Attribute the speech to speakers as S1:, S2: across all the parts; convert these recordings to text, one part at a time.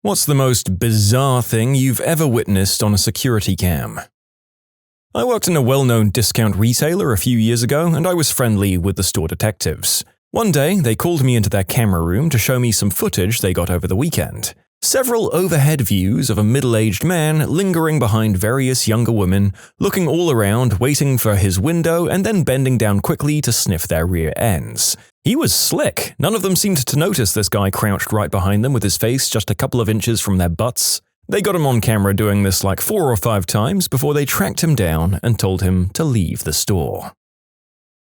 S1: What's the most bizarre thing you've ever witnessed on a security cam? I worked in a well-known discount retailer a few years ago, and I was friendly with the store detectives. One day, they called me into their camera room to show me some footage they got over the weekend. Several overhead views of a middle-aged man lingering behind various younger women, looking all around, waiting for his window, and then bending down quickly to sniff their rear ends. He was slick. None of them seemed to notice this guy crouched right behind them with his face just a couple of inches from their butts. They got him on camera doing this like 4 or 5 times before they tracked him down and told him to leave the store.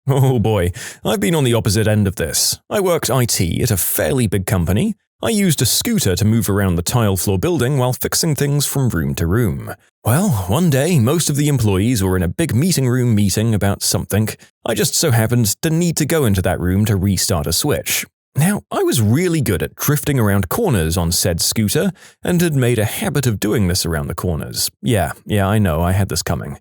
S1: Oh boy, I've been on the opposite end of this. I worked IT at a fairly big company. I used a scooter to move around the tile floor building while fixing things from room to room. Well, one day, most of the employees were in a big meeting room meeting about something. I just so happened to need to go into that room to restart a switch. Now, I was really good at drifting around corners on said scooter and had made a habit of doing this around the corners. Yeah, I know, I had this coming.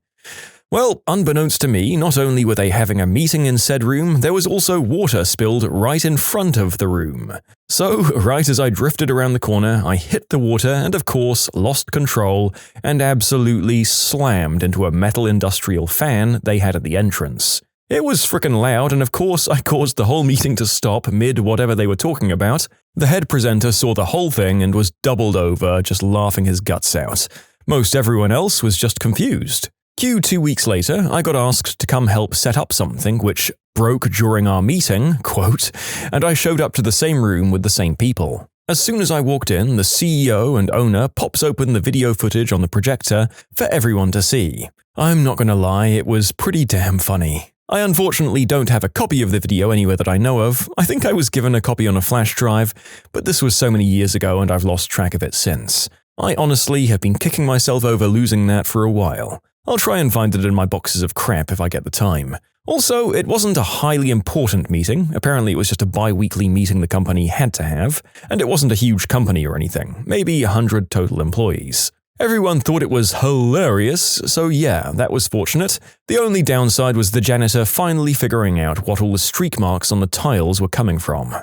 S1: Well, unbeknownst to me, not only were they having a meeting in said room, there was also water spilled right in front of the room. So, right as I drifted around the corner, I hit the water and of course lost control and absolutely slammed into a metal industrial fan they had at the entrance. It was frickin' loud, and of course I caused the whole meeting to stop mid whatever they were talking about. The head presenter saw the whole thing and was doubled over, just laughing his guts out. Most everyone else was just confused. Cue 2 weeks later, I got asked to come help set up something which broke during our meeting, quote, and I showed up to the same room with the same people. As soon as I walked in, the CEO and owner pops open the video footage on the projector for everyone to see. I'm not gonna lie, it was pretty damn funny. I unfortunately don't have a copy of the video anywhere that I know of. I think I was given a copy on a flash drive, but this was so many years ago and I've lost track of it since. I honestly have been kicking myself over losing that for a while. I'll try and find it in my boxes of crap if I get the time. Also, it wasn't a highly important meeting. Apparently it was just a bi-weekly meeting the company had to have, and it wasn't a huge company or anything, maybe 100 total employees. Everyone thought it was hilarious, so yeah, that was fortunate. The only downside was the janitor finally figuring out what all the streak marks on the tiles were coming from.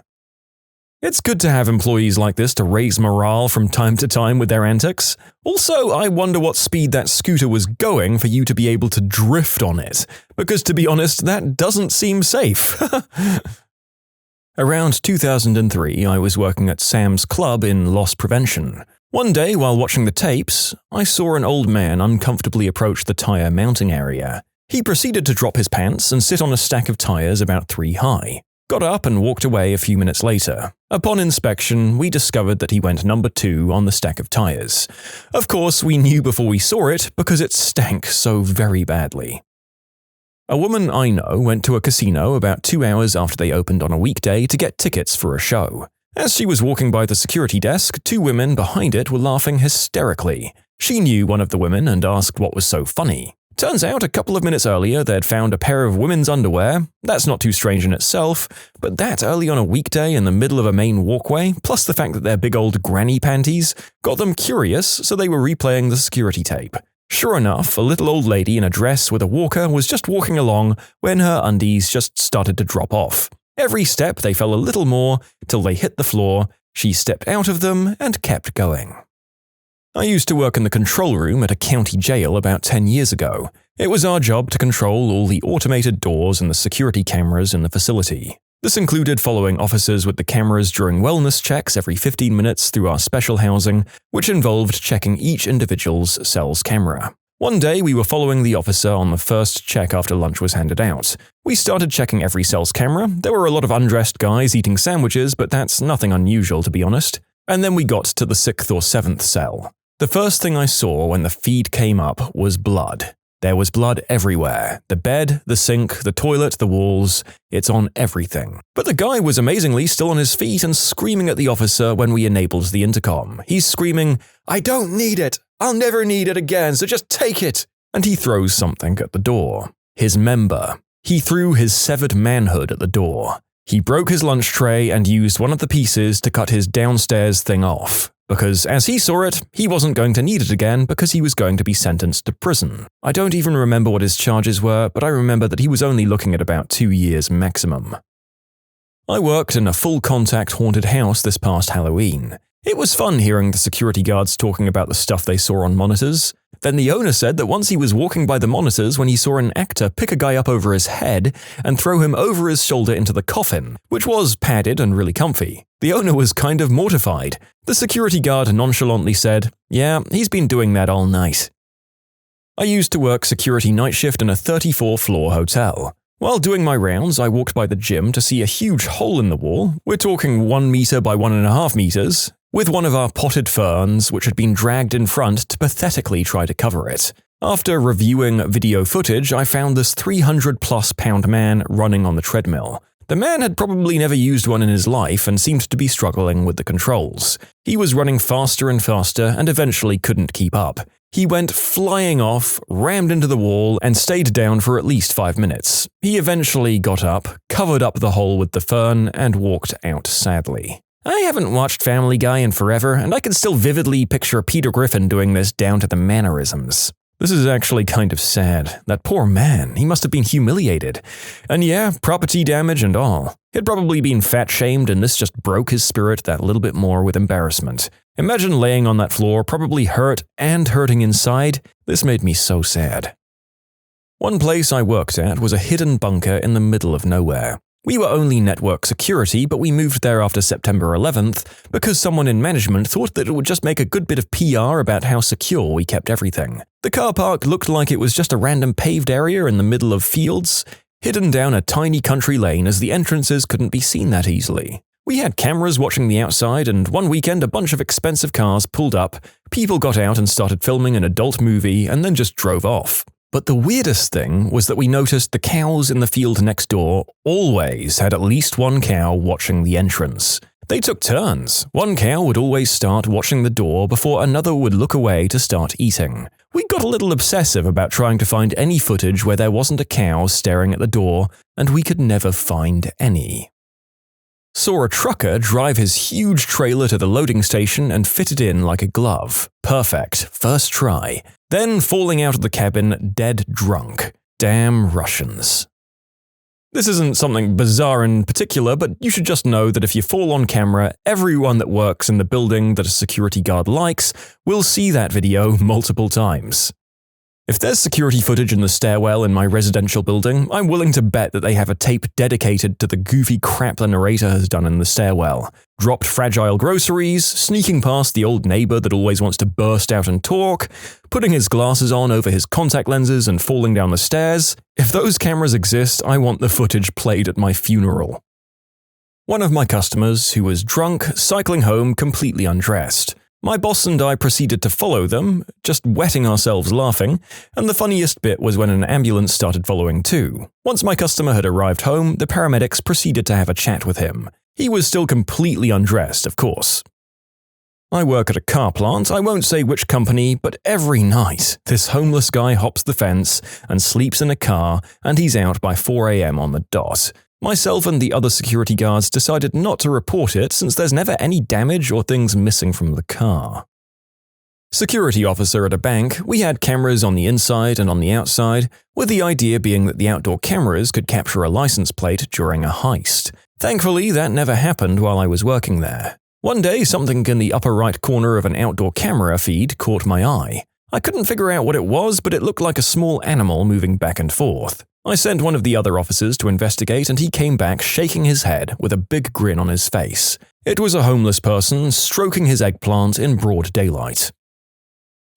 S1: It's good to have employees like this to raise morale from time to time with their antics. Also, I wonder what speed that scooter was going for you to be able to drift on it, because to be honest, that doesn't seem safe. Around 2003, I was working at Sam's Club in loss prevention. One day, while watching the tapes, I saw an old man uncomfortably approach the tire mounting area. He proceeded to drop his pants and sit on a stack of tires about 3 high. Got up and walked away a few minutes later. Upon inspection, we discovered that he went number 2 on the stack of tires. Of course, we knew before we saw it because it stank so very badly. A woman I know went to a casino about 2 hours after they opened on a weekday to get tickets for a show. As she was walking by the security desk, 2 women behind it were laughing hysterically. She knew one of the women and asked what was so funny. Turns out a couple of minutes earlier they'd found a pair of women's underwear. That's not too strange in itself, but that early on a weekday in the middle of a main walkway, plus the fact that they're big old granny panties, got them curious, so they were replaying the security tape. Sure enough, a little old lady in a dress with a walker was just walking along when her undies just started to drop off. Every step they fell a little more till they hit the floor. She stepped out of them and kept going. I used to work in the control room at a county jail about 10 years ago. It was our job to control all the automated doors and the security cameras in the facility. This included following officers with the cameras during wellness checks every 15 minutes through our special housing, which involved checking each individual's cell's camera. One day, we were following the officer on the first check after lunch was handed out. We started checking every cell's camera. There were a lot of undressed guys eating sandwiches, but that's nothing unusual to be honest. And then we got to the 6th or 7th cell. The first thing I saw when the feed came up was blood. There was blood everywhere. The bed, the sink, the toilet, the walls. It's on everything. But the guy was amazingly still on his feet and screaming at the officer when we enabled the intercom. He's screaming, "I don't need it! I'll never need it again, so just take it!" And he throws something at the door. His member. He threw his severed manhood at the door. He broke his lunch tray and used one of the pieces to cut his downstairs thing off. Because, as he saw it, he wasn't going to need it again because he was going to be sentenced to prison. I don't even remember what his charges were, but I remember that he was only looking at about 2 years maximum. I worked in a full-contact haunted house this past Halloween. It was fun hearing the security guards talking about the stuff they saw on monitors. Then the owner said that once he was walking by the monitors when he saw an actor pick a guy up over his head and throw him over his shoulder into the coffin, which was padded and really comfy. The owner was kind of mortified. The security guard nonchalantly said, "Yeah, he's been doing that all night." I used to work security night shift in a 34-floor hotel. While doing my rounds, I walked by the gym to see a huge hole in the wall, we're talking 1 meter by 1.5 meters, with one of our potted ferns which had been dragged in front to pathetically try to cover it. After reviewing video footage, I found this 300-plus pound man running on the treadmill. The man had probably never used one in his life and seemed to be struggling with the controls. He was running faster and faster and eventually couldn't keep up. He went flying off, rammed into the wall, and stayed down for at least 5 minutes. He eventually got up, covered up the hole with the fern, and walked out sadly. I haven't watched Family Guy in forever, and I can still vividly picture Peter Griffin doing this down to the mannerisms. This is actually kind of sad. That poor man, he must have been humiliated. And yeah, property damage and all. He'd probably been fat-shamed, and this just broke his spirit that little bit more with embarrassment. Imagine laying on that floor, probably hurt and hurting inside. This made me so sad. One place I worked at was a hidden bunker in the middle of nowhere. We were only network security, but we moved there after September 11th because someone in management thought that it would just make a good bit of PR about how secure we kept everything. The car park looked like it was just a random paved area in the middle of fields, hidden down a tiny country lane as the entrances couldn't be seen that easily. We had cameras watching the outside, and one weekend a bunch of expensive cars pulled up, people got out and started filming an adult movie and then just drove off. But the weirdest thing was that we noticed the cows in the field next door always had at least one cow watching the entrance. They took turns. One cow would always start watching the door before another would look away to start eating. We got a little obsessive about trying to find any footage where there wasn't a cow staring at the door, and we could never find any. Saw a trucker drive his huge trailer to the loading station and fit it in like a glove. Perfect. First try. Then falling out of the cabin dead drunk. Damn Russians. This isn't something bizarre in particular, but you should just know that if you fall on camera, everyone that works in the building that a security guard likes will see that video multiple times. If there's security footage in the stairwell in my residential building, I'm willing to bet that they have a tape dedicated to the goofy crap the narrator has done in the stairwell. Dropped fragile groceries, sneaking past the old neighbor that always wants to burst out and talk, putting his glasses on over his contact lenses and falling down the stairs. If those cameras exist, I want the footage played at my funeral. One of my customers, who was drunk, cycling home completely undressed. My boss and I proceeded to follow them, just wetting ourselves laughing, and the funniest bit was when an ambulance started following too. Once my customer had arrived home, the paramedics proceeded to have a chat with him. He was still completely undressed, of course. I work at a car plant, I won't say which company, but every night, this homeless guy hops the fence and sleeps in a car, and he's out by 4 a.m. on the dot. Myself and the other security guards decided not to report it since there's never any damage or things missing from the car. Security officer at a bank, we had cameras on the inside and on the outside, with the idea being that the outdoor cameras could capture a license plate during a heist. Thankfully, that never happened while I was working there. One day, something in the upper right corner of an outdoor camera feed caught my eye. I couldn't figure out what it was, but it looked like a small animal moving back and forth. I sent one of the other officers to investigate, and he came back shaking his head with a big grin on his face. It was a homeless person stroking his eggplant in broad daylight.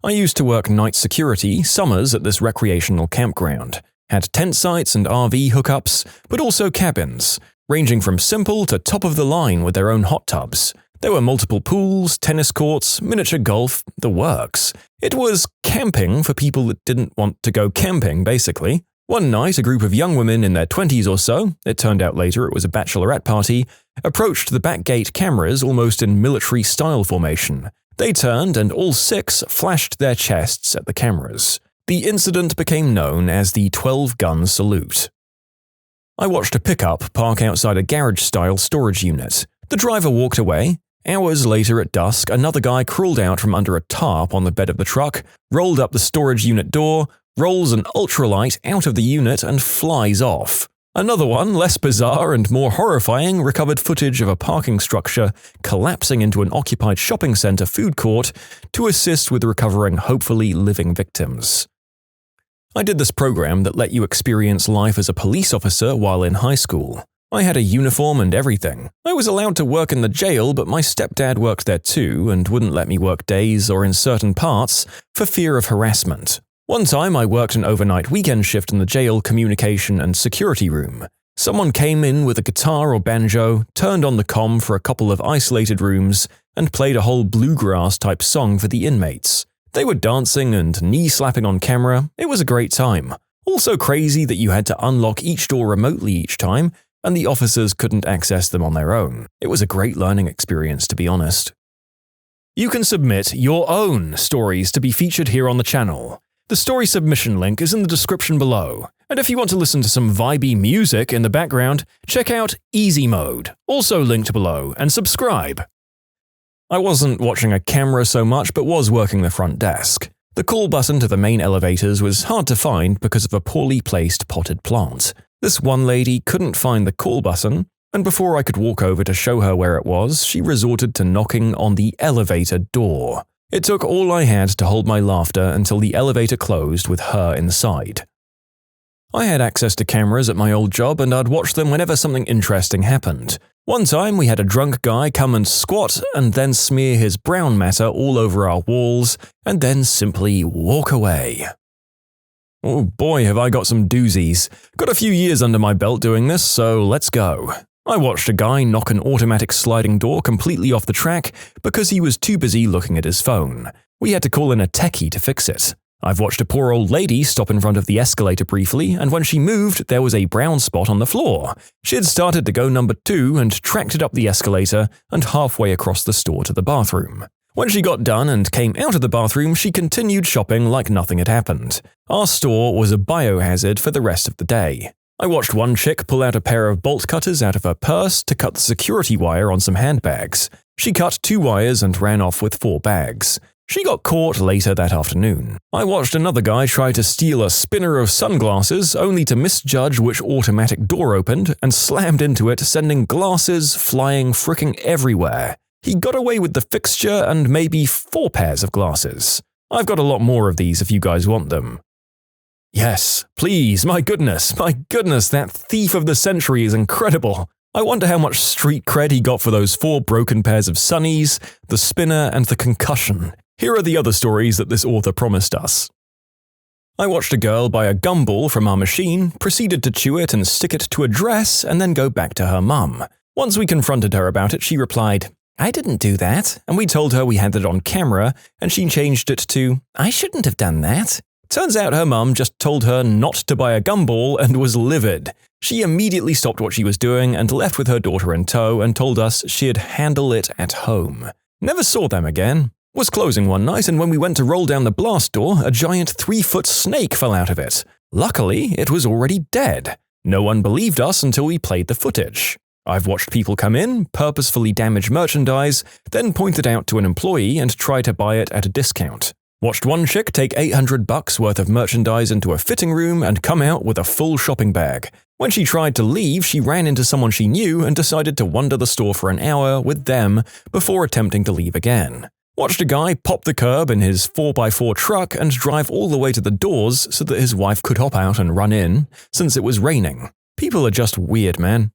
S1: I used to work night security summers at this recreational campground. Had tent sites and RV hookups, but also cabins, ranging from simple to top of the line with their own hot tubs. There were multiple pools, tennis courts, miniature golf, the works. It was camping for people that didn't want to go camping, basically. One night, a group of young women in their 20s or so, it turned out later it was a bachelorette party, approached the back gate cameras almost in military-style formation. They turned and all 6 flashed their chests at the cameras. The incident became known as the 12-gun salute. I watched a pickup park outside a garage-style storage unit. The driver walked away. Hours later at dusk, another guy crawled out from under a tarp on the bed of the truck, rolled up the storage unit door, rolls an ultralight out of the unit and flies off. Another one, less bizarre and more horrifying, recovered footage of a parking structure collapsing into an occupied shopping center food court to assist with recovering hopefully living victims. I did this program that let you experience life as a police officer while in high school. I had a uniform and everything. I was allowed to work in the jail, but my stepdad worked there too and wouldn't let me work days or in certain parts for fear of harassment. One time I worked an overnight weekend shift in the jail communication and security room. Someone came in with a guitar or banjo, turned on the comm for a couple of isolated rooms, and played a whole bluegrass-type song for the inmates. They were dancing and knee-slapping on camera. It was a great time. Also crazy that you had to unlock each door remotely each time, and the officers couldn't access them on their own. It was a great learning experience, to be honest. You can submit your own stories to be featured here on the channel. The story submission link is in the description below, and if you want to listen to some vibey music in the background, check out easymode, also linked below, and subscribe. I wasn't watching a camera so much, but was working the front desk. The call button to the main elevators was hard to find because of a poorly placed potted plant. This one lady couldn't find the call button, and before I could walk over to show her where it was, she resorted to knocking on the elevator door. It took all I had to hold my laughter until the elevator closed with her inside. I had access to cameras at my old job and I'd watch them whenever something interesting happened. One time we had a drunk guy come and squat and then smear his brown matter all over our walls and then simply walk away. Oh boy, have I got some doozies. Got a few years under my belt doing this, so let's go. I watched a guy knock an automatic sliding door completely off the track because he was too busy looking at his phone. We had to call in a techie to fix it. I've watched a poor old lady stop in front of the escalator briefly, and when she moved, there was a brown spot on the floor. She had started to go number 2 and tracked it up the escalator and halfway across the store to the bathroom. When she got done and came out of the bathroom, she continued shopping like nothing had happened. Our store was a biohazard for the rest of the day. I watched one chick pull out a pair of bolt cutters out of her purse to cut the security wire on some handbags. She cut 2 wires and ran off with 4 bags. She got caught later that afternoon. I watched another guy try to steal a spinner of sunglasses only to misjudge which automatic door opened and slammed into it, sending glasses flying fricking everywhere. He got away with the fixture and maybe 4 pairs of glasses. I've got a lot more of these if you guys want them. Yes, please, my goodness, that thief of the century is incredible. I wonder how much street cred he got for those 4 broken pairs of sunnies, the spinner, and the concussion. Here are the other stories that this author promised us. I watched a girl buy a gumball from our machine, proceeded to chew it and stick it to a dress, and then go back to her mum. Once we confronted her about it, she replied, "I didn't do that," and we told her we had it on camera, and she changed it to, "I shouldn't have done that." Turns out her mum just told her not to buy a gumball and was livid. She immediately stopped what she was doing and left with her daughter in tow and told us she'd handle it at home. Never saw them again. Was closing one night, and when we went to roll down the blast door, a giant 3-foot snake fell out of it. Luckily, it was already dead. No one believed us until we played the footage. I've watched people come in, purposefully damage merchandise, then point it out to an employee and try to buy it at a discount. Watched one chick take $800 worth of merchandise into a fitting room and come out with a full shopping bag. When she tried to leave, she ran into someone she knew and decided to wander the store for an hour with them before attempting to leave again. Watched a guy pop the curb in his 4x4 truck and drive all the way to the doors so that his wife could hop out and run in, since it was raining. People are just weird, man.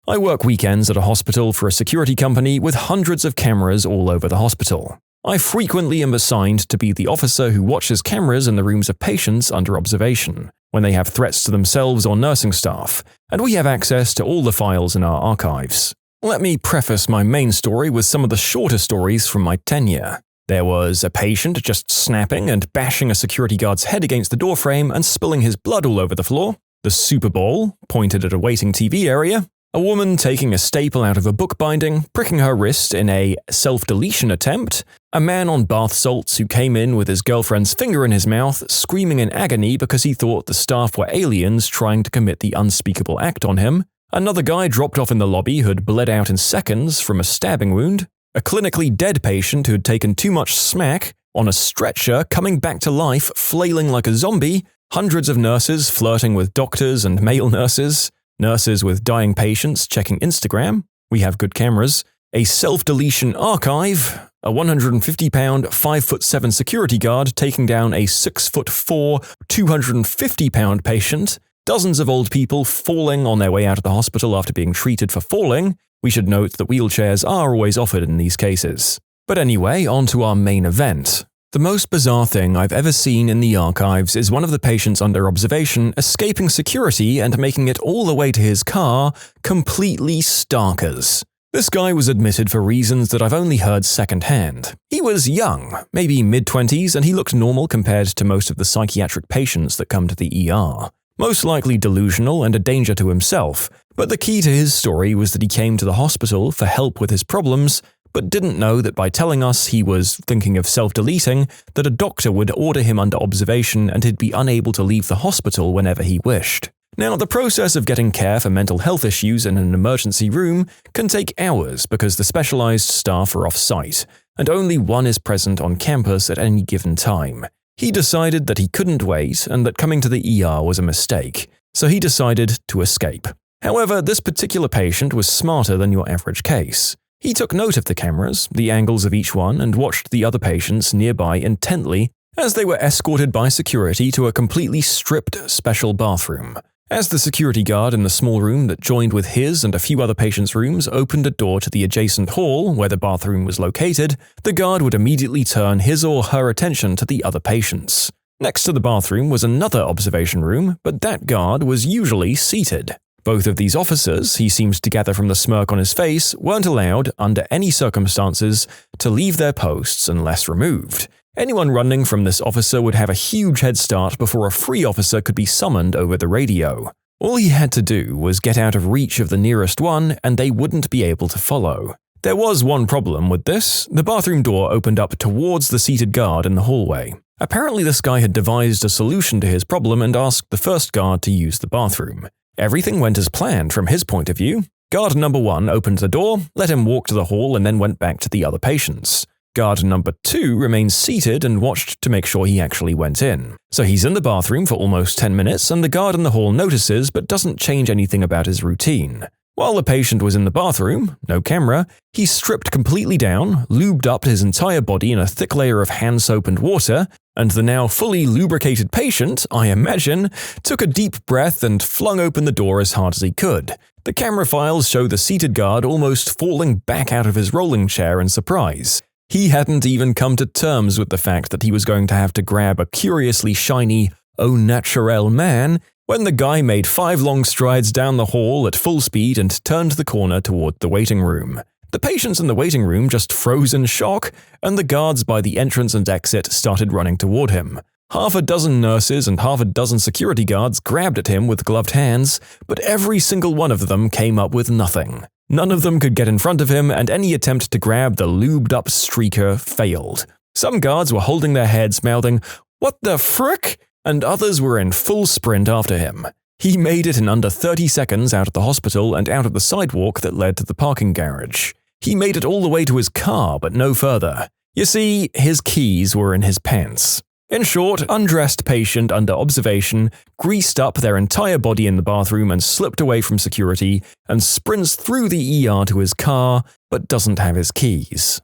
S1: I work weekends at a hospital for a security company with hundreds of cameras all over the hospital. I frequently am assigned to be the officer who watches cameras in the rooms of patients under observation, when they have threats to themselves or nursing staff, and we have access to all the files in our archives. Let me preface my main story with some of the shorter stories from my tenure. There was a patient just snapping and bashing a security guard's head against the doorframe and spilling his blood all over the floor, the Super Bowl, pointed at a waiting TV area, a woman taking a staple out of a book binding, pricking her wrist in a self-deletion attempt, a man on bath salts who came in with his girlfriend's finger in his mouth, screaming in agony because he thought the staff were aliens trying to commit the unspeakable act on him, another guy dropped off in the lobby who had bled out in seconds from a stabbing wound, a clinically dead patient who had taken too much smack, on a stretcher coming back to life flailing like a zombie, hundreds of nurses flirting with doctors and male nurses, nurses with dying patients checking Instagram, we have good cameras, a self-deletion archive, a 150-pound, 5'7" security guard taking down a 6'4", 250-pound patient, dozens of old people falling on their way out of the hospital after being treated for falling. We should note that wheelchairs are always offered in these cases. But anyway, on to our main event. The most bizarre thing I've ever seen in the archives is one of the patients under observation escaping security and making it all the way to his car, completely starkers. This guy was admitted for reasons that I've only heard secondhand. He was young, maybe mid-20s, and he looked normal compared to most of the psychiatric patients that come to the ER. Most likely delusional and a danger to himself, but the key to his story was that he came to the hospital for help with his problems, but didn't know that by telling us he was thinking of self-deleting, that a doctor would order him under observation and he'd be unable to leave the hospital whenever he wished. Now, the process of getting care for mental health issues in an emergency room can take hours because the specialized staff are off-site, and only one is present on campus at any given time. He decided that he couldn't wait and that coming to the ER was a mistake, so he decided to escape. However, this particular patient was smarter than your average case. He took note of the cameras, the angles of each one, and watched the other patients nearby intently as they were escorted by security to a completely stripped special bathroom. As the security guard in the small room that joined with his and a few other patients' rooms opened a door to the adjacent hall where the bathroom was located, the guard would immediately turn his or her attention to the other patients. Next to the bathroom was another observation room, but that guard was usually seated. Both of these officers, he seemed to gather from the smirk on his face, weren't allowed, under any circumstances, to leave their posts unless removed. Anyone running from this officer would have a huge head start before a free officer could be summoned over the radio. All he had to do was get out of reach of the nearest one, and they wouldn't be able to follow. There was one problem with this. The bathroom door opened up towards the seated guard in the hallway. Apparently this guy had devised a solution to his problem and asked the first guard to use the bathroom. Everything went as planned from his point of view. Guard number 1 opened the door, let him walk to the hall, and then went back to the other patients. Guard number 2 remained seated and watched to make sure he actually went in. So he's in the bathroom for almost 10 minutes, and the guard in the hall notices but doesn't change anything about his routine. While the patient was in the bathroom, no camera, he stripped completely down, lubed up his entire body in a thick layer of hand soap and water, and the now fully lubricated patient, I imagine, took a deep breath and flung open the door as hard as he could. The camera files show the seated guard almost falling back out of his rolling chair in surprise. He hadn't even come to terms with the fact that he was going to have to grab a curiously shiny au naturel man when the guy made 5 long strides down the hall at full speed and turned the corner toward the waiting room. The patients in the waiting room just froze in shock, and the guards by the entrance and exit started running toward him. Half a dozen nurses and half a dozen security guards grabbed at him with gloved hands, but every single one of them came up with nothing. None of them could get in front of him, and any attempt to grab the lubed-up streaker failed. Some guards were holding their heads, mouthing, "What the frick?" and others were in full sprint after him. He made it in under 30 seconds out of the hospital and out of the sidewalk that led to the parking garage. He made it all the way to his car, but no further. You see, his keys were in his pants. In short, undressed patient under observation, greased up their entire body in the bathroom and slipped away from security and sprints through the ER to his car, but doesn't have his keys.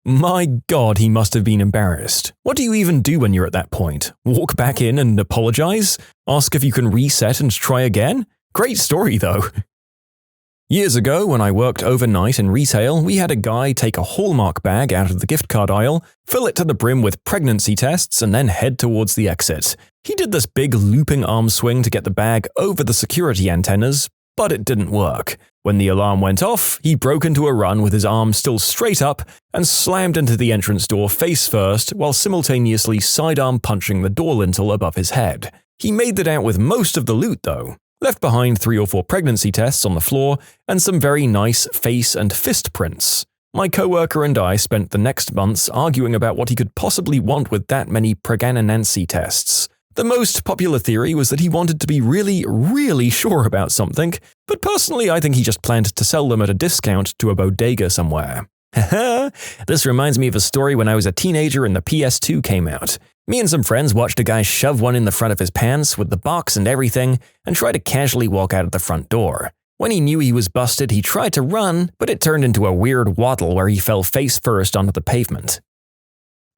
S1: My God, he must have been embarrassed. What do you even do when you're at that point? Walk back in and apologize? Ask if you can reset and try again? Great story, though. Years ago, when I worked overnight in retail, we had a guy take a Hallmark bag out of the gift card aisle, fill it to the brim with pregnancy tests, and then head towards the exit. He did this big looping arm swing to get the bag over the security antennas, but it didn't work. When the alarm went off, he broke into a run with his arm still straight up and slammed into the entrance door face first while simultaneously sidearm punching the door lintel above his head. He made it out with most of the loot, though. Left behind 3 or 4 pregnancy tests on the floor and some very nice face and fist prints. My coworker and I spent the next months arguing about what he could possibly want with that many pregnancy tests. The most popular theory was that he wanted to be really sure about something, but personally I think he just planned to sell them at a discount to a bodega somewhere. Haha, this reminds me of a story when I was a teenager and the PS2 came out. Me and some friends watched a guy shove one in the front of his pants with the box and everything and try to casually walk out of the front door. When he knew he was busted, he tried to run, but it turned into a weird waddle where he fell face first onto the pavement.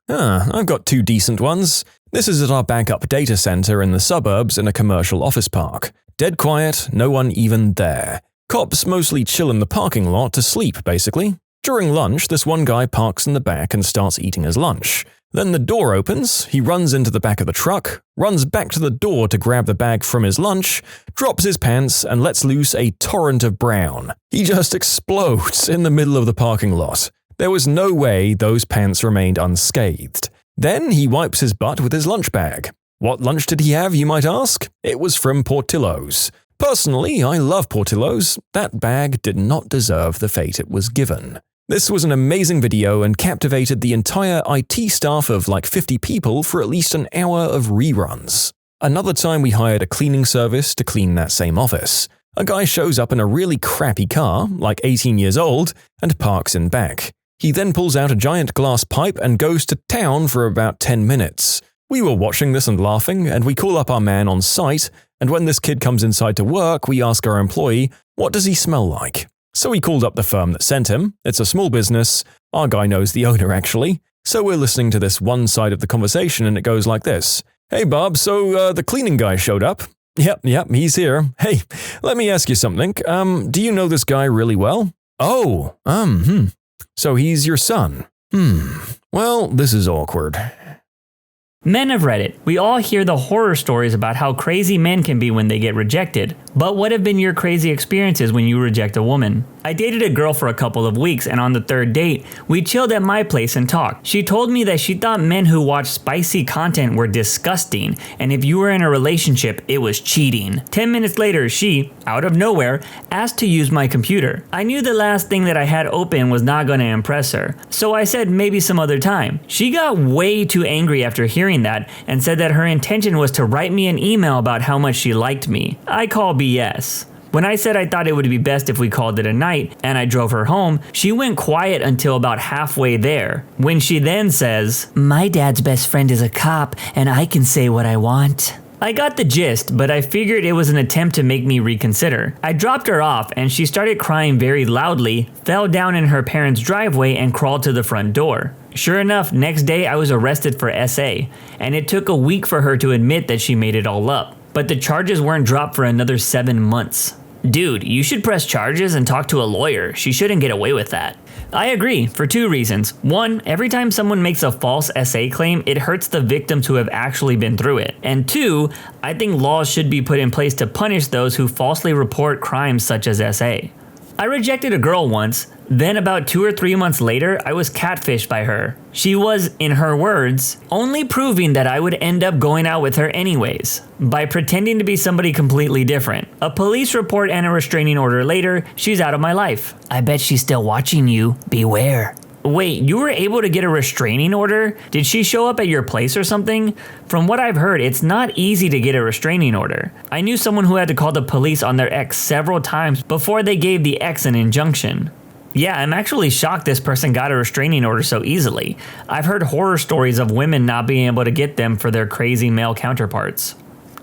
S1: I've got two decent ones. This is at our backup data center in the suburbs in a commercial office park. Dead quiet, no one even there. Cops mostly chill in the parking lot to sleep, basically. During lunch, this one guy parks in the back and starts eating his lunch. Then the door opens, he runs into the back of the truck, runs back to the door to grab the bag from his lunch, drops his pants, and lets loose a torrent of brown. He just explodes in the middle of the parking lot. There was no way those pants remained unscathed. Then he wipes his butt with his lunch bag. What lunch did he have, you might ask? It was from Portillo's. Personally, I love Portillo's. That bag did not deserve the fate it was given. This was an amazing video and captivated the entire IT staff of like 50 people for at least an hour of reruns. Another time we hired a cleaning service to clean that same office. A guy shows up in a really crappy car, like 18 years old, and parks in back. He then pulls out a giant glass pipe and goes to town for about 10 minutes. We were watching this and laughing, and we call up our man on site, and when this kid comes inside to work, we ask our employee, what does he smell like? So we called up the firm that sent him. It's a small business. Our guy knows the owner, actually. So we're listening to this one side of the conversation, and it goes like this. Hey, Bob, so the cleaning guy showed up. Yep, he's here. Hey, let me ask you something. Do you know this guy really well? Oh, So he's your son. Well, this is awkward.
S2: Men have read it. We all hear the horror stories about how crazy men can be when they get rejected. But what have been your crazy experiences when you reject a woman? I dated a girl for a couple of weeks, and on the third date, we chilled at my place and talked. She told me that she thought men who watched spicy content were disgusting, and if you were in a relationship, it was cheating. 10 minutes later, she, out of nowhere, asked to use my computer. I knew the last thing that I had open was not going to impress her, so I said maybe some other time. She got way too angry after hearing that and said that her intention was to write me an email about how much she liked me. I call BS. When I said I thought it would be best if we called it a night and I drove her home, she went quiet until about halfway there, when she then says, "My dad's best friend is a cop and I can say what I want." I got the gist, but I figured it was an attempt to make me reconsider. I dropped her off and she started crying very loudly, fell down in her parents' driveway and crawled to the front door. Sure enough, next day I was arrested for SA, and it took a week for her to admit that she made it all up. But the charges weren't dropped for another 7 months. Dude, you should press charges and talk to a lawyer. She shouldn't get away with that. I agree, for 2 reasons. 1, every time someone makes a false SA claim, it hurts the victims who have actually been through it. And 2, I think laws should be put in place to punish those who falsely report crimes such as SA. I rejected a girl once, then about 2 or 3 months later, I was catfished by her. She was, in her words, only proving that I would end up going out with her anyways, by pretending to be somebody completely different. A police report and a restraining order later, she's out of my life. I bet she's still watching you. Beware. Wait, you were able to get a restraining order? Did she show up at your place or something? From what I've heard, it's not easy to get a restraining order. I knew someone who had to call the police on their ex several times before they gave the ex an injunction. Yeah, I'm actually shocked this person got a restraining order so easily. I've heard horror stories of women not being able to get them for their crazy male counterparts.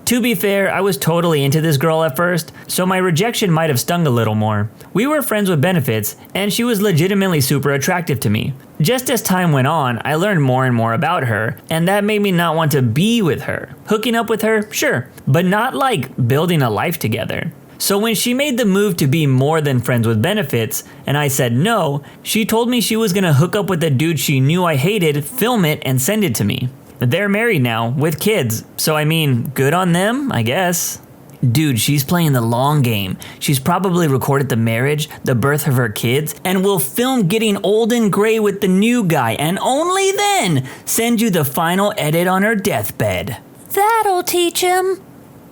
S2: To be fair, I was totally into this girl at first, so my rejection might have stung a little more. We were friends with benefits, and she was legitimately super attractive to me. Just as time went on, I learned more and more about her, and that made me not want to be with her. Hooking up with her, sure, but not like building a life together. So when she made the move to be more than friends with benefits, and I said no, she told me she was gonna hook up with a dude she knew I hated, film it, and send it to me. They're married now, with kids, so I mean, good on them, I guess. Dude, she's playing the long game. She's probably recorded the marriage, the birth of her kids, and will film getting old and gray with the new guy, and only then send you the final edit on her deathbed. That'll teach him.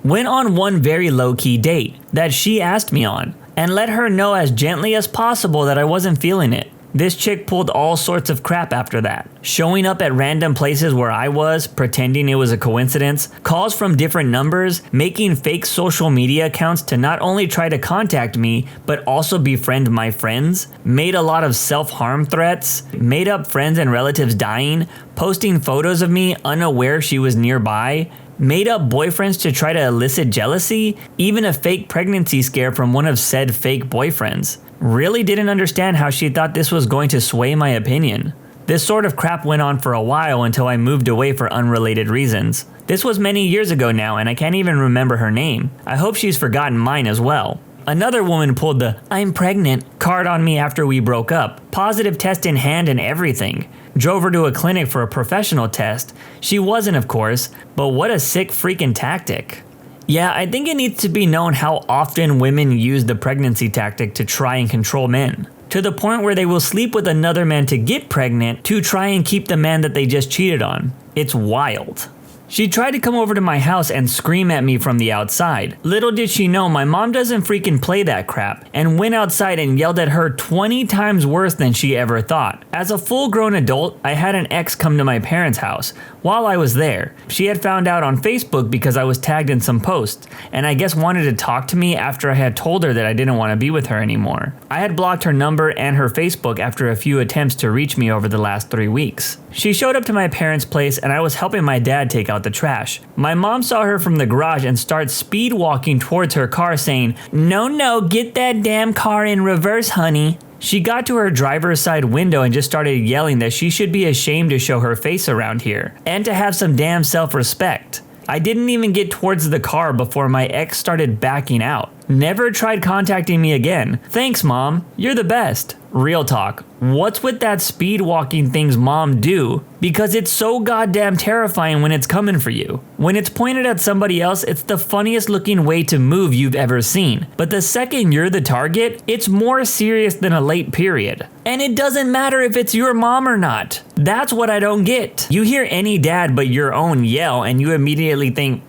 S2: Went on one very low-key date that she asked me on, and let her know as gently as possible that I wasn't feeling it. This chick pulled all sorts of crap after that. Showing up at random places where I was, pretending it was a coincidence, calls from different numbers, making fake social media accounts to not only try to contact me, but also befriend my friends, made a lot of self-harm threats, made up friends and relatives dying, posting photos of me unaware she was nearby, made up boyfriends to try to elicit jealousy, even a fake pregnancy scare from one of said fake boyfriends. Really didn't understand how she thought this was going to sway my opinion. This sort of crap went on for a while until I moved away for unrelated reasons. This was many years ago now and I can't even remember her name. I hope she's forgotten mine as well. Another woman pulled the "I'm pregnant" card on me after we broke up. Positive test in hand and everything. Drove her to a clinic for a professional test. She wasn't, of course, but what a sick freaking tactic. Yeah, I think it needs to be known how often women use the pregnancy tactic to try and control men. To the point where they will sleep with another man to get pregnant to try and keep the man that they just cheated on. It's wild. She tried to come over to my house and scream at me from the outside. Little did she know my mom doesn't freaking play that crap, and went outside and yelled at her 20 times worse than she ever thought. As a full-grown adult, I had an ex come to my parents' house. While I was there, she had found out on Facebook because I was tagged in some posts, and I guess wanted to talk to me after I had told her that I didn't want to be with her anymore. I had blocked her number and her Facebook after a few attempts to reach me over the last 3 weeks. She showed up to my parents' place and I was helping my dad take out the trash. My mom saw her from the garage and started speed walking towards her car saying, No, get that damn car in reverse, honey." She got to her driver's side window and just started yelling that she should be ashamed to show her face around here, and to have some damn self-respect. I didn't even get towards the car before my ex started backing out. Never tried contacting me again. Thanks, Mom. You're the best. Real talk. What's with that speed walking things mom do? Because it's so goddamn terrifying when it's coming for you. When it's pointed at somebody else, it's the funniest looking way to move you've ever seen. But the second you're the target, it's more serious than a late period. And it doesn't matter if it's your mom or not. That's what I don't get. You hear any dad but your own yell and you immediately think,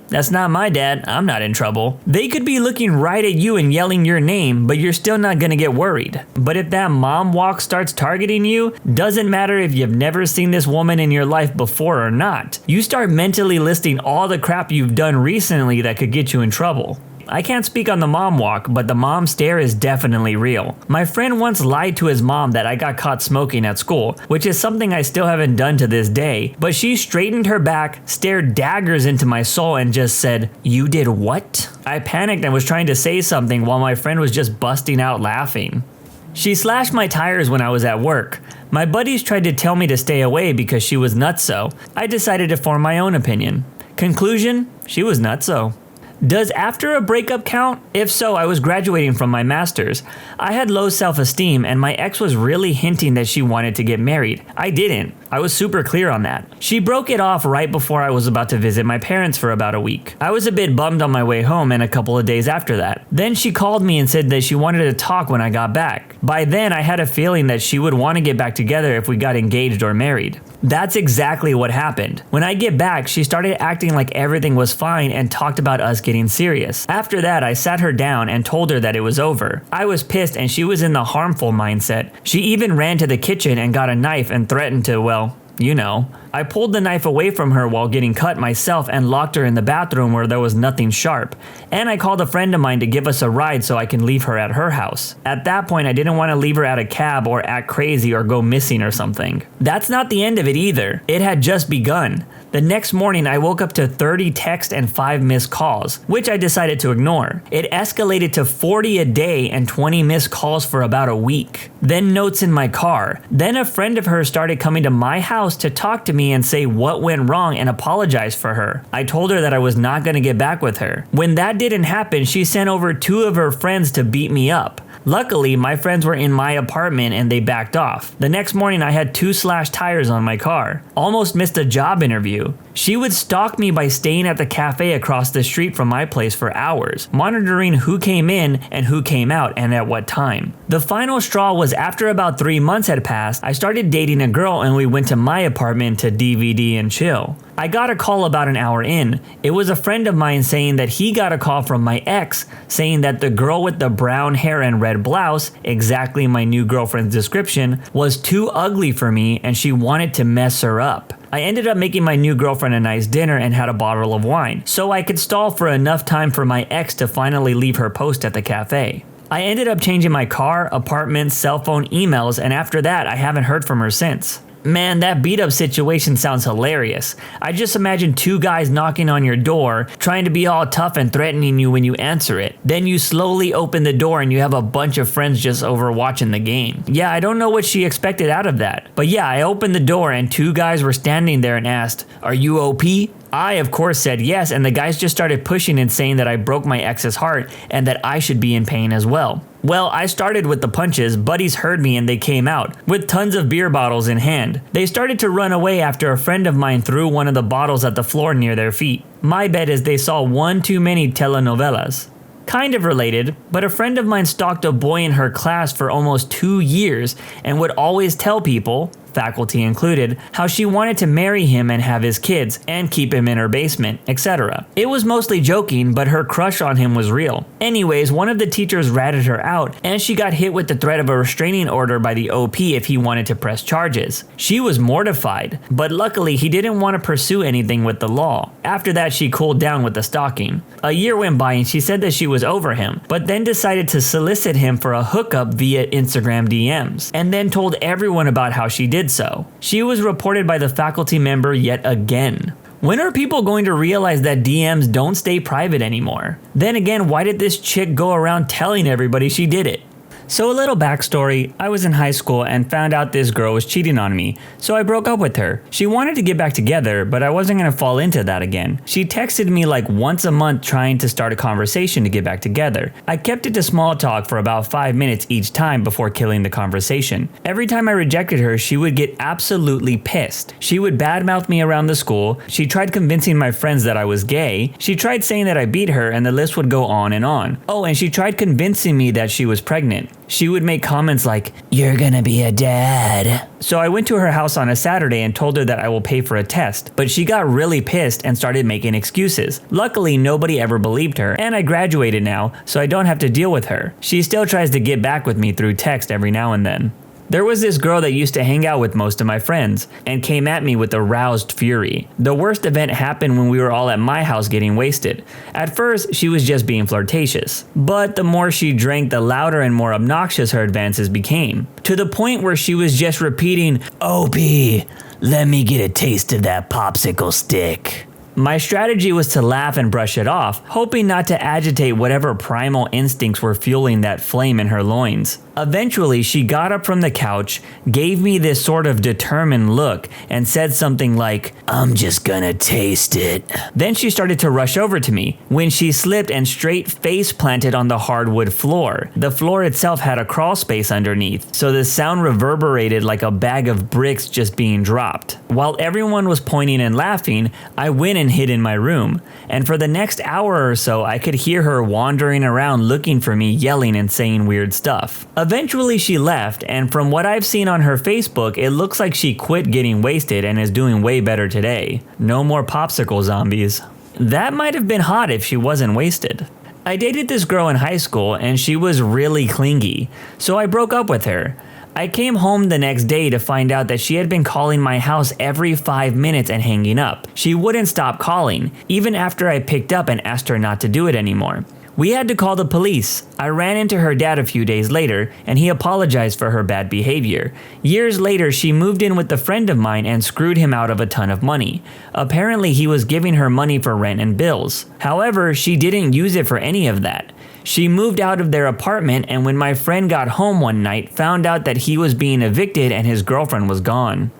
S2: that's not my dad, I'm not in trouble. They could be looking right at you and yelling your name, but you're still not gonna get worried. But if that mom walk starts targeting you, doesn't matter if you've never seen this woman in your life before or not. You start mentally listing all the crap you've done recently that could get you in trouble. I can't speak on the mom walk, but the mom stare is definitely real. My friend once lied to his mom that I got caught smoking at school, which is something I still haven't done to this day, but she straightened her back, stared daggers into my soul and just said, "You did what?" I panicked and was trying to say something while my friend was just busting out laughing. She slashed my tires when I was at work. My buddies tried to tell me to stay away because she was nutso. I decided to form my own opinion. Conclusion, she was nutso. Does after a breakup count? If so, I was graduating from my master's. I had low self-esteem and my ex was really hinting that she wanted to get married. I didn't. I was super clear on that. She broke it off right before I was about to visit my parents for about a week. I was a bit bummed on my way home and a couple of days after that. Then she called me and said that she wanted to talk when I got back. By then, I had a feeling that she would want to get back together if we got engaged or married. That's exactly what happened. When I get back, she started acting like everything was fine and talked about us getting serious. After that, I sat her down and told her that it was over. I was pissed and she was in the harmful mindset. She even ran to the kitchen and got a knife and threatened to, well, you know. I pulled the knife away from her while getting cut myself and locked her in the bathroom where there was nothing sharp. And I called a friend of mine to give us a ride so I can leave her at her house. At that point, I didn't want to leave her at a cab or act crazy or go missing or something. That's not the end of it either. It had just begun. The next morning, I woke up to 30 texts and 5 missed calls, which I decided to ignore. It escalated to 40 a day and 20 missed calls for about a week. Then notes in my car. Then a friend of hers started coming to my house to talk to me and say what went wrong and apologize for her. I told her that I was not going to get back with her. When that didn't happen, she sent over 2 of her friends to beat me up. Luckily, my friends were in my apartment and they backed off. The next morning, I had 2 slashed tires on my car. Almost missed a job interview. She would stalk me by staying at the cafe across the street from my place for hours, monitoring who came in and who came out and at what time. The final straw was after about 3 months had passed, I started dating a girl and we went to my apartment to DVD and chill. I got a call about an hour in. It was a friend of mine saying that he got a call from my ex saying that the girl with the brown hair and red blouse, exactly my new girlfriend's description, was too ugly for me and she wanted to mess her up. I ended up making my new girlfriend a nice dinner and had a bottle of wine, so I could stall for enough time for my ex to finally leave her post at the cafe. I ended up changing my car, apartment, cell phone, emails, and after that I haven't heard from her since. Man, that beat up situation sounds hilarious. I just imagine two guys knocking on your door, trying to be all tough and threatening you when you answer it. Then you slowly open the door and you have a bunch of friends just over watching the game. Yeah, I don't know what she expected out of that. But yeah, I opened the door and two guys were standing there and asked, "Are you OP?" I, of course, said yes, and the guys just started pushing and saying that I broke my ex's heart and that I should be in pain as well. Well, I started with the punches, buddies heard me and they came out, with tons of beer bottles in hand. They started to run away after a friend of mine threw one of the bottles at the floor near their feet. My bet is they saw one too many telenovelas. Kind of related, but a friend of mine stalked a boy in her class for almost 2 years and would always tell people, faculty included, how she wanted to marry him and have his kids and keep him in her basement, etc. It was mostly joking, but her crush on him was real. Anyways, one of the teachers ratted her out and she got hit with the threat of a restraining order by the OP if he wanted to press charges. She was mortified, but luckily he didn't want to pursue anything with the law. After that, she cooled down with the stalking. A year went by and she said that she was over him, but then decided to solicit him for a hookup via Instagram DMs, and then told everyone about how she did so. She was reported by the faculty member yet again. When are people going to realize that DMs don't stay private anymore? Then again, why did this chick go around telling everybody she did it? So a little backstory, I was in high school and found out this girl was cheating on me, so I broke up with her. She wanted to get back together, but I wasn't going to fall into that again. She texted me like once a month trying to start a conversation to get back together. I kept it to small talk for about 5 minutes each time before killing the conversation. Every time I rejected her, she would get absolutely pissed. She would badmouth me around the school, she tried convincing my friends that I was gay, she tried saying that I beat her, and the list would go on and on. Oh, and she tried convincing me that she was pregnant. She would make comments like, "You're gonna be a dad." So I went to her house on a Saturday and told her that I will pay for a test, but she got really pissed and started making excuses. Luckily, nobody ever believed her, and I graduated now, so I don't have to deal with her. She still tries to get back with me through text every now and then. There was this girl that used to hang out with most of my friends and came at me with aroused fury. The worst event happened when we were all at my house getting wasted. At first, she was just being flirtatious, but the more she drank, the louder and more obnoxious her advances became, to the point where she was just repeating, "OP, let me get a taste of that popsicle stick." My strategy was to laugh and brush it off, hoping not to agitate whatever primal instincts were fueling that flame in her loins. Eventually, she got up from the couch, gave me this sort of determined look, and said something like, "I'm just gonna taste it." Then she started to rush over to me, when she slipped and straight face planted on the hardwood floor. The floor itself had a crawl space underneath, so the sound reverberated like a bag of bricks just being dropped. While everyone was pointing and laughing, I went and hid in my room, and for the next hour or so, I could hear her wandering around looking for me, yelling and saying weird stuff. Eventually she left, and from what I've seen on her Facebook, it looks like she quit getting wasted and is doing way better today. No more popsicle zombies. That might have been hot if she wasn't wasted. I dated this girl in high school and she was really clingy, so I broke up with her. I came home the next day to find out that she had been calling my house every 5 minutes and hanging up. She wouldn't stop calling, even after I picked up and asked her not to do it anymore. We had to call the police. I ran into her dad a few days later, and he apologized for her bad behavior. Years later, she moved in with a friend of mine and screwed him out of a ton of money. Apparently, he was giving her money for rent and bills. However, she didn't use it for any of that. She moved out of their apartment, and when my friend got home one night, found out that he was being evicted and his girlfriend was gone.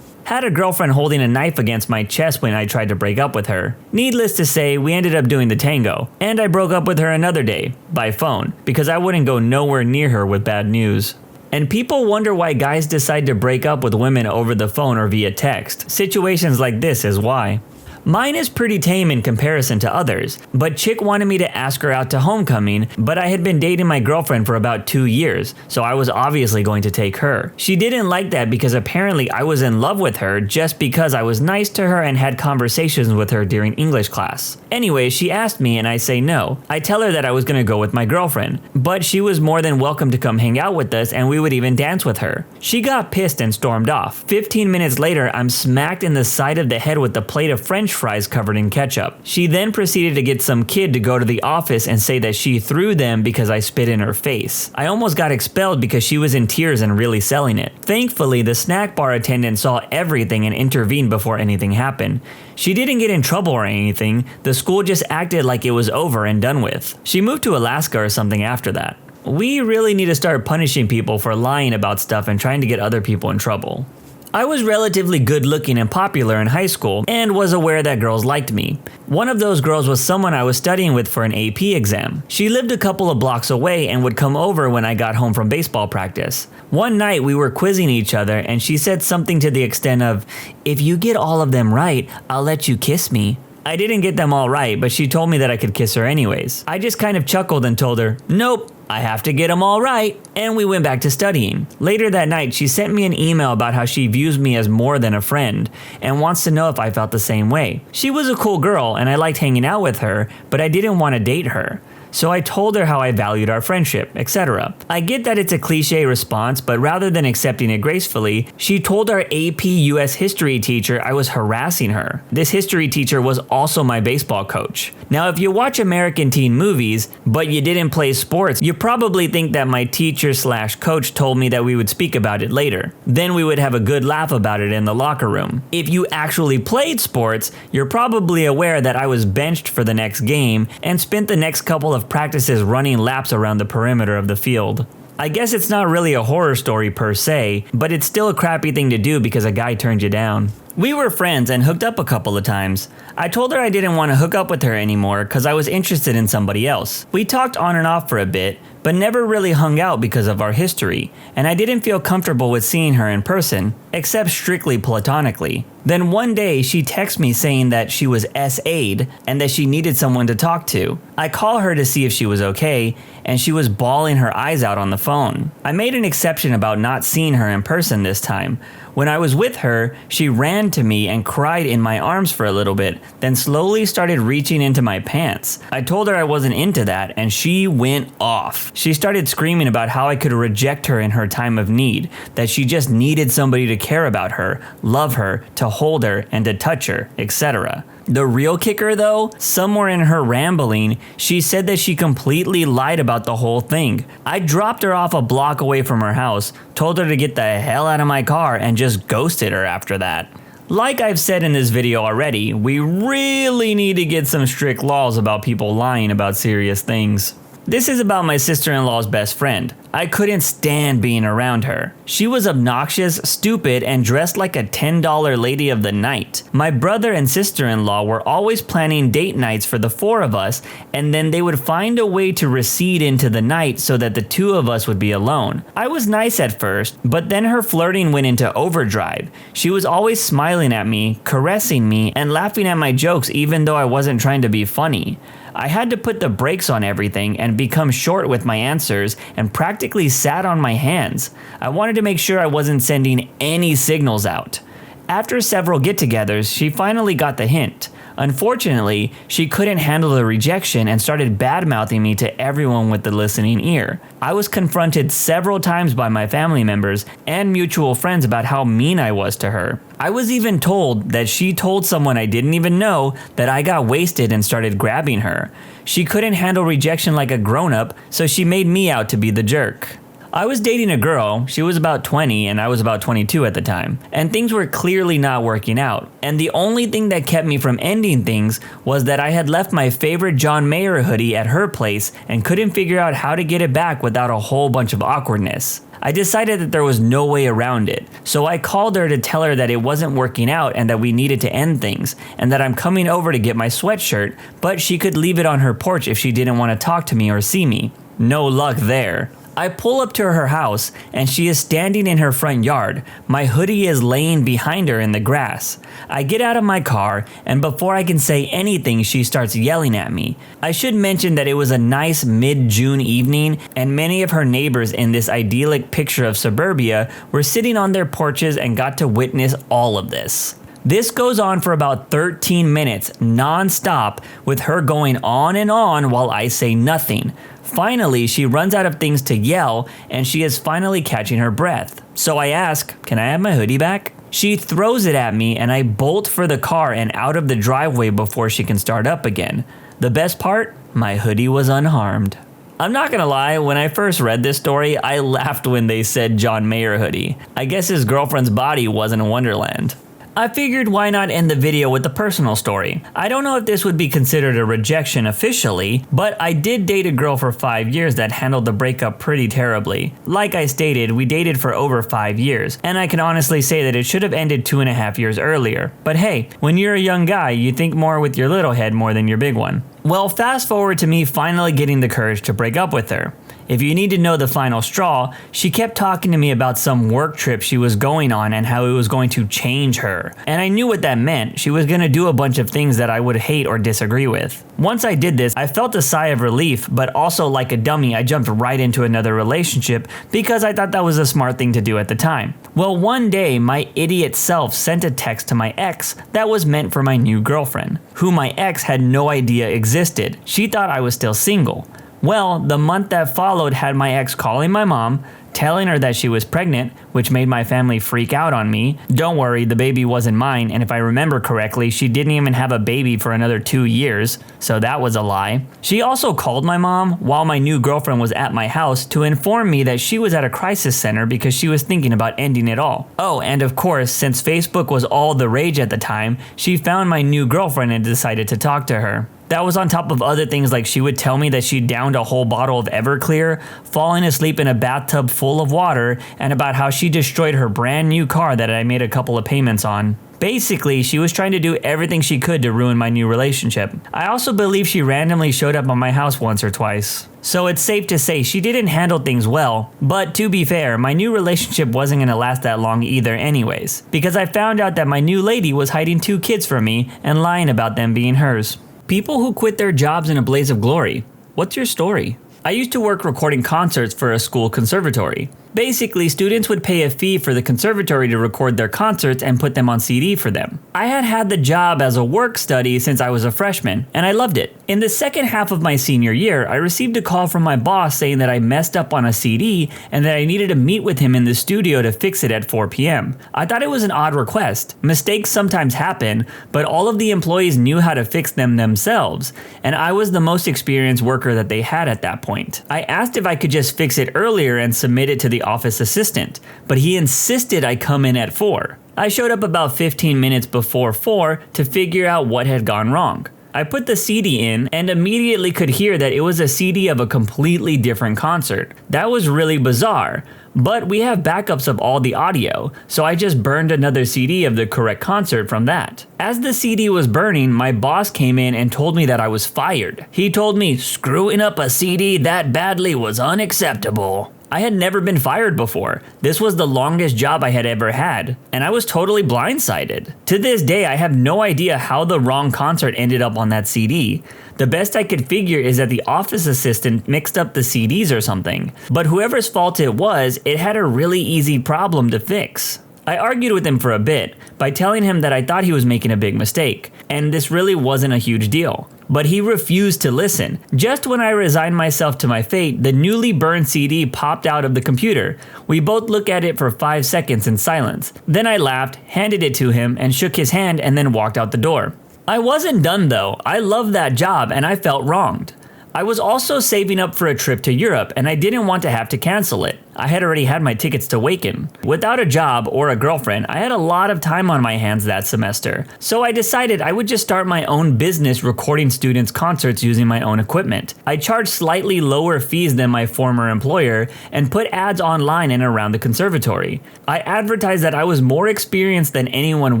S2: Had a girlfriend holding a knife against my chest when I tried to break up with her. Needless to say, we ended up doing the tango, and I broke up with her another day, by phone, because I wouldn't go nowhere near her with bad news. And people wonder why guys decide to break up with women over the phone or via text. Situations like this is why. Mine is pretty tame in comparison to others, but chick wanted me to ask her out to homecoming, but I had been dating my girlfriend for about 2 years, so I was obviously going to take her. She didn't like that because apparently I was in love with her just because I was nice to her and had conversations with her during English class. Anyway, she asked me and I say no. I tell her that I was going to go with my girlfriend, but she was more than welcome to come hang out with us and we would even dance with her. She got pissed and stormed off. 15 minutes later, I'm smacked in the side of the head with a plate of French fries covered in ketchup. She then proceeded to get some kid to go to the office and say that she threw them because I spit in her face. I almost got expelled because she was in tears and really selling it. Thankfully, the snack bar attendant saw everything and intervened before anything happened. She didn't get in trouble or anything, the school just acted like it was over and done with. She moved to Alaska or something after that. We really need to start punishing people for lying about stuff and trying to get other people in trouble. I was relatively good looking and popular in high school and was aware that girls liked me. One of those girls was someone I was studying with for an AP exam. She lived a couple of blocks away and would come over when I got home from baseball practice. One night we were quizzing each other and she said something to the extent of, "If you get all of them right, I'll let you kiss me." I didn't get them all right, but she told me that I could kiss her anyways. I just kind of chuckled and told her, "Nope, I have to get them all right," and we went back to studying. Later that night, she sent me an email about how she views me as more than a friend and wants to know if I felt the same way. She was a cool girl and I liked hanging out with her, but I didn't want to date her. So I told her how I valued our friendship, etc. I get that it's a cliche response, but rather than accepting it gracefully, she told our AP US history teacher I was harassing her. This history teacher was also my baseball coach. Now, if you watch American teen movies, but you didn't play sports, you probably think that my teacher/coach told me that we would speak about it later. Then we would have a good laugh about it in the locker room. If you actually played sports, you're probably aware that I was benched for the next game and spent the next couple of practices running laps around the perimeter of the field. I guess it's not really a horror story per se, but it's still a crappy thing to do because a guy turned you down. We were friends and hooked up a couple of times. I told her I didn't want to hook up with her anymore because I was interested in somebody else. We talked on and off for a bit, but never really hung out because of our history, and I didn't feel comfortable with seeing her in person, except strictly platonically. Then one day she texted me saying that she was SA'd and that she needed someone to talk to. I call her to see if she was okay, and she was bawling her eyes out on the phone. I made an exception about not seeing her in person this time. When I was with her, she ran to me and cried in my arms for a little bit, then slowly started reaching into my pants. I told her I wasn't into that, and she went off. She started screaming about how I could reject her in her time of need, that she just needed somebody to care about her, love her, to hold her, and to touch her, etc. The real kicker though, somewhere in her rambling, she said that she completely lied about the whole thing. I dropped her off a block away from her house, told her to get the hell out of my car, and just ghosted her after that. Like I've said in this video already, we really need to get some strict laws about people lying about serious things. This is about my sister-in-law's best friend. I couldn't stand being around her. She was obnoxious, stupid, and dressed like a $10 lady of the night. My brother and sister-in-law were always planning date nights for the four of us, and then they would find a way to recede into the night so that the two of us would be alone. I was nice at first, but then her flirting went into overdrive. She was always smiling at me, caressing me, and laughing at my jokes even though I wasn't trying to be funny. I had to put the brakes on everything and become short with my answers and practically sat on my hands. I wanted to make sure I wasn't sending any signals out. After several get-togethers, she finally got the hint. Unfortunately, she couldn't handle the rejection and started bad-mouthing me to everyone with the listening ear. I was confronted several times by my family members and mutual friends about how mean I was to her. I was even told that she told someone I didn't even know that I got wasted and started grabbing her. She couldn't handle rejection like a grown-up, so she made me out to be the jerk. I was dating a girl, she was about 20 and I was about 22 at the time, and things were clearly not working out. And the only thing that kept me from ending things was that I had left my favorite John Mayer hoodie at her place and couldn't figure out how to get it back without a whole bunch of awkwardness. I decided that there was no way around it, so I called her to tell her that it wasn't working out and that we needed to end things, and that I'm coming over to get my sweatshirt, but she could leave it on her porch if she didn't want to talk to me or see me. No luck there. I pull up to her house and she is standing in her front yard. My hoodie is laying behind her in the grass. I get out of my car and before I can say anything, she starts yelling at me. I should mention that it was a nice mid-June evening and many of her neighbors in this idyllic picture of suburbia were sitting on their porches and got to witness all of this. This goes on for about 13 minutes non-stop with her going on and on while I say nothing. Finally, she runs out of things to yell and she is finally catching her breath. So I ask, "Can I have my hoodie back?" She throws it at me and I bolt for the car and out of the driveway before she can start up again. The best part? My hoodie was unharmed. I'm not gonna lie, when I first read this story, I laughed when they said John Mayer hoodie. I guess his girlfriend's body wasn't a wonderland. I figured why not end the video with a personal story. I don't know if this would be considered a rejection officially, but I did date a girl for 5 years that handled the breakup pretty terribly. Like I stated, we dated for over 5 years, and I can honestly say that it should have ended 2.5 years earlier. But hey, when you're a young guy, you think more with your little head more than your big one. Well, fast forward to me finally getting the courage to break up with her. If you need to know the final straw, she kept talking to me about some work trip she was going on and how it was going to change her. And I knew what that meant. She was going to do a bunch of things that I would hate or disagree with. Once I did this, I felt a sigh of relief, but also like a dummy, I jumped right into another relationship because I thought that was a smart thing to do at the time. Well, one day, my idiot self sent a text to my ex that was meant for my new girlfriend, who my ex had no idea existed. She thought I was still single. Well, the month that followed had my ex calling my mom, telling her that she was pregnant, which made my family freak out on me. Don't worry, the baby wasn't mine, and if I remember correctly, she didn't even have a baby for another 2 years, so that was a lie. She also called my mom while my new girlfriend was at my house to inform me that she was at a crisis center because she was thinking about ending it all. Oh, and of course, since Facebook was all the rage at the time, she found my new girlfriend and decided to talk to her. That was on top of other things like she would tell me that she downed a whole bottle of Everclear, falling asleep in a bathtub full of water, and about how she destroyed her brand new car that I made a couple of payments on. Basically, she was trying to do everything she could to ruin my new relationship. I also believe she randomly showed up at my house once or twice. So it's safe to say she didn't handle things well, but to be fair, my new relationship wasn't gonna last that long either anyways, because I found out that my new lady was hiding 2 kids from me and lying about them being hers. People who quit their jobs in a blaze of glory. What's your story? I used to work recording concerts for a school conservatory. Basically, students would pay a fee for the conservatory to record their concerts and put them on CD for them. I had had the job as a work study since I was a freshman, and I loved it. In the second half of my senior year, I received a call from my boss saying that I messed up on a CD and that I needed to meet with him in the studio to fix it at 4 p.m. I thought it was an odd request. Mistakes sometimes happen, but all of the employees knew how to fix them themselves, and I was the most experienced worker that they had at that point. I asked if I could just fix it earlier and submit it to the office assistant, but he insisted I come in at 4. I showed up about 15 minutes before 4 to figure out what had gone wrong. I put the CD in and immediately could hear that it was a CD of a completely different concert. That was really bizarre, but we have backups of all the audio, so I just burned another CD of the correct concert from that. As the CD was burning, my boss came in and told me that I was fired. He told me screwing up a CD that badly was unacceptable. I had never been fired before. This was the longest job I had ever had, and I was totally blindsided. To this day, I have no idea how the wrong concert ended up on that CD. The best I could figure is that the office assistant mixed up the CDs or something. But whoever's fault it was, it had a really easy problem to fix. I argued with him for a bit by telling him that I thought he was making a big mistake, and this really wasn't a huge deal. But he refused to listen. Just when I resigned myself to my fate, the newly burned CD popped out of the computer. We both looked at it for 5 seconds in silence. Then I laughed, handed it to him, and shook his hand and then walked out the door. I wasn't done though. I loved that job and I felt wronged. I was also saving up for a trip to Europe and I didn't want to have to cancel it. I had already had my tickets to Waken. Without a job or a girlfriend, I had a lot of time on my hands that semester. So I decided I would just start my own business recording students' concerts using my own equipment. I charged slightly lower fees than my former employer and put ads online and around the conservatory. I advertised that I was more experienced than anyone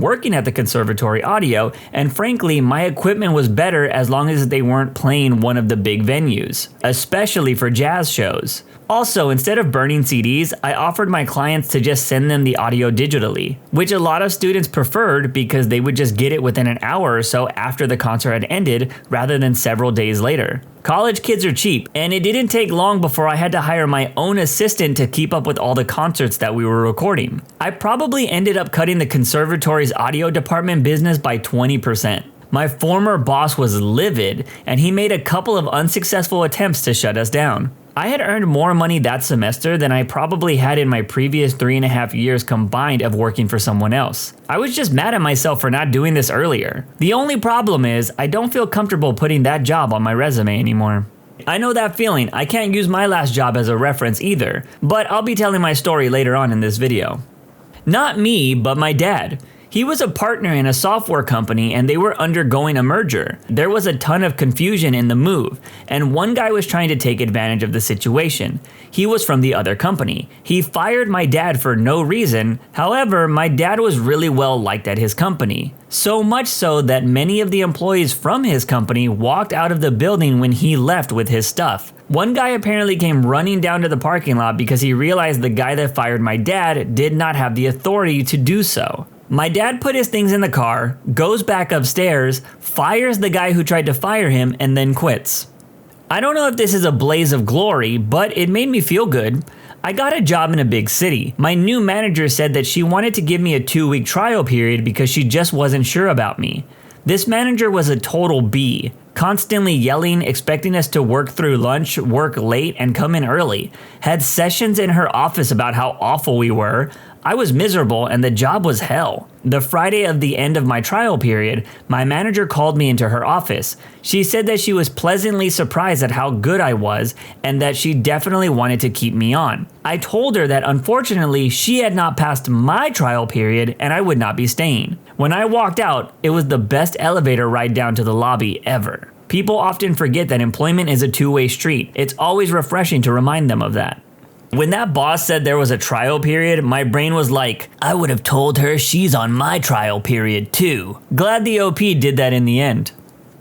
S2: working at the conservatory audio, and frankly, my equipment was better as long as they weren't playing one of the big venues, especially for jazz shows. Also, instead of burning CDs, I offered my clients to just send them the audio digitally, which a lot of students preferred because they would just get it within an hour or so after the concert had ended rather than several days later. College kids are cheap, and it didn't take long before I had to hire my own assistant to keep up with all the concerts that we were recording. I probably ended up cutting the conservatory's audio department business by 20%. My former boss was livid, and he made a couple of unsuccessful attempts to shut us down. I had earned more money that semester than I probably had in my previous 3.5 years combined of working for someone else. I was just mad at myself for not doing this earlier. The only problem is, I don't feel comfortable putting that job on my resume anymore. I know that feeling. I can't use my last job as a reference either, but I'll be telling my story later on in this video. Not me, but my dad. He was a partner in a software company and they were undergoing a merger. There was a ton of confusion in the move, and one guy was trying to take advantage of the situation. He was from the other company. He fired my dad for no reason. However, my dad was really well liked at his company. So much so that many of the employees from his company walked out of the building when he left with his stuff. One guy apparently came running down to the parking lot because he realized the guy that fired my dad did not have the authority to do so. My dad put his things in the car, goes back upstairs, fires the guy who tried to fire him, and then quits. I don't know if this is a blaze of glory, but it made me feel good. I got a job in a big city. My new manager said that she wanted to give me a 2-week trial period because she just wasn't sure about me. This manager was a total B, constantly yelling, expecting us to work through lunch, work late, and come in early. Had sessions in her office about how awful we were. I was miserable and the job was hell. The Friday of the end of my trial period, my manager called me into her office. She said that she was pleasantly surprised at how good I was and that she definitely wanted to keep me on. I told her that unfortunately she had not passed my trial period and I would not be staying. When I walked out, it was the best elevator ride down to the lobby ever. People often forget that employment is a two-way street. It's always refreshing to remind them of that. When that boss said there was a trial period, my brain was like, I would have told her she's on my trial period too. Glad the OP did that in the end.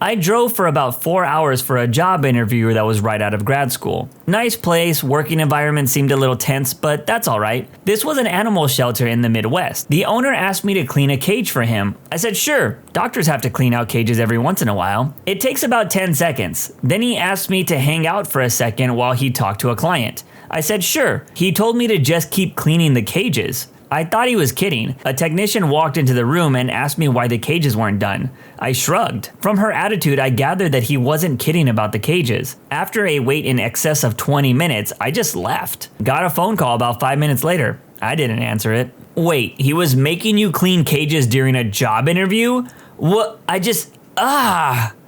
S2: I drove for about 4 hours for a job interview that was right out of grad school. Nice place, working environment seemed a little tense, but that's alright. This was an animal shelter in the Midwest. The owner asked me to clean a cage for him. I said sure, doctors have to clean out cages every once in a while. It takes about 10 seconds. Then he asked me to hang out for a second while he talked to a client. I said sure. He told me to just keep cleaning the cages. I thought he was kidding. A technician walked into the room and asked me why the cages weren't done. I shrugged. From her attitude, I gathered that he wasn't kidding about the cages. After a wait in excess of 20 minutes, I just left. Got a phone call about 5 minutes later. I didn't answer it. Wait, he was making you clean cages during a job interview? What?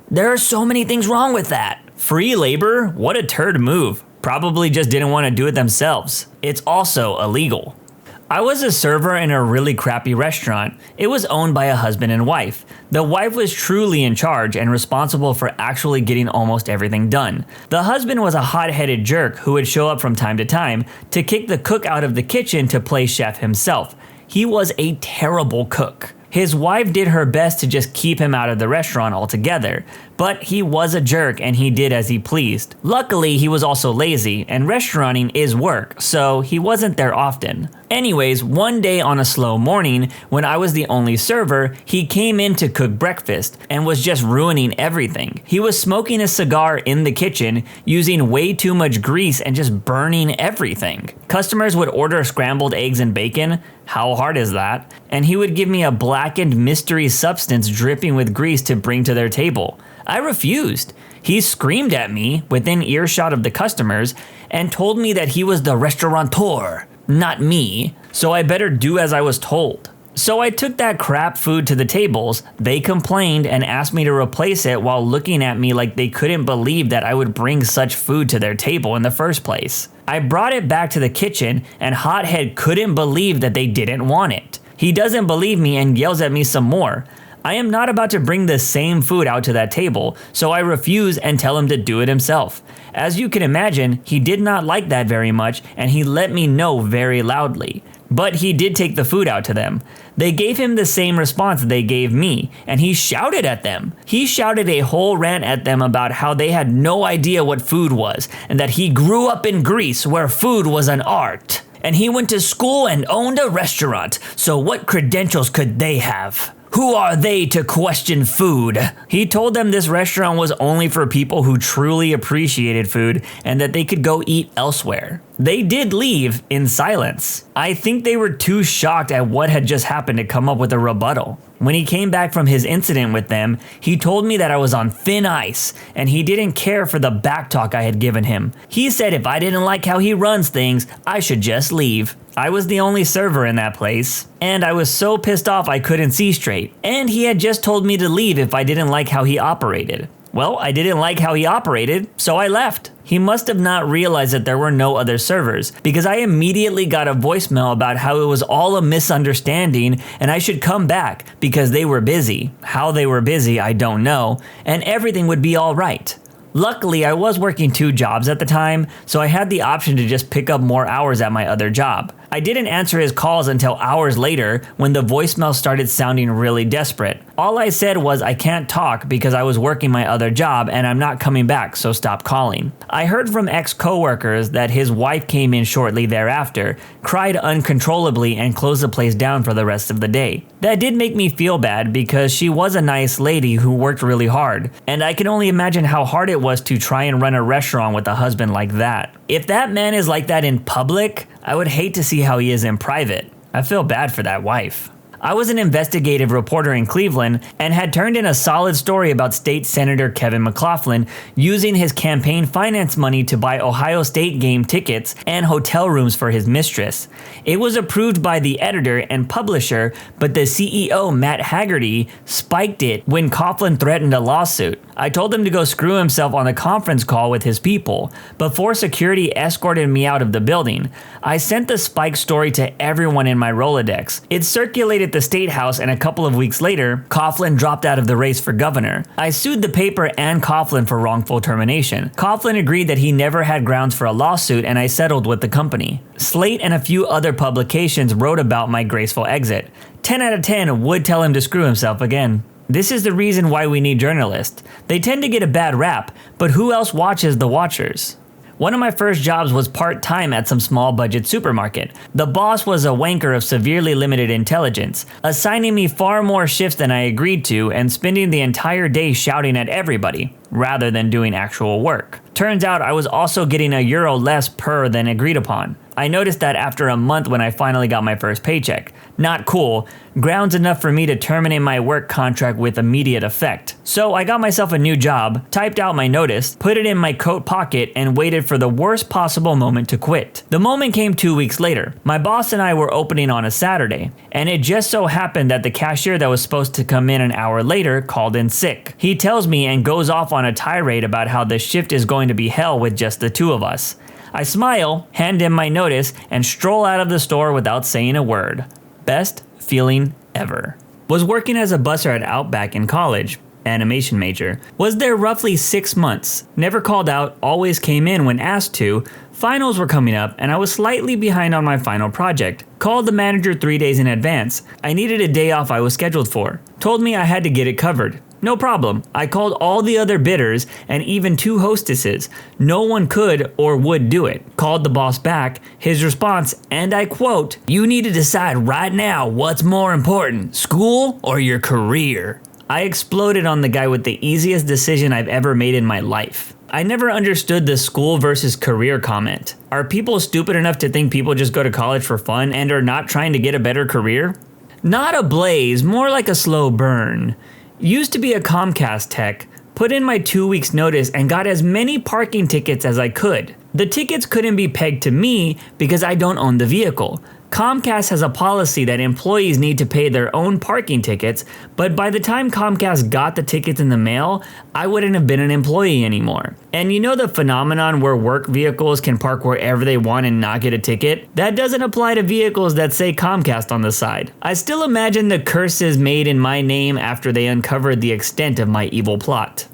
S2: There are so many things wrong with that. Free labor? What a turd move. Probably just didn't want to do it themselves. It's also illegal. I was a server in a really crappy restaurant. It was owned by a husband and wife. The wife was truly in charge and responsible for actually getting almost everything done. The husband was a hot-headed jerk who would show up from time to time to kick the cook out of the kitchen to play chef himself. He was a terrible cook. His wife did her best to just keep him out of the restaurant altogether, but he was a jerk and he did as he pleased. Luckily, he was also lazy, and restauranting is work, so he wasn't there often. Anyways, one day on a slow morning, when I was the only server, he came in to cook breakfast and was just ruining everything. He was smoking a cigar in the kitchen, using way too much grease and just burning everything. Customers would order scrambled eggs and bacon. How hard is that? And he would give me a blackened mystery substance dripping with grease to bring to their table. I refused. He screamed at me within earshot of the customers and told me that he was the restaurateur, not me, so I better do as I was told. So I took that crap food to the tables. They complained and asked me to replace it while looking at me like they couldn't believe that I would bring such food to their table in the first place. I brought it back to the kitchen and Hothead couldn't believe that they didn't want it. He doesn't believe me and yells at me some more. I am not about to bring the same food out to that table, so I refuse and tell him to do it himself. As you can imagine, he did not like that very much and he let me know very loudly. But he did take the food out to them. They gave him the same response they gave me, and he shouted at them. He shouted a whole rant at them about how they had no idea what food was, and that he grew up in Greece where food was an art. And he went to school and owned a restaurant, so what credentials could they have? Who are they to question food? He told them this restaurant was only for people who truly appreciated food and that they could go eat elsewhere. They did leave in silence. I think they were too shocked at what had just happened to come up with a rebuttal. When he came back from his incident with them, he told me that I was on thin ice and he didn't care for the backtalk I had given him. He said if I didn't like how he runs things, I should just leave. I was the only server in that place, and I was so pissed off I couldn't see straight. And he had just told me to leave if I didn't like how he operated. Well, I didn't like how he operated, so I left. He must have not realized that there were no other servers, because I immediately got a voicemail about how it was all a misunderstanding and I should come back because they were busy. How they were busy, I don't know, and everything would be all right. Luckily, I was working 2 jobs at the time, so I had the option to just pick up more hours at my other job. I didn't answer his calls until hours later when the voicemail started sounding really desperate. All I said was I can't talk because I was working my other job and I'm not coming back, so stop calling. I heard from ex-coworkers that his wife came in shortly thereafter, cried uncontrollably and closed the place down for the rest of the day. That did make me feel bad because she was a nice lady who worked really hard, and I can only imagine how hard it was to try and run a restaurant with a husband like that. If that man is like that in public, I would hate to see how he is in private. I feel bad for that wife. I was an investigative reporter in Cleveland and had turned in a solid story about State Senator Kevin McLaughlin using his campaign finance money to buy Ohio State game tickets and hotel rooms for his mistress. It was approved by the editor and publisher, but the CEO, Matt Haggerty, spiked it when Coughlin threatened a lawsuit. I told him to go screw himself on the conference call with his people before security escorted me out of the building. I sent the spike story to everyone in my Rolodex. It circulated the State House, and a couple of weeks later, Coughlin dropped out of the race for governor. I sued the paper and Coughlin for wrongful termination. Coughlin agreed that he never had grounds for a lawsuit, and I settled with the company. Slate and a few other publications wrote about my graceful exit. 10 out of 10 would tell him to screw himself again. This is the reason why we need journalists. They tend to get a bad rap, but who else watches the watchers? One of my first jobs was part-time at some small-budget supermarket. The boss was a wanker of severely limited intelligence, assigning me far more shifts than I agreed to and spending the entire day shouting at everybody, rather than doing actual work. Turns out I was also getting €1 less per than agreed upon. I noticed that after a month when I finally got my first paycheck. Not cool. Grounds enough for me to terminate my work contract with immediate effect. So I got myself a new job, typed out my notice, put it in my coat pocket, and waited for the worst possible moment to quit. The moment came 2 weeks later. My boss and I were opening on a Saturday, and it just so happened that the cashier that was supposed to come in an hour later called in sick. He tells me and goes off on a tirade about how the shift is going to be hell with just the 2 of us. I smile, hand him my notice, and stroll out of the store without saying a word. Best feeling ever. Was working as a busser at Outback in college, animation major. Was there roughly 6 months. Never called out, always came in when asked to. Finals were coming up and I was slightly behind on my final project. Called the manager 3 days in advance. I needed a day off I was scheduled for. Told me I had to get it covered. No problem. I called all the other bidders and even 2 hostesses. No one could or would do it. Called the boss back. His response, and I quote, "You need to decide right now what's more important, school or your career." I exploded on the guy with the easiest decision I've ever made in my life. I never understood the school versus career comment. Are people stupid enough to think people just go to college for fun and are not trying to get a better career? Not a blaze, more like a slow burn. Used to be a Comcast tech, put in my 2 weeks notice and got as many parking tickets as I could. The tickets couldn't be pegged to me because I don't own the vehicle. Comcast has a policy that employees need to pay their own parking tickets, but by the time Comcast got the tickets in the mail, I wouldn't have been an employee anymore. And you know the phenomenon where work vehicles can park wherever they want and not get a ticket? That doesn't apply to vehicles that say Comcast on the side. I still imagine the curses made in my name after they uncovered the extent of my evil plot.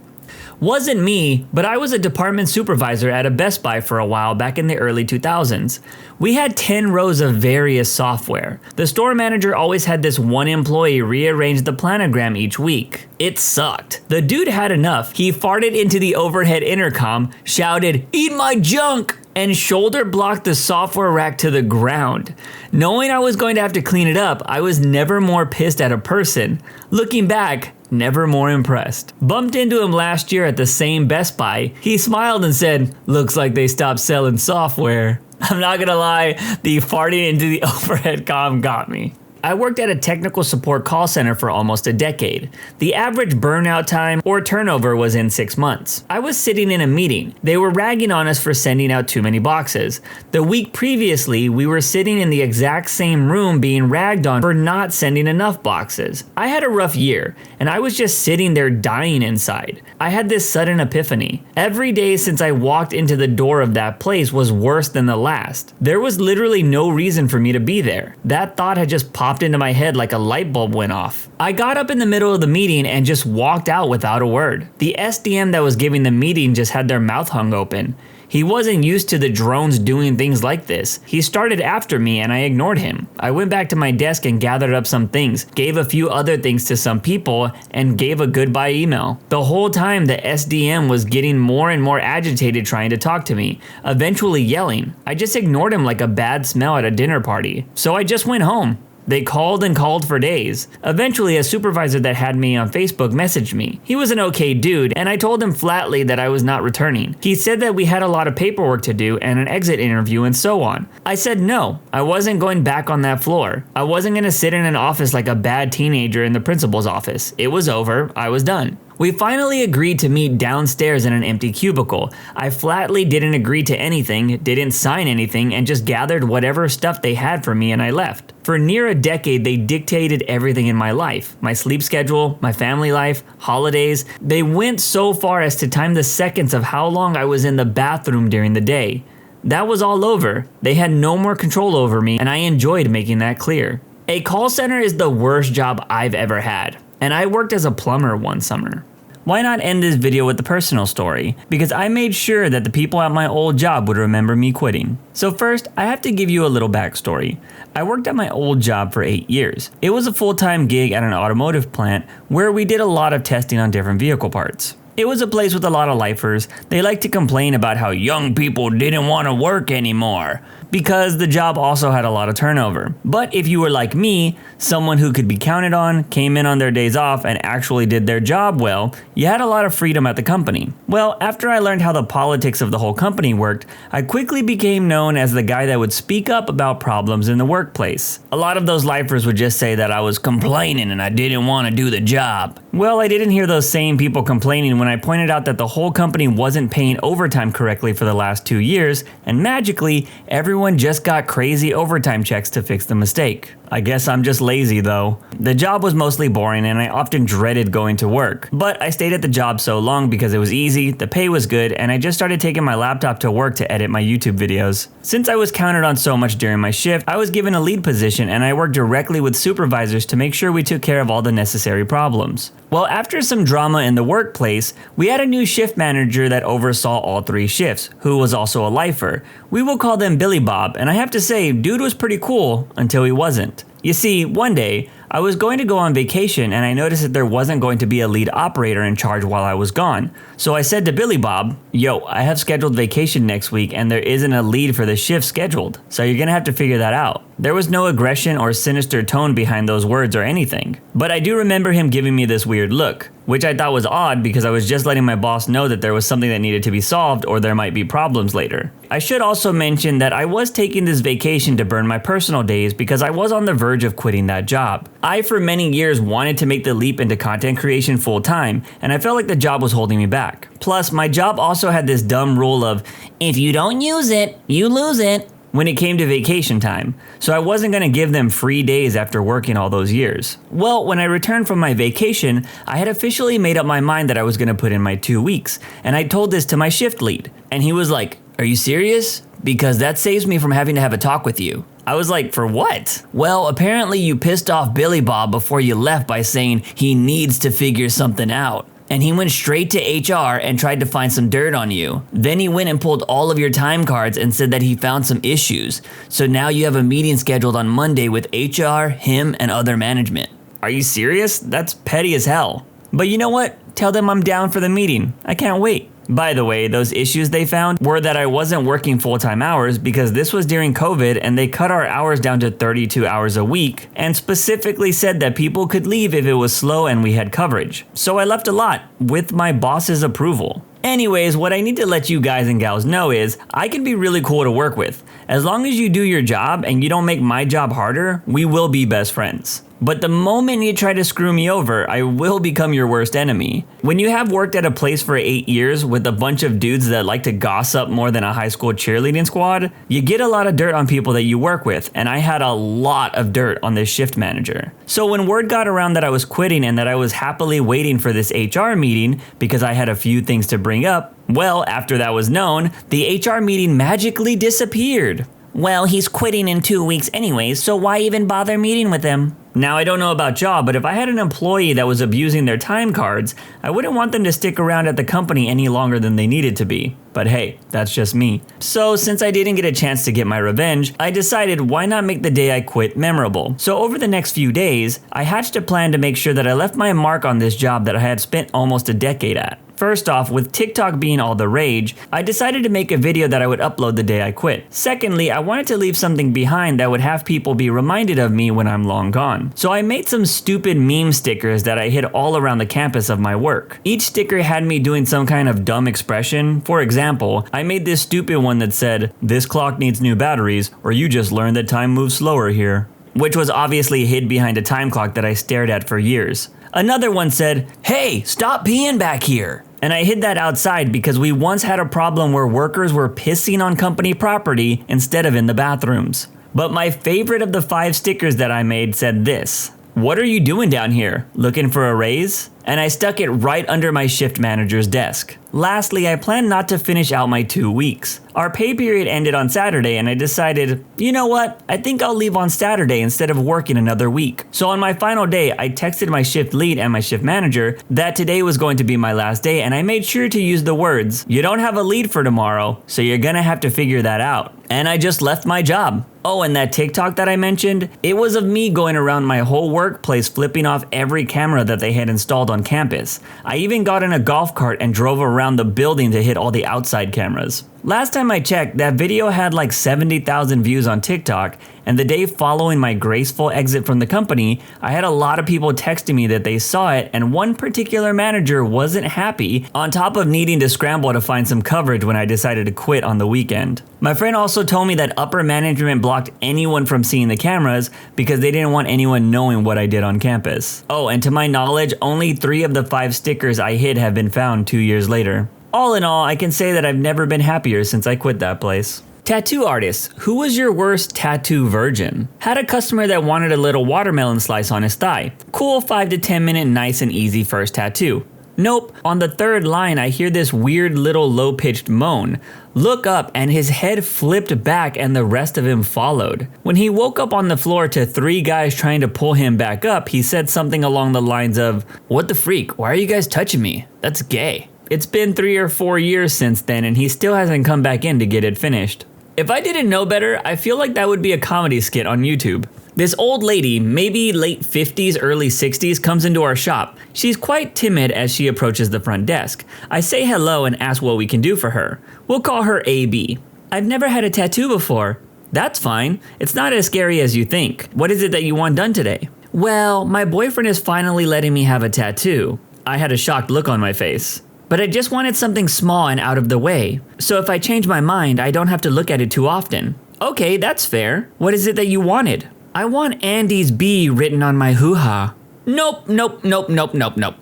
S2: Wasn't me, but I was a department supervisor at a Best Buy for a while back in the early 2000s. We had 10 rows of various software. The store manager always had this one employee rearrange the planogram each week. It sucked. The dude had enough. He farted into the overhead intercom, shouted, "Eat my junk!" and shoulder blocked the software rack to the ground. Knowing I was going to have to clean it up, I was never more pissed at a person. Looking back, never more impressed. Bumped into him last year at the same Best Buy. He smiled and said, "Looks like they stopped selling software." I'm not gonna lie, the farting into the overhead comm got me. I worked at a technical support call center for almost a decade. The average burnout time or turnover was in 6 months. I was sitting in a meeting. They were ragging on us for sending out too many boxes. The week previously, we were sitting in the exact same room being ragged on for not sending enough boxes. I had a rough year, and I was just sitting there dying inside. I had this sudden epiphany. Every day since I walked into the door of that place was worse than the last. There was literally no reason for me to be there. That thought had just popped into my head like a light bulb went off. I got up in the middle of the meeting and just walked out without a word. The SDM that was giving the meeting just had their mouth hung open. He wasn't used to the drones doing things like this. He started after me and I ignored him. I went back to my desk and gathered up some things, gave a few other things to some people, and gave a goodbye email. The whole time the SDM was getting more and more agitated trying to talk to me, eventually yelling. I just ignored him like a bad smell at a dinner party. So I just went home. They called and called for days. Eventually, a supervisor that had me on Facebook messaged me. He was an okay dude, and I told him flatly that I was not returning. He said that we had a lot of paperwork to do and an exit interview and so on. I said no, I wasn't going back on that floor. I wasn't going to sit in an office like a bad teenager in the principal's office. It was over, I was done. We finally agreed to meet downstairs in an empty cubicle. I flatly didn't agree to anything, didn't sign anything, and just gathered whatever stuff they had for me and I left. For near a decade, they dictated everything in my life. My sleep schedule, my family life, holidays. They went so far as to time the seconds of how long I was in the bathroom during the day. That was all over. They had no more control over me, and I enjoyed making that clear. A call center is the worst job I've ever had. And I worked as a plumber one summer. Why not end this video with a personal story? Because I made sure that the people at my old job would remember me quitting. So first, I have to give you a little backstory. I worked at my old job for 8 years. It was a full-time gig at an automotive plant where we did a lot of testing on different vehicle parts. It was a place with a lot of lifers. They liked to complain about how young people didn't want to work anymore because the job also had a lot of turnover. But if you were like me, someone who could be counted on, came in on their days off, and actually did their job well, you had a lot of freedom at the company. Well, after I learned how the politics of the whole company worked, I quickly became known as the guy that would speak up about problems in the workplace. A lot of those lifers would just say that I was complaining and I didn't want to do the job. Well, I didn't hear those same people complaining when I pointed out that the whole company wasn't paying overtime correctly for the last 2 years, and magically, everyone just got crazy overtime checks to fix the mistake. I guess I'm just lazy though. The job was mostly boring and I often dreaded going to work. But I stayed at the job so long because it was easy, the pay was good, and I just started taking my laptop to work to edit my YouTube videos. Since I was counted on so much during my shift, I was given a lead position and I worked directly with supervisors to make sure we took care of all the necessary problems. Well, after some drama in the workplace, we had a new shift manager that oversaw all 3 shifts, who was also a lifer. We will call them Billy Bob, and I have to say, dude was pretty cool until he wasn't. You see, one day, I was going to go on vacation and I noticed that there wasn't going to be a lead operator in charge while I was gone. So I said to Billy Bob, "Yo, I have scheduled vacation next week and there isn't a lead for the shift scheduled, so you're gonna have to figure that out." There was no aggression or sinister tone behind those words or anything. But I do remember him giving me this weird look, which I thought was odd because I was just letting my boss know that there was something that needed to be solved or there might be problems later. I should also mention that I was taking this vacation to burn my personal days because I was on the verge of quitting that job. I, for many years, wanted to make the leap into content creation full time, and I felt like the job was holding me back. Plus, my job also had this dumb rule of, if you don't use it, you lose it. when it came to vacation time, so I wasn't going to give them free days after working all those years. Well, when I returned from my vacation, I had officially made up my mind that I was going to put in my 2 weeks, and I told this to my shift lead, and he was like, "Are you serious? Because that saves me from having to have a talk with you." I was like, "For what?" "Well, apparently you pissed off Billy Bob before you left by saying he needs to figure something out. And he went straight to HR and tried to find some dirt on you. Then he went and pulled all of your time cards and said that he found some issues. So now you have a meeting scheduled on Monday with HR, him, and other management." Are you serious? That's petty as hell. But you know what? Tell them I'm down for the meeting. I can't wait. By the way, those issues they found were that I wasn't working full-time hours because this was during COVID and they cut our hours down to 32 hours a week and specifically said that people could leave if it was slow and we had coverage. So I left a lot with my boss's approval. Anyways, what I need to let you guys and gals know is I can be really cool to work with. As long as you do your job and you don't make my job harder, we will be best friends. But the moment you try to screw me over, I will become your worst enemy. When you have worked at a place for 8 years with a bunch of dudes that like to gossip more than a high school cheerleading squad, you get a lot of dirt on people that you work with, and I had a lot of dirt on this shift manager. So when word got around that I was quitting and that I was happily waiting for this HR meeting because I had a few things to bring up, well, after that was known, the HR meeting magically disappeared. "Well, he's quitting in 2 weeks anyways, so why even bother meeting with him?" Now, I don't know about y'all, but if I had an employee that was abusing their time cards, I wouldn't want them to stick around at the company any longer than they needed to be. But hey, that's just me. So since I didn't get a chance to get my revenge, I decided why not make the day I quit memorable. So over the next few days, I hatched a plan to make sure that I left my mark on this job that I had spent almost a decade at. First off, with TikTok being all the rage, I decided to make a video that I would upload the day I quit. Secondly, I wanted to leave something behind that would have people be reminded of me when I'm long gone. So I made some stupid meme stickers that I hid all around the campus of my work. Each sticker had me doing some kind of dumb expression. For example, I made this stupid one that said, "This clock needs new batteries, or you just learned that time moves slower here," which was obviously hid behind a time clock that I stared at for years. Another one said, "Hey, stop peeing back here." And I hid that outside because we once had a problem where workers were pissing on company property instead of in the bathrooms. But my favorite of the 5 stickers that I made said this: "What are you doing down here? Looking for a raise?" And I stuck it right under my shift manager's desk. Lastly, I planned not to finish out my 2 weeks. Our pay period ended on Saturday and I decided, you know what? I think I'll leave on Saturday instead of working another week. So on my final day, I texted my shift lead and my shift manager that today was going to be my last day, and I made sure to use the words, "You don't have a lead for tomorrow, so you're gonna have to figure that out." And I just left my job. Oh, and that TikTok that I mentioned, it was of me going around my whole workplace flipping off every camera that they had installed on campus. I even got in a golf cart and drove around the building to hit all the outside cameras. Last time I checked, that video had like 70,000 views on TikTok, and the day following my graceful exit from the company, I had a lot of people texting me that they saw it, and one particular manager wasn't happy, on top of needing to scramble to find some coverage when I decided to quit on the weekend. My friend also told me that upper management blocked anyone from seeing the cameras because they didn't want anyone knowing what I did on campus. Oh, and to my knowledge, only 3 of the 5 stickers I hid have been found 2 years later. All in all, I can say that I've never been happier since I quit that place. Tattoo artists, who was your worst tattoo virgin? Had a customer that wanted a little watermelon slice on his thigh. Cool 5 to 10 minute nice and easy first tattoo. Nope, on the 3rd line I hear this weird little low-pitched moan. Look up and his head flipped back and the rest of him followed. When he woke up on the floor to 3 guys trying to pull him back up, he said something along the lines of, "What the freak, why are you guys touching me? That's gay." It's been 3 or 4 years since then and he still hasn't come back in to get it finished. If I didn't know better, I feel like that would be a comedy skit on YouTube. This old lady, maybe late 50s, early 60s, comes into our shop. She's quite timid as she approaches the front desk. I say hello and ask what we can do for her. We'll call her AB. "I've never had a tattoo before." "That's fine. It's not as scary as you think. What is it that you want done today?" "Well, my boyfriend is finally letting me have a tattoo." I had a shocked look on my face. "But I just wanted something small and out of the way. So if I change my mind, I don't have to look at it too often." "Okay, that's fair. What is it that you wanted?" "I want Andy's B written on my hoo-ha." Nope.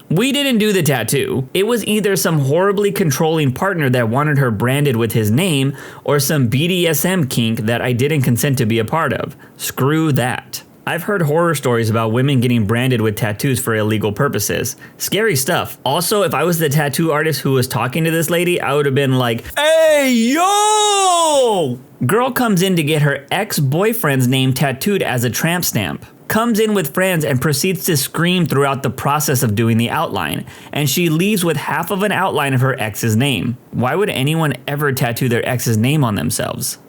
S2: We didn't do the tattoo. It was either some horribly controlling partner that wanted her branded with his name, or some BDSM kink that I didn't consent to be a part of. Screw that. I've heard horror stories about women getting branded with tattoos for illegal purposes. Scary stuff. Also, if I was the tattoo artist who was talking to this lady, I would have been like, "Hey, yo!" Girl comes in to get her ex-boyfriend's name tattooed as a tramp stamp. Comes in with friends and proceeds to scream throughout the process of doing the outline, and she leaves with half of an outline of her ex's name. Why would anyone ever tattoo their ex's name on themselves?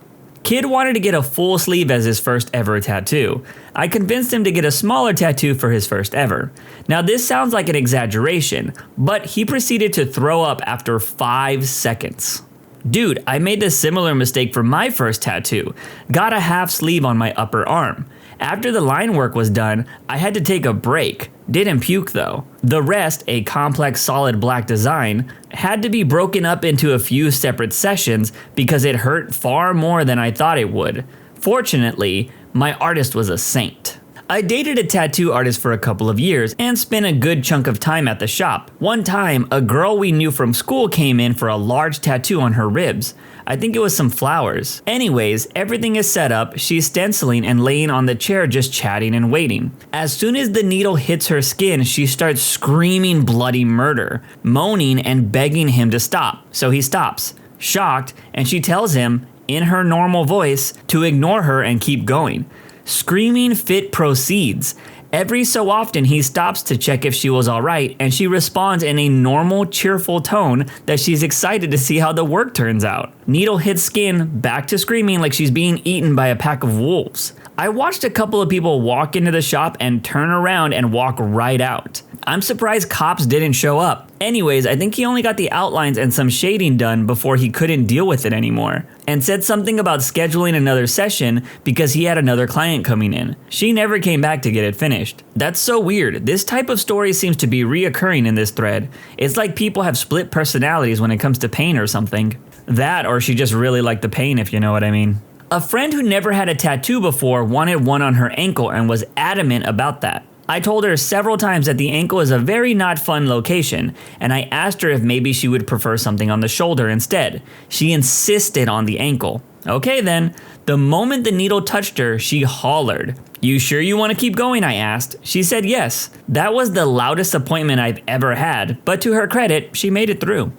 S2: Kid wanted to get a full sleeve as his first ever tattoo. I convinced him to get a smaller tattoo for his first ever. Now this sounds like an exaggeration, but he proceeded to throw up after 5 seconds. Dude, I made a similar mistake for my first tattoo. Got a half sleeve on my upper arm. After the line work was done, I had to take a break. Didn't puke though. The rest, a complex solid black design, had to be broken up into a few separate sessions because it hurt far more than I thought it would. Fortunately, my artist was a saint. I dated a tattoo artist for a couple of years and spent a good chunk of time at the shop. One time, a girl we knew from school came in for a large tattoo on her ribs. I think it was some flowers. Anyways, everything is set up, she's stenciling and laying on the chair just chatting and waiting. As soon as the needle hits her skin, she starts screaming bloody murder, moaning and begging him to stop. So he stops, shocked, and she tells him, in her normal voice, to ignore her and keep going. Screaming fit proceeds. Every so often he stops to check if she was alright, and she responds in a normal, cheerful tone that she's excited to see how the work turns out. Needle hits skin, back to screaming like she's being eaten by a pack of wolves. I watched a couple of people walk into the shop and turn around and walk right out. I'm surprised cops didn't show up. Anyways, I think he only got the outlines and some shading done before he couldn't deal with it anymore, and said something about scheduling another session because he had another client coming in. She never came back to get it finished. That's so weird. This type of story seems to be reoccurring in this thread. It's like people have split personalities when it comes to pain or something. That, or she just really liked the pain, if you know what I mean. A friend who never had a tattoo before wanted one on her ankle and was adamant about that. I told her several times that the ankle is a very not fun location, and I asked her if maybe she would prefer something on the shoulder instead. She insisted on the ankle. Okay then. The moment the needle touched her, she hollered. "You sure you want to keep going?" I asked. She said yes. That was the loudest appointment I've ever had, but to her credit, she made it through.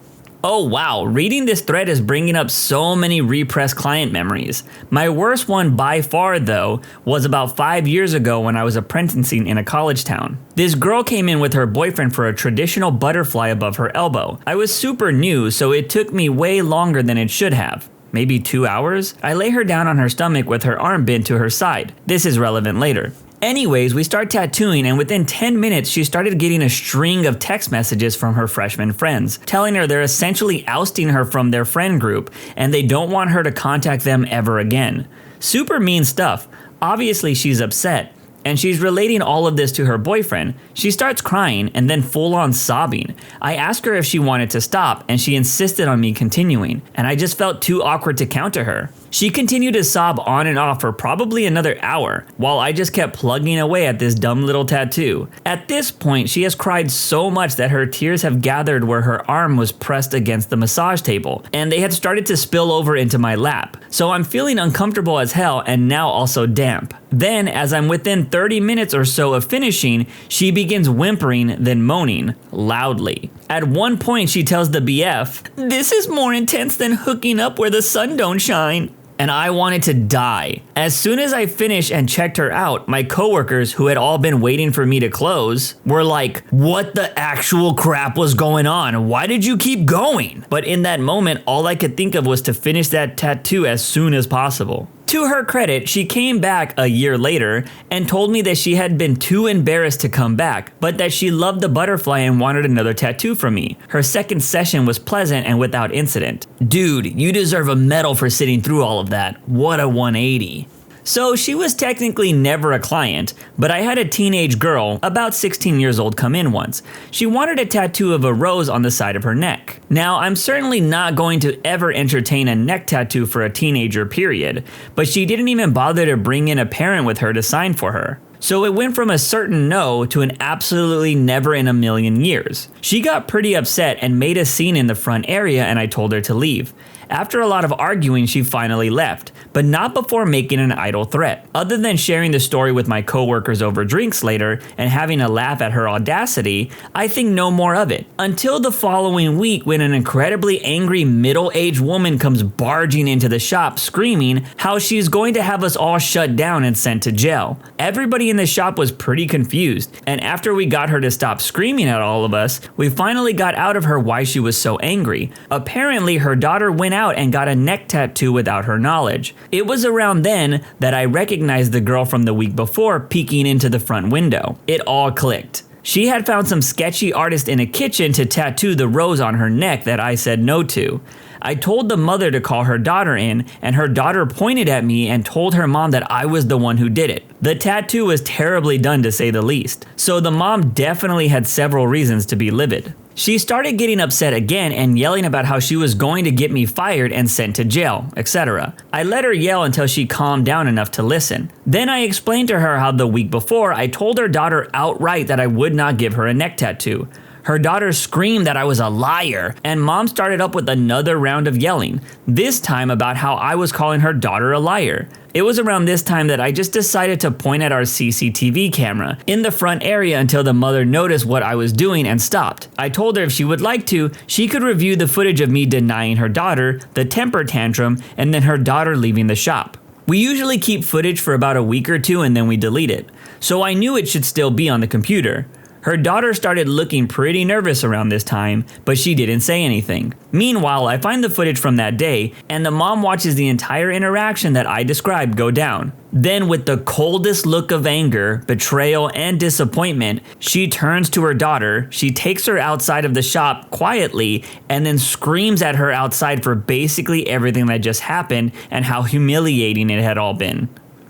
S2: Oh wow, reading this thread is bringing up so many repressed client memories. My worst one by far though was about 5 years ago when I was apprenticing in a college town. This girl came in with her boyfriend for a traditional butterfly above her elbow. I was super new, so it took me way longer than it should have. Maybe 2 hours? I lay her down on her stomach with her arm bent to her side. This is relevant later. Anyways, we start tattooing, and within 10 minutes, she started getting a string of text messages from her freshman friends, telling her they're essentially ousting her from their friend group, and they don't want her to contact them ever again. Super mean stuff. Obviously, she's upset, and she's relating all of this to her boyfriend. She starts crying and then full on sobbing. I asked her if she wanted to stop, and she insisted on me continuing, and I just felt too awkward to counter her. She continued to sob on and off for probably another hour, while I just kept plugging away at this dumb little tattoo. At this point, she has cried so much that her tears have gathered where her arm was pressed against the massage table, and they had started to spill over into my lap. So I'm feeling uncomfortable as hell and now also damp. Then, as I'm within 30 minutes or so of finishing, she begins whimpering, then moaning, loudly. At one point, she tells the BF, "This is more intense than hooking up where the sun don't shine." And I wanted to die. As soon as I finished and checked her out, my coworkers, who had all been waiting for me to close, were like, "What the actual crap was going on? Why did you keep going?" But in that moment, all I could think of was to finish that tattoo as soon as possible. To her credit, she came back a year later and told me that she had been too embarrassed to come back, but that she loved the butterfly and wanted another tattoo from me. Her second session was pleasant and without incident. Dude, you deserve a medal for sitting through all of that. What a 180. So she was technically never a client, but I had a teenage girl, about 16 years old, come in once. She wanted a tattoo of a rose on the side of her neck. Now, I'm certainly not going to ever entertain a neck tattoo for a teenager, period, but she didn't even bother to bring in a parent with her to sign for her. So it went from a certain no to an absolutely never in a million years. She got pretty upset and made a scene in the front area, and I told her to leave. After a lot of arguing, she finally left, but not before making an idle threat. Other than sharing the story with my coworkers over drinks later and having a laugh at her audacity, I think no more of it. Until the following week, when an incredibly angry middle-aged woman comes barging into the shop screaming how she's going to have us all shut down and sent to jail. Everybody in the shop was pretty confused, and after we got her to stop screaming at all of us, we finally got out of her why she was so angry. Apparently, her daughter went out and got a neck tattoo without her knowledge. It was around then that I recognized the girl from the week before peeking into the front window. It all clicked. She had found some sketchy artist in a kitchen to tattoo the rose on her neck that I said no to. I told the mother to call her daughter in, and her daughter pointed at me and told her mom that I was the one who did it. The tattoo was terribly done, to say the least, so the mom definitely had several reasons to be livid. She started getting upset again and yelling about how she was going to get me fired and sent to jail, etc. I let her yell until she calmed down enough to listen. Then I explained to her how the week before I told her daughter outright that I would not give her a neck tattoo. Her daughter screamed that I was a liar, and mom started up with another round of yelling, this time about how I was calling her daughter a liar. It was around this time that I just decided to point at our CCTV camera in the front area until the mother noticed what I was doing and stopped. I told her if she would like to, she could review the footage of me denying her daughter, the temper tantrum, and then her daughter leaving the shop. We usually keep footage for about a week or two and then we delete it, so I knew it should still be on the computer. Her daughter started looking pretty nervous around this time, but she didn't say anything. Meanwhile, I find the footage from that day, and the mom watches the entire interaction that I described go down. Then, with the coldest look of anger, betrayal, and disappointment, she turns to her daughter, she takes her outside of the shop quietly, and then screams at her outside for basically everything that just happened and how humiliating it had all been.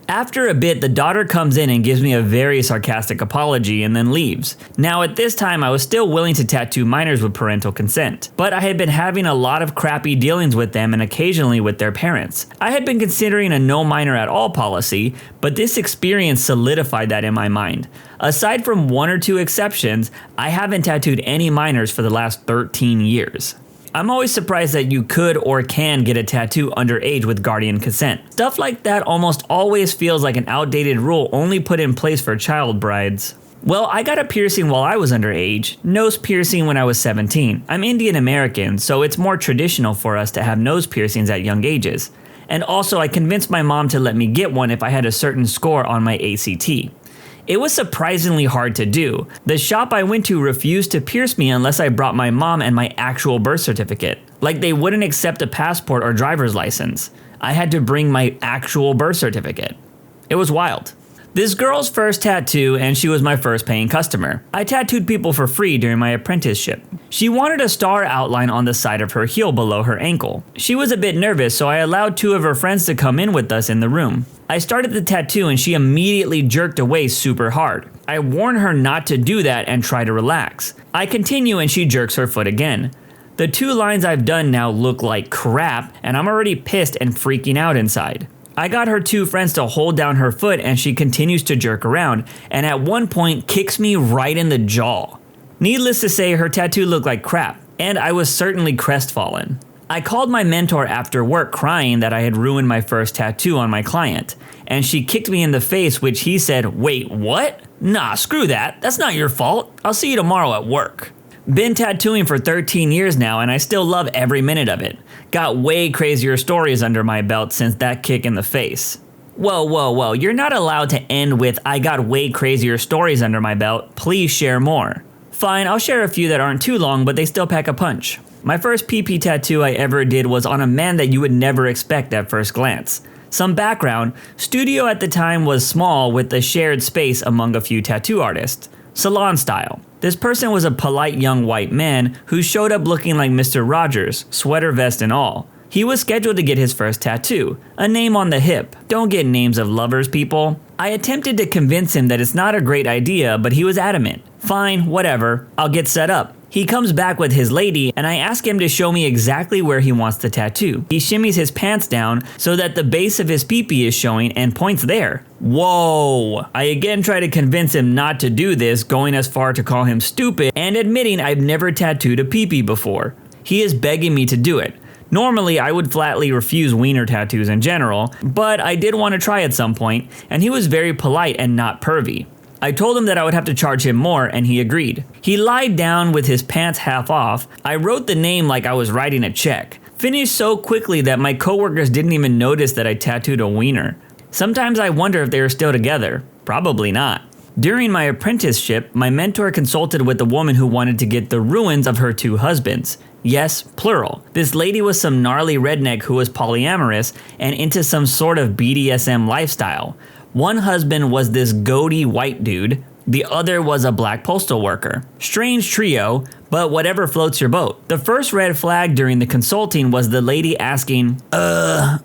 S2: After a bit, the daughter comes in and gives me a very sarcastic apology and then leaves. Now at this time I was still willing to tattoo minors with parental consent, but I had been having a lot of crappy dealings with them and occasionally with their parents. I had been considering a no minor at all policy, but this experience solidified that in my mind. Aside from one or two exceptions, I haven't tattooed any minors for the last 13 years. I'm always surprised that you could or can get a tattoo underage with guardian consent. Stuff like that almost always feels like an outdated rule only put in place for child brides. Well, I got a piercing while I was underage, nose piercing when I was 17. I'm Indian American, so it's more traditional for us to have nose piercings at young ages. And also I convinced my mom to let me get one if I had a certain score on my ACT. It was surprisingly hard to do. The shop I went to refused to pierce me unless I brought my mom and my actual birth certificate. Like they wouldn't accept a passport or driver's license. I had to bring my actual birth certificate. It was wild. This girl's first tattoo, and she was my first paying customer. I tattooed people for free during my apprenticeship. She wanted a star outline on the side of her heel below her ankle. She was a bit nervous, so I allowed two of her friends to come in with us in the room. I started the tattoo and she immediately jerked away super hard. I warn her not to do that and try to relax. I continue and she jerks her foot again. The two lines I've done now look like crap, and I'm already pissed and freaking out inside. I got her two friends to hold down her foot and she continues to jerk around, and at one point kicks me right in the jaw. Needless to say, her tattoo looked like crap, and I was certainly crestfallen. I called my mentor after work crying that I had ruined my first tattoo on my client, and she kicked me in the face, which he said, "Wait, what? Nah, screw that. That's not your fault. I'll see you tomorrow at work." Been tattooing for 13 years now, and I still love every minute of it. Got way crazier stories under my belt since that kick in the face. Whoa, you're not allowed to end with "I got way crazier stories under my belt, please share more." Fine, I'll share a few that aren't too long, but they still pack a punch. My first PP tattoo I ever did was on a man that you would never expect at first glance. Some background, studio at the time was small with a shared space among a few tattoo artists. Salon style. This person was a polite young white man who showed up looking like Mr. Rogers, sweater vest and all. He was scheduled to get his first tattoo, a name on the hip. Don't get names of lovers, people. I attempted to convince him that it's not a great idea, but he was adamant. Fine, whatever, I'll get set up. He comes back with his lady, and I ask him to show me exactly where he wants the tattoo. He shimmies his pants down so that the base of his peepee is showing and points there. Whoa! I again try to convince him not to do this, going as far to call him stupid and admitting I've never tattooed a peepee before. He is begging me to do it. Normally, I would flatly refuse wiener tattoos in general, but I did want to try at some point, and he was very polite and not pervy. I told him that I would have to charge him more, and he agreed. He lied down with his pants half off. I wrote the name like I was writing a check. Finished so quickly that my coworkers didn't even notice that I tattooed a wiener. Sometimes I wonder if they are still together. Probably not. During my apprenticeship, my mentor consulted with a woman who wanted to get the ruins of her 2 husbands. Yes, plural. This lady was some gnarly redneck who was polyamorous and into some sort of BDSM lifestyle. One husband was this goatee white dude, the other was a black postal worker. Strange trio, but whatever floats your boat. The first red flag during the consulting was the lady asking,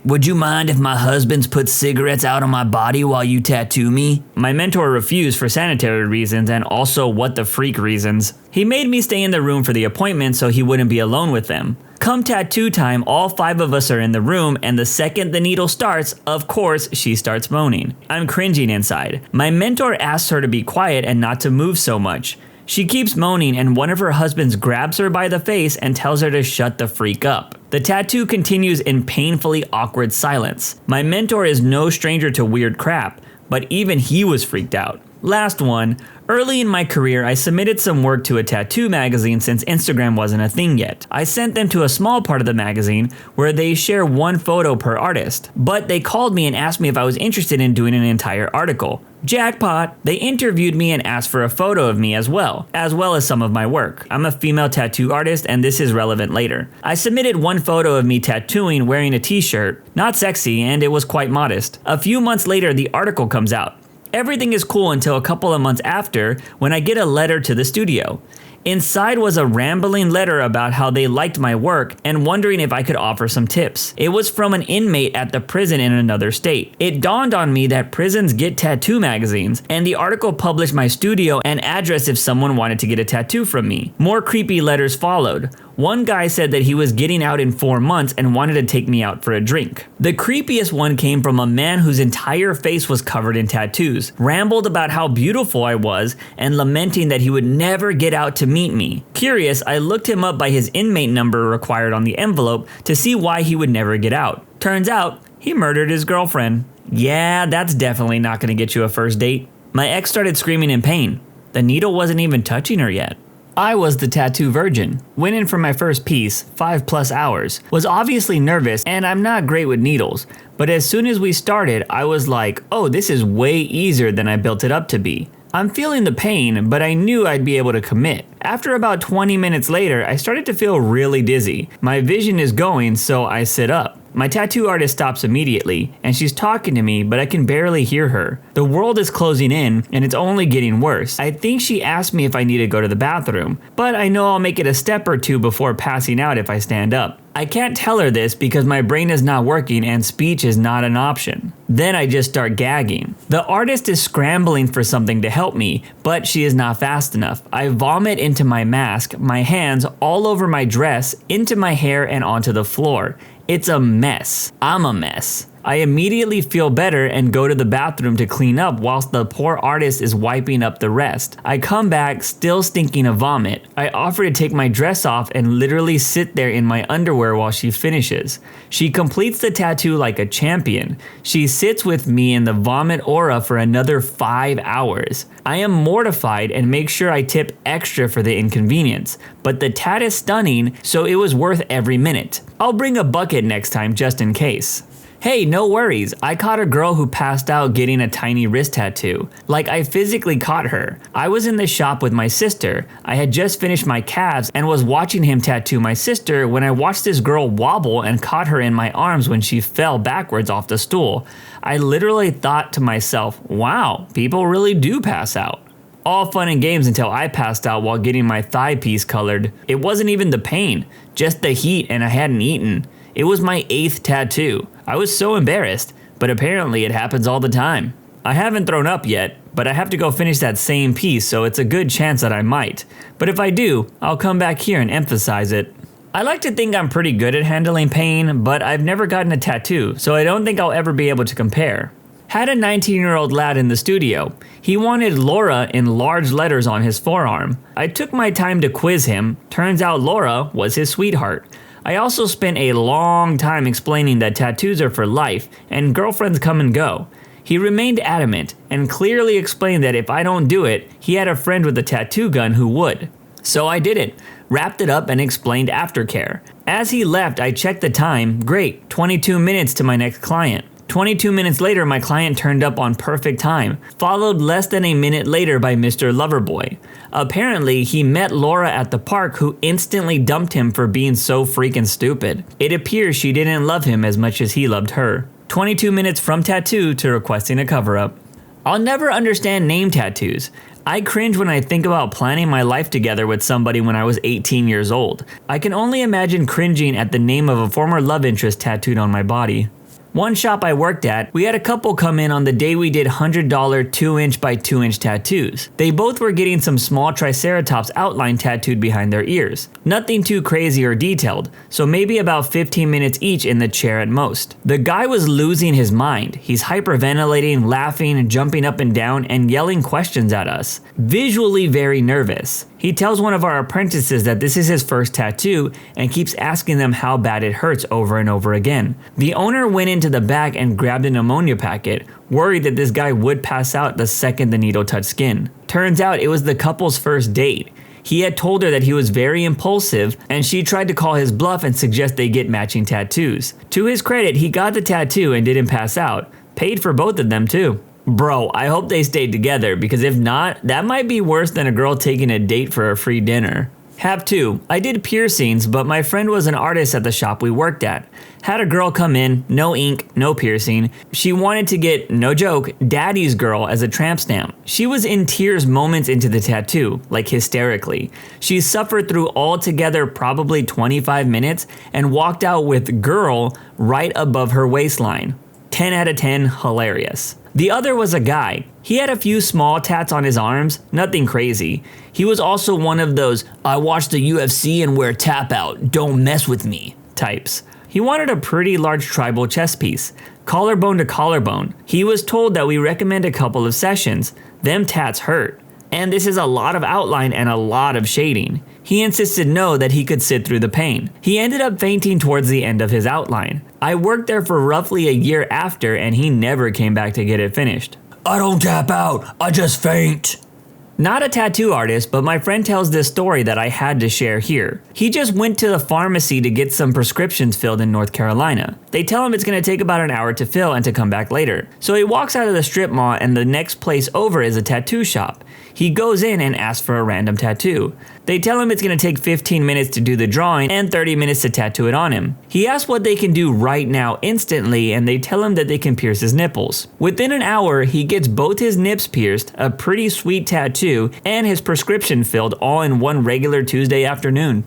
S2: would you mind if my husbands put cigarettes out on my body while you tattoo me? My mentor refused for sanitary reasons and also what the freak reasons. He made me stay in the room for the appointment so he wouldn't be alone with them. Come tattoo time, all 5 of us are in the room, and the second the needle starts, of course, she starts moaning. I'm cringing inside. My mentor asks her to be quiet and not to move so much. She keeps moaning, and one of her husbands grabs her by the face and tells her to shut the freak up. The tattoo continues in painfully awkward silence. My mentor is no stranger to weird crap, but even he was freaked out. Last one. Early in my career, I submitted some work to a tattoo magazine since Instagram wasn't a thing yet. I sent them to a small part of the magazine where they share 1 photo per artist, but they called me and asked me if I was interested in doing an entire article. Jackpot! They interviewed me and asked for a photo of me as well as some of my work. I'm a female tattoo artist and this is relevant later. I submitted 1 photo of me tattooing wearing a t-shirt, not sexy, and it was quite modest. A few months later, the article comes out. Everything is cool until a couple of months after when I get a letter to the studio. Inside was a rambling letter about how they liked my work and wondering if I could offer some tips. It was from an inmate at the prison in another state. It dawned on me that prisons get tattoo magazines, and the article published my studio and address if someone wanted to get a tattoo from me. More creepy letters followed. One guy said that he was getting out in 4 months and wanted to take me out for a drink. The creepiest one came from a man whose entire face was covered in tattoos, rambled about how beautiful I was, and lamenting that he would never get out to meet me. Curious, I looked him up by his inmate number required on the envelope to see why he would never get out. Turns out, he murdered his girlfriend. Yeah, that's definitely not gonna get you a first date. My ex started screaming in pain. The needle wasn't even touching her yet. I was the tattoo virgin. Went in for my first piece, 5+ hours. Was obviously nervous, and I'm not great with needles. But as soon as we started, I was like, oh, this is way easier than I built it up to be. I'm feeling the pain, but I knew I'd be able to commit. After about 20 minutes later, I started to feel really dizzy. My vision is going, so I sit up. My tattoo artist stops immediately, and she's talking to me, but I can barely hear her. The world is closing in, and it's only getting worse. I think she asked me if I need to go to the bathroom, but I know I'll make it a step or 2 before passing out if I stand up. I can't tell her this because my brain is not working and speech is not an option. Then I just start gagging. The artist is scrambling for something to help me, but she is not fast enough. I vomit into my mask, my hands all over my dress, into my hair and onto the floor. It's a mess. I'm a mess. I immediately feel better and go to the bathroom to clean up whilst the poor artist is wiping up the rest. I come back still stinking of vomit. I offer to take my dress off and literally sit there in my underwear while she finishes. She completes the tattoo like a champion. She sits with me in the vomit aura for another 5 hours. I am mortified and make sure I tip extra for the inconvenience, but the tat is stunning, so it was worth every minute. I'll bring a bucket next time just in case. Hey, no worries, I caught a girl who passed out getting a tiny wrist tattoo. Like, I physically caught her. I was in the shop with my sister. I had just finished my calves and was watching him tattoo my sister when I watched this girl wobble and caught her in my arms when she fell backwards off the stool. I literally thought to myself, wow, people really do pass out. All fun and games until I passed out while getting my thigh piece colored. It wasn't even the pain, just the heat, and I hadn't eaten. It was my 8th tattoo. I was so embarrassed, but apparently it happens all the time. I haven't thrown up yet, but I have to go finish that same piece, so it's a good chance that I might. But if I do, I'll come back here and emphasize it. I like to think I'm pretty good at handling pain, but I've never gotten a tattoo, so I don't think I'll ever be able to compare. Had a 19-year-old lad in the studio. He wanted Laura in large letters on his forearm. I took my time to quiz him. Turns out Laura was his sweetheart. I also spent a long time explaining that tattoos are for life and girlfriends come and go. He remained adamant and clearly explained that if I don't do it, he had a friend with a tattoo gun who would. So I did it, wrapped it up and explained aftercare. As he left, I checked the time. Great, 22 minutes to my next client. 22 minutes later, my client turned up on perfect time, followed less than a minute later by Mr. Loverboy. Apparently, he met Laura at the park who instantly dumped him for being so freaking stupid. It appears she didn't love him as much as he loved her. 22 minutes from tattoo to requesting a cover-up. I'll never understand name tattoos. I cringe when I think about planning my life together with somebody when I was 18 years old. I can only imagine cringing at the name of a former love interest tattooed on my body. One shop I worked at, we had a couple come in on the day we did $100 2" by 2" tattoos. They both were getting some small triceratops outline tattooed behind their ears. Nothing too crazy or detailed, so maybe about 15 minutes each in the chair at most. The guy was losing his mind. He's hyperventilating, laughing, jumping up and down, and yelling questions at us. Visually very nervous. He tells one of our apprentices that this is his first tattoo and keeps asking them how bad it hurts over and over again. The owner went into the back and grabbed an ammonia packet, worried that this guy would pass out the second the needle touched skin. Turns out it was the couple's first date. He had told her that he was very impulsive, and she tried to call his bluff and suggest they get matching tattoos. To his credit, he got the tattoo and didn't pass out. Paid for both of them too. Bro, I hope they stayed together, because if not, that might be worse than a girl taking a date for a free dinner. Hap 2. I did piercings, but my friend was an artist at the shop we worked at. Had a girl come in, no ink, no piercing. She wanted to get, no joke, daddy's girl as a tramp stamp. She was in tears moments into the tattoo, like hysterically. She suffered through altogether probably 25 minutes and walked out with girl right above her waistline. 10 out of 10, hilarious. The other was a guy. He had a few small tats on his arms, nothing crazy. He was also one of those, I watch the UFC and wear tap out, don't mess with me types. He wanted a pretty large tribal chest piece, collarbone to collarbone. He was told that we recommend a couple of sessions. Them tats hurt. And this is a lot of outline and a lot of shading. He insisted no, that he could sit through the pain. He ended up fainting towards the end of his outline. I worked there for roughly a year after and he never came back to get it finished. I don't tap out, I just faint. Not a tattoo artist, but my friend tells this story that I had to share here. He just went to the pharmacy to get some prescriptions filled in North Carolina. They tell him it's going to take about an hour to fill and to come back later. So he walks out of the strip mall and the next place over is a tattoo shop. He goes in and asks for a random tattoo. They tell him it's going to take 15 minutes to do the drawing and 30 minutes to tattoo it on him. He asks what they can do right now instantly and they tell him that they can pierce his nipples. Within an hour, he gets both his nips pierced, a pretty sweet tattoo, and his prescription filled all in one regular Tuesday afternoon.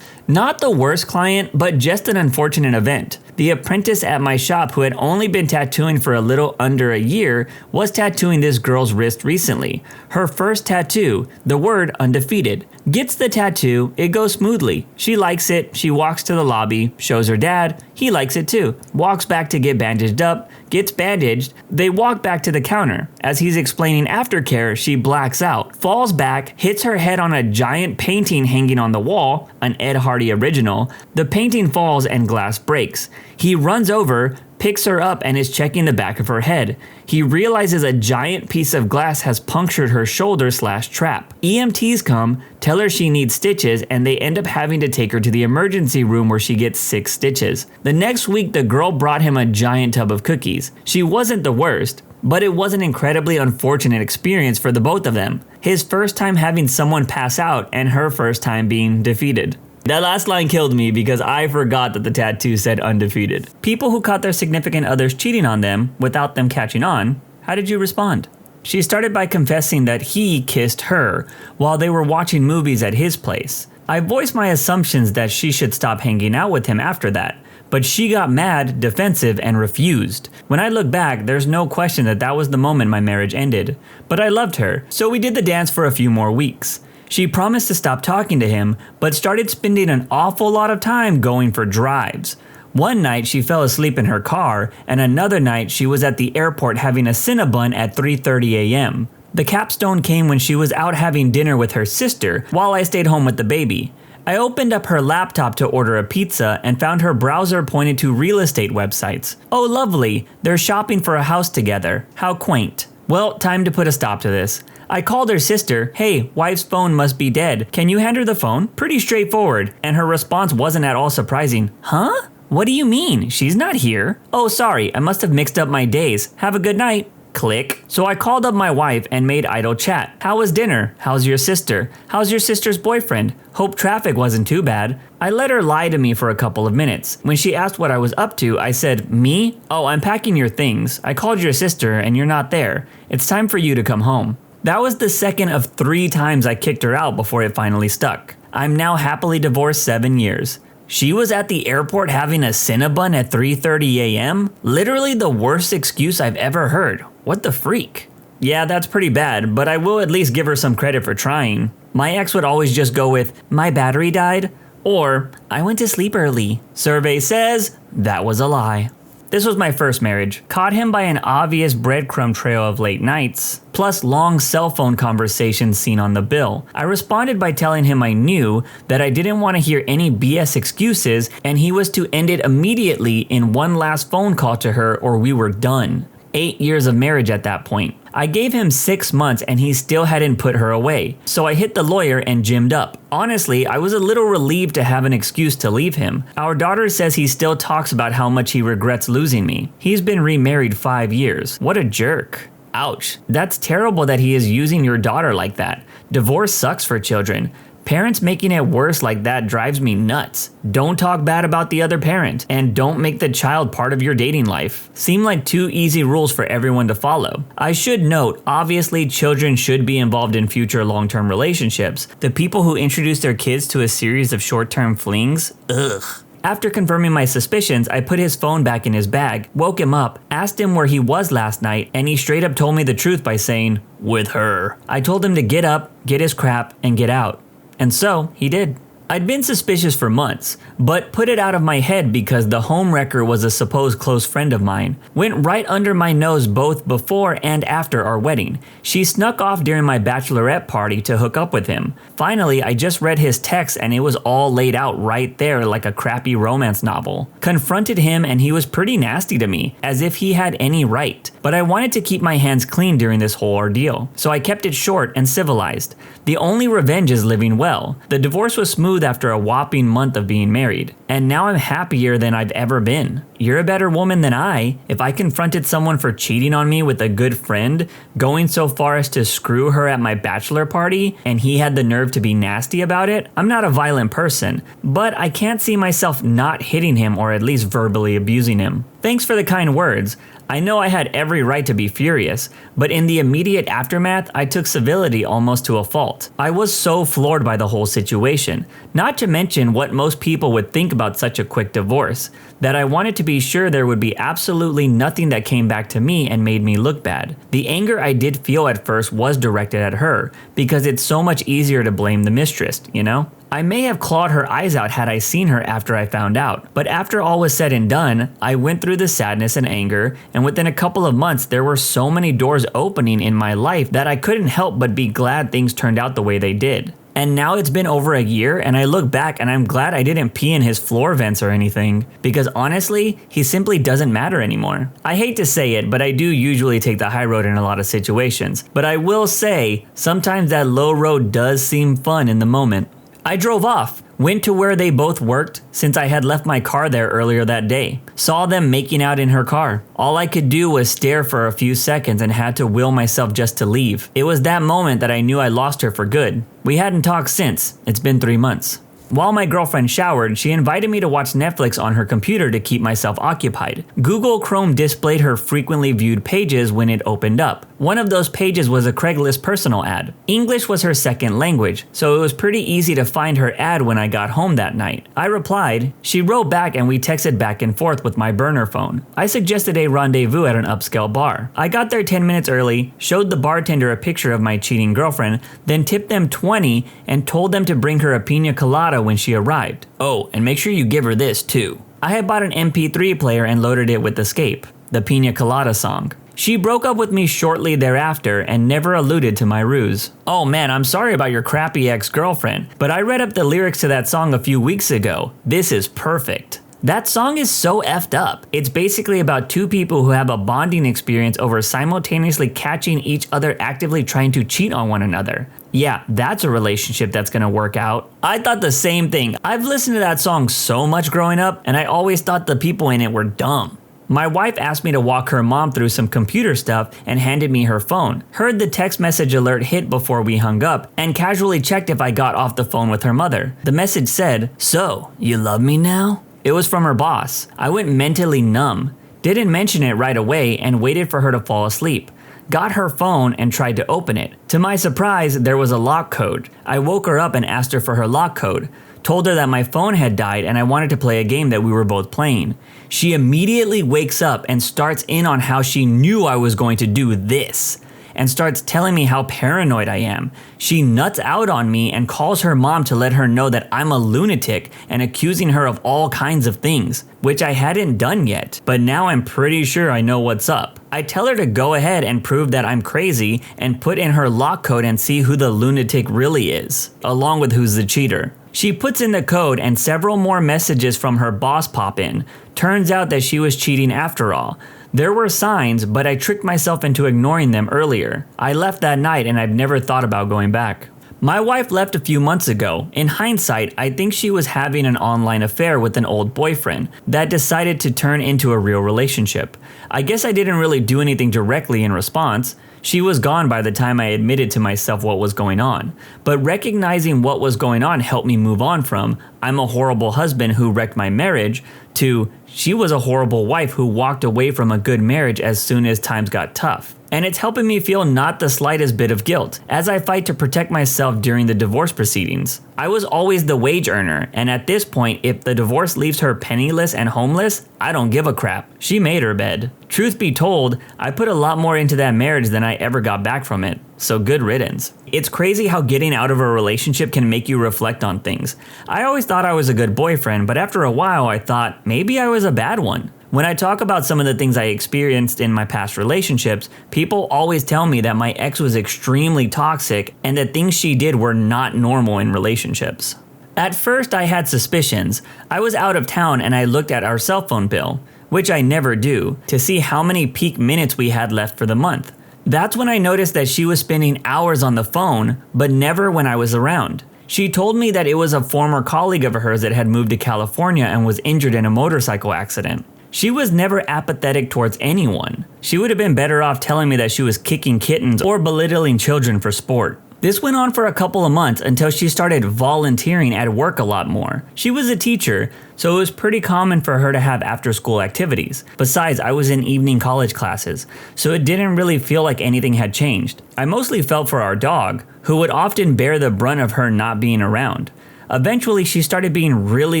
S2: Not the worst client, but just an unfortunate event. The apprentice at my shop who had only been tattooing for a little under a year was tattooing this girl's wrist recently. Her first tattoo, the word undefeated. Gets the tattoo, it goes smoothly. She likes it, she walks to the lobby, shows her dad, he likes it too. Walks back to get bandaged up, gets bandaged, they walk back to the counter. As he's explaining aftercare, she blacks out, falls back, hits her head on a giant painting hanging on the wall, an Ed Hardy original. The painting falls and glass breaks. He runs over, picks her up and is checking the back of her head. He realizes a giant piece of glass has punctured her shoulder/trap. EMTs come, tell her she needs stitches, and they end up having to take her to the emergency room where she gets 6 stitches. The next week, the girl brought him a giant tub of cookies. She wasn't the worst, but it was an incredibly unfortunate experience for the both of them. His first time having someone pass out and her first time being defeated. That last line killed me because I forgot that the tattoo said undefeated. People who caught their significant others cheating on them without them catching on, how did you respond? She started by confessing that he kissed her while they were watching movies at his place. I voiced my assumptions that she should stop hanging out with him after that, but she got mad, defensive, and refused. When I look back, there's no question that that was the moment my marriage ended. But I loved her, so we did the dance for a few more weeks. She promised to stop talking to him, but started spending an awful lot of time going for drives. One night she fell asleep in her car, and another night she was at the airport having a Cinnabon at 3:30 a.m. The capstone came when she was out having dinner with her sister while I stayed home with the baby. I opened up her laptop to order a pizza and found her browser pointed to real estate websites. Oh lovely, they're shopping for a house together. How quaint. Well, time to put a stop to this. I called her sister, hey, wife's phone must be dead. Can you hand her the phone? Pretty straightforward. And her response wasn't at all surprising. Huh? What do you mean? She's not here. Oh, sorry, I must have mixed up my days. Have a good night. Click. So I called up my wife and made idle chat. How was dinner? How's your sister? How's your sister's boyfriend? Hope traffic wasn't too bad. I let her lie to me for a couple of minutes. When she asked what I was up to, I said, me? Oh, I'm packing your things. I called your sister and you're not there. It's time for you to come home. That was the second of 3 times I kicked her out before it finally stuck. I'm now happily divorced 7 years. She was at the airport having a Cinnabon at 3:30 a.m.? Literally the worst excuse I've ever heard. What the freak? Yeah, that's pretty bad, but I will at least give her some credit for trying. My ex would always just go with, my battery died, or I went to sleep early. Survey says that was a lie. This was my first marriage. Caught him by an obvious breadcrumb trail of late nights, plus long cell phone conversations seen on the bill. I responded by telling him I knew that I didn't want to hear any BS excuses and he was to end it immediately in one last phone call to her or we were done. 8 years of marriage at that point. I gave him 6 months and he still hadn't put her away, so I hit the lawyer and gymmed up. Honestly, I was a little relieved to have an excuse to leave him. Our daughter says he still talks about how much he regrets losing me. He's been remarried 5 years. What a jerk. Ouch. That's terrible that he is using your daughter like that. Divorce sucks for children. Parents making it worse like that drives me nuts. Don't talk bad about the other parent, and don't make the child part of your dating life. Seem like 2 easy rules for everyone to follow. I should note, obviously children should be involved in future long-term relationships. The people who introduce their kids to a series of short-term flings, ugh. After confirming my suspicions, I put his phone back in his bag, woke him up, asked him where he was last night, and he straight up told me the truth by saying, with her. I told him to get up, get his crap, and get out. And so, he did. I'd been suspicious for months, but put it out of my head because the homewrecker was a supposed close friend of mine. Went right under my nose both before and after our wedding. She snuck off during my bachelorette party to hook up with him. Finally, I just read his text and it was all laid out right there like a crappy romance novel. Confronted him and he was pretty nasty to me, as if he had any right. But I wanted to keep my hands clean during this whole ordeal, so I kept it short and civilized. The only revenge is living well. The divorce was smooth after a whopping month of being married, and now I'm happier than I've ever been. You're a better woman than I. If I confronted someone for cheating on me with a good friend, going so far as to screw her at my bachelor party, and he had the nerve to be nasty about it, I'm not a violent person, but I can't see myself not hitting him or at least verbally abusing him. Thanks for the kind words. I know I had every right to be furious, but in the immediate aftermath, I took civility almost to a fault. I was so floored by the whole situation, not to mention what most people would think about such a quick divorce, that I wanted to be sure there would be absolutely nothing that came back to me and made me look bad. The anger I did feel at first was directed at her, because it's so much easier to blame the mistress, you know? I may have clawed her eyes out had I seen her after I found out, but after all was said and done, I went through the sadness and anger, and within a couple of months there were so many doors opening in my life that I couldn't help but be glad things turned out the way they did. And now it's been over a year and I look back and I'm glad I didn't pee in his floor vents or anything, because honestly, he simply doesn't matter anymore. I hate to say it, but I do usually take the high road in a lot of situations, but I will say, sometimes that low road does seem fun in the moment. I drove off, went to where they both worked since I had left my car there earlier that day. Saw them making out in her car. All I could do was stare for a few seconds and had to will myself just to leave. It was that moment that I knew I lost her for good. We hadn't talked since. It's been 3 months. While my girlfriend showered, she invited me to watch Netflix on her computer to keep myself occupied. Google Chrome displayed her frequently viewed pages when it opened up. One of those pages was a Craigslist personal ad. English was her second language, so it was pretty easy to find her ad when I got home that night. I replied. She wrote back and we texted back and forth with my burner phone. I suggested a rendezvous at an upscale bar. I got there 10 minutes early, showed the bartender a picture of my cheating girlfriend, then tipped them $20 and told them to bring her a pina colada when she arrived. Oh, and make sure you give her this too. I had bought an MP3 player and loaded it with Escape, the pina colada song. She broke up with me shortly thereafter and never alluded to my ruse. Oh man, I'm sorry about your crappy ex-girlfriend, but I read up the lyrics to that song a few weeks ago. This is perfect. That song is so effed up. It's basically about two people who have a bonding experience over simultaneously catching each other actively trying to cheat on one another. Yeah, that's a relationship that's gonna work out. I thought the same thing. I've listened to that song so much growing up, and I always thought the people in it were dumb. My wife asked me to walk her mom through some computer stuff and handed me her phone. Heard the text message alert hit before we hung up and casually checked if I got off the phone with her mother. The message said, "So, you love me now?" It was from her boss. I went mentally numb. Didn't mention it right away and waited for her to fall asleep. Got her phone and tried to open it. To my surprise, there was a lock code. I woke her up and asked her for her lock code. Told her that my phone had died and I wanted to play a game that we were both playing. She immediately wakes up and starts in on how she knew I was going to do this, and starts telling me how paranoid I am. She nuts out on me and calls her mom to let her know that I'm a lunatic and accusing her of all kinds of things, which I hadn't done yet, but now I'm pretty sure I know what's up. I tell her to go ahead and prove that I'm crazy and put in her lock code and see who the lunatic really is, along with who's the cheater. She puts in the code and several more messages from her boss pop in. Turns out that she was cheating after all. There were signs, but I tricked myself into ignoring them earlier. I left that night and I've never thought about going back. My wife left a few months ago. In hindsight, I think she was having an online affair with an old boyfriend that decided to turn into a real relationship. I guess I didn't really do anything directly in response. She was gone by the time I admitted to myself what was going on. But recognizing what was going on helped me move on from, I'm a horrible husband who wrecked my marriage, to she was a horrible wife who walked away from a good marriage as soon as times got tough. And it's helping me feel not the slightest bit of guilt as I fight to protect myself during the divorce proceedings. I was always the wage earner, and at this point, if the divorce leaves her penniless and homeless, I don't give a crap. She made her bed. Truth be told, I put a lot more into that marriage than I ever got back from it, so good riddance. It's crazy how getting out of a relationship can make you reflect on things. I always thought I was a good boyfriend, but after a while I thought maybe I was a bad one. When I talk about some of the things I experienced in my past relationships, people always tell me that my ex was extremely toxic and that things she did were not normal in relationships. At first I had suspicions. I was out of town and I looked at our cell phone bill, which I never do, to see how many peak minutes we had left for the month. That's when I noticed that she was spending hours on the phone, but never when I was around. She told me that it was a former colleague of hers that had moved to California and was injured in a motorcycle accident. She was never apathetic towards anyone. She would have been better off telling me that she was kicking kittens or belittling children for sport. This went on for a couple of months until she started volunteering at work a lot more. She was a teacher, so it was pretty common for her to have after-school activities. Besides, I was in evening college classes, so it didn't really feel like anything had changed. I mostly felt for our dog, who would often bear the brunt of her not being around. Eventually, she started being really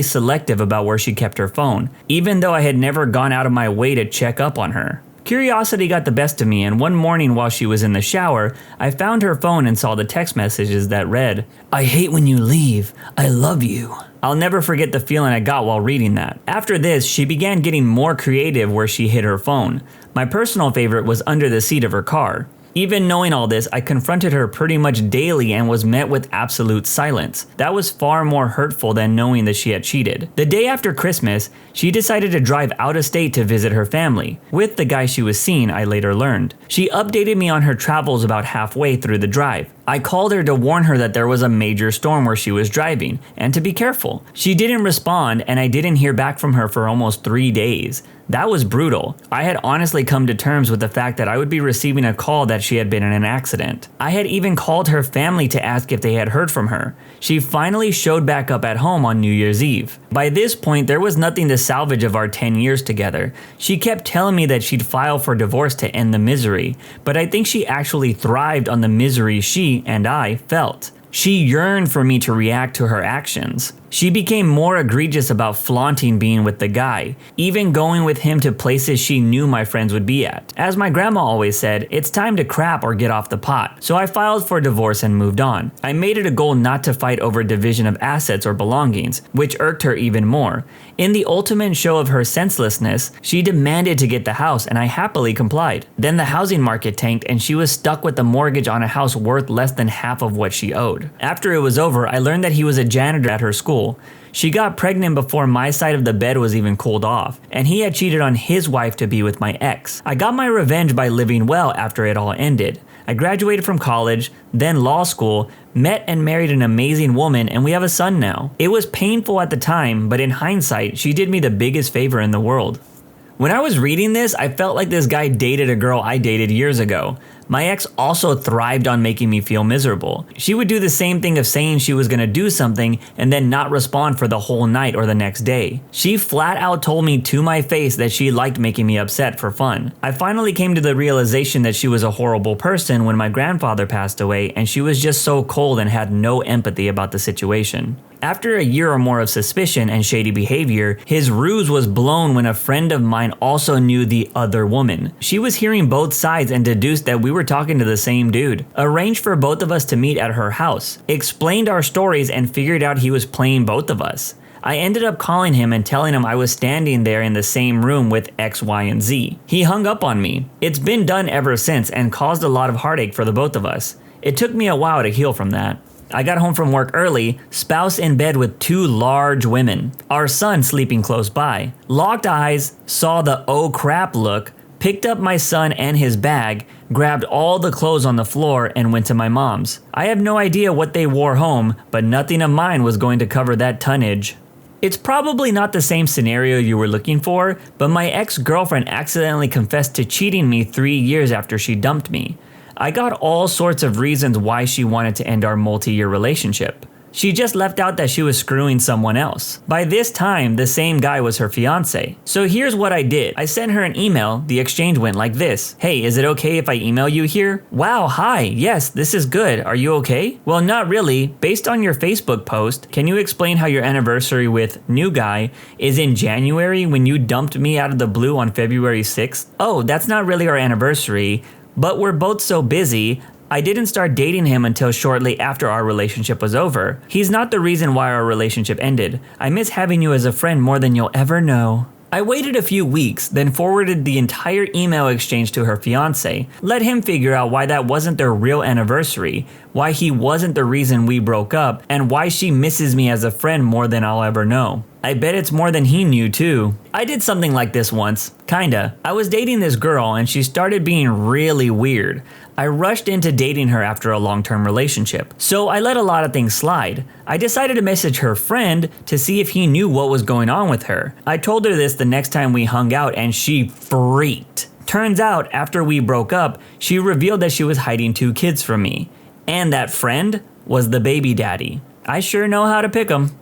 S2: selective about where she kept her phone, even though I had never gone out of my way to check up on her. Curiosity got the best of me, and one morning while she was in the shower, I found her phone and saw the text messages that read, "I hate when you leave. I love you." I'll never forget the feeling I got while reading that. After this, she began getting more creative where she hid her phone. My personal favorite was under the seat of her car. Even knowing all this, I confronted her pretty much daily and was met with absolute silence. That was far more hurtful than knowing that she had cheated. The day after Christmas, she decided to drive out of state to visit her family, with the guy she was seeing, I later learned. She updated me on her travels about halfway through the drive. I called her to warn her that there was a major storm where she was driving, and to be careful. She didn't respond, and I didn't hear back from her for almost 3 days. That was brutal. I had honestly come to terms with the fact that I would be receiving a call that she had been in an accident. I had even called her family to ask if they had heard from her. She finally showed back up at home on New Year's Eve. By this point, there was nothing to salvage of our 10 years together. She kept telling me that she'd file for divorce to end the misery, but I think she actually thrived on the misery she and I felt. She yearned for me to react to her actions. She became more egregious about flaunting being with the guy, even going with him to places she knew my friends would be at. As my grandma always said, it's time to crap or get off the pot. So I filed for divorce and moved on. I made it a goal not to fight over division of assets or belongings, which irked her even more. In the ultimate show of her senselessness, she demanded to get the house and I happily complied. Then the housing market tanked and she was stuck with a mortgage on a house worth less than half of what she owed. After it was over, I learned that he was a janitor at her school. She got pregnant before my side of the bed was even cooled off, and he had cheated on his wife to be with my ex. I got my revenge by living well after it all ended. I graduated from college, then law school, met and married an amazing woman, and we have a son now. It was painful at the time, but in hindsight, she did me the biggest favor in the world. When I was reading this, I felt like this guy dated a girl I dated years ago. My ex also thrived on making me feel miserable. She would do the same thing of saying she was gonna do something and then not respond for the whole night or the next day. She flat out told me to my face that she liked making me upset for fun. I finally came to the realization that she was a horrible person when my grandfather passed away, and she was just so cold and had no empathy about the situation. After a year or more of suspicion and shady behavior, his ruse was blown when a friend of mine also knew the other woman. She was hearing both sides and deduced that we were talking to the same dude. Arranged for both of us to meet at her house. Explained our stories and figured out he was playing both of us. I ended up calling him and telling him I was standing there in the same room with X, Y, and Z. He hung up on me. It's been done ever since and caused a lot of heartache for the both of us. It took me a while to heal from that. I got home from work early, spouse in bed with two large women, our son sleeping close by. Locked eyes, saw the oh crap look, picked up my son and his bag, grabbed all the clothes on the floor, and went to my mom's. I have no idea what they wore home, but nothing of mine was going to cover that tonnage. It's probably not the same scenario you were looking for, but my ex-girlfriend accidentally confessed to cheating me 3 years after she dumped me. I got all sorts of reasons why she wanted to end our multi-year relationship. She just left out that she was screwing someone else. By this time, the same guy was her fiance. So here's what I did. I sent her an email. The exchange went like this. Hey, is it okay if I email you here? Wow, hi, yes, this is good. Are you okay? Well, not really. Based on your Facebook post, can you explain how your anniversary with new guy is in January when you dumped me out of the blue on February 6th? Oh, that's not really our anniversary. But we're both so busy, I didn't start dating him until shortly after our relationship was over. He's not the reason why our relationship ended. I miss having you as a friend more than you'll ever know. I waited a few weeks, then forwarded the entire email exchange to her fiance, let him figure out why that wasn't their real anniversary, why he wasn't the reason we broke up, and why she misses me as a friend more than I'll ever know. I bet it's more than he knew too. I did something like this once, kinda. I was dating this girl and she started being really weird. I rushed into dating her after a long-term relationship, so I let a lot of things slide. I decided to message her friend to see if he knew what was going on with her. I told her this the next time we hung out and she freaked. Turns out, after we broke up, she revealed that she was hiding 2 kids from me. And that friend was the baby daddy. I sure know how to pick 'em.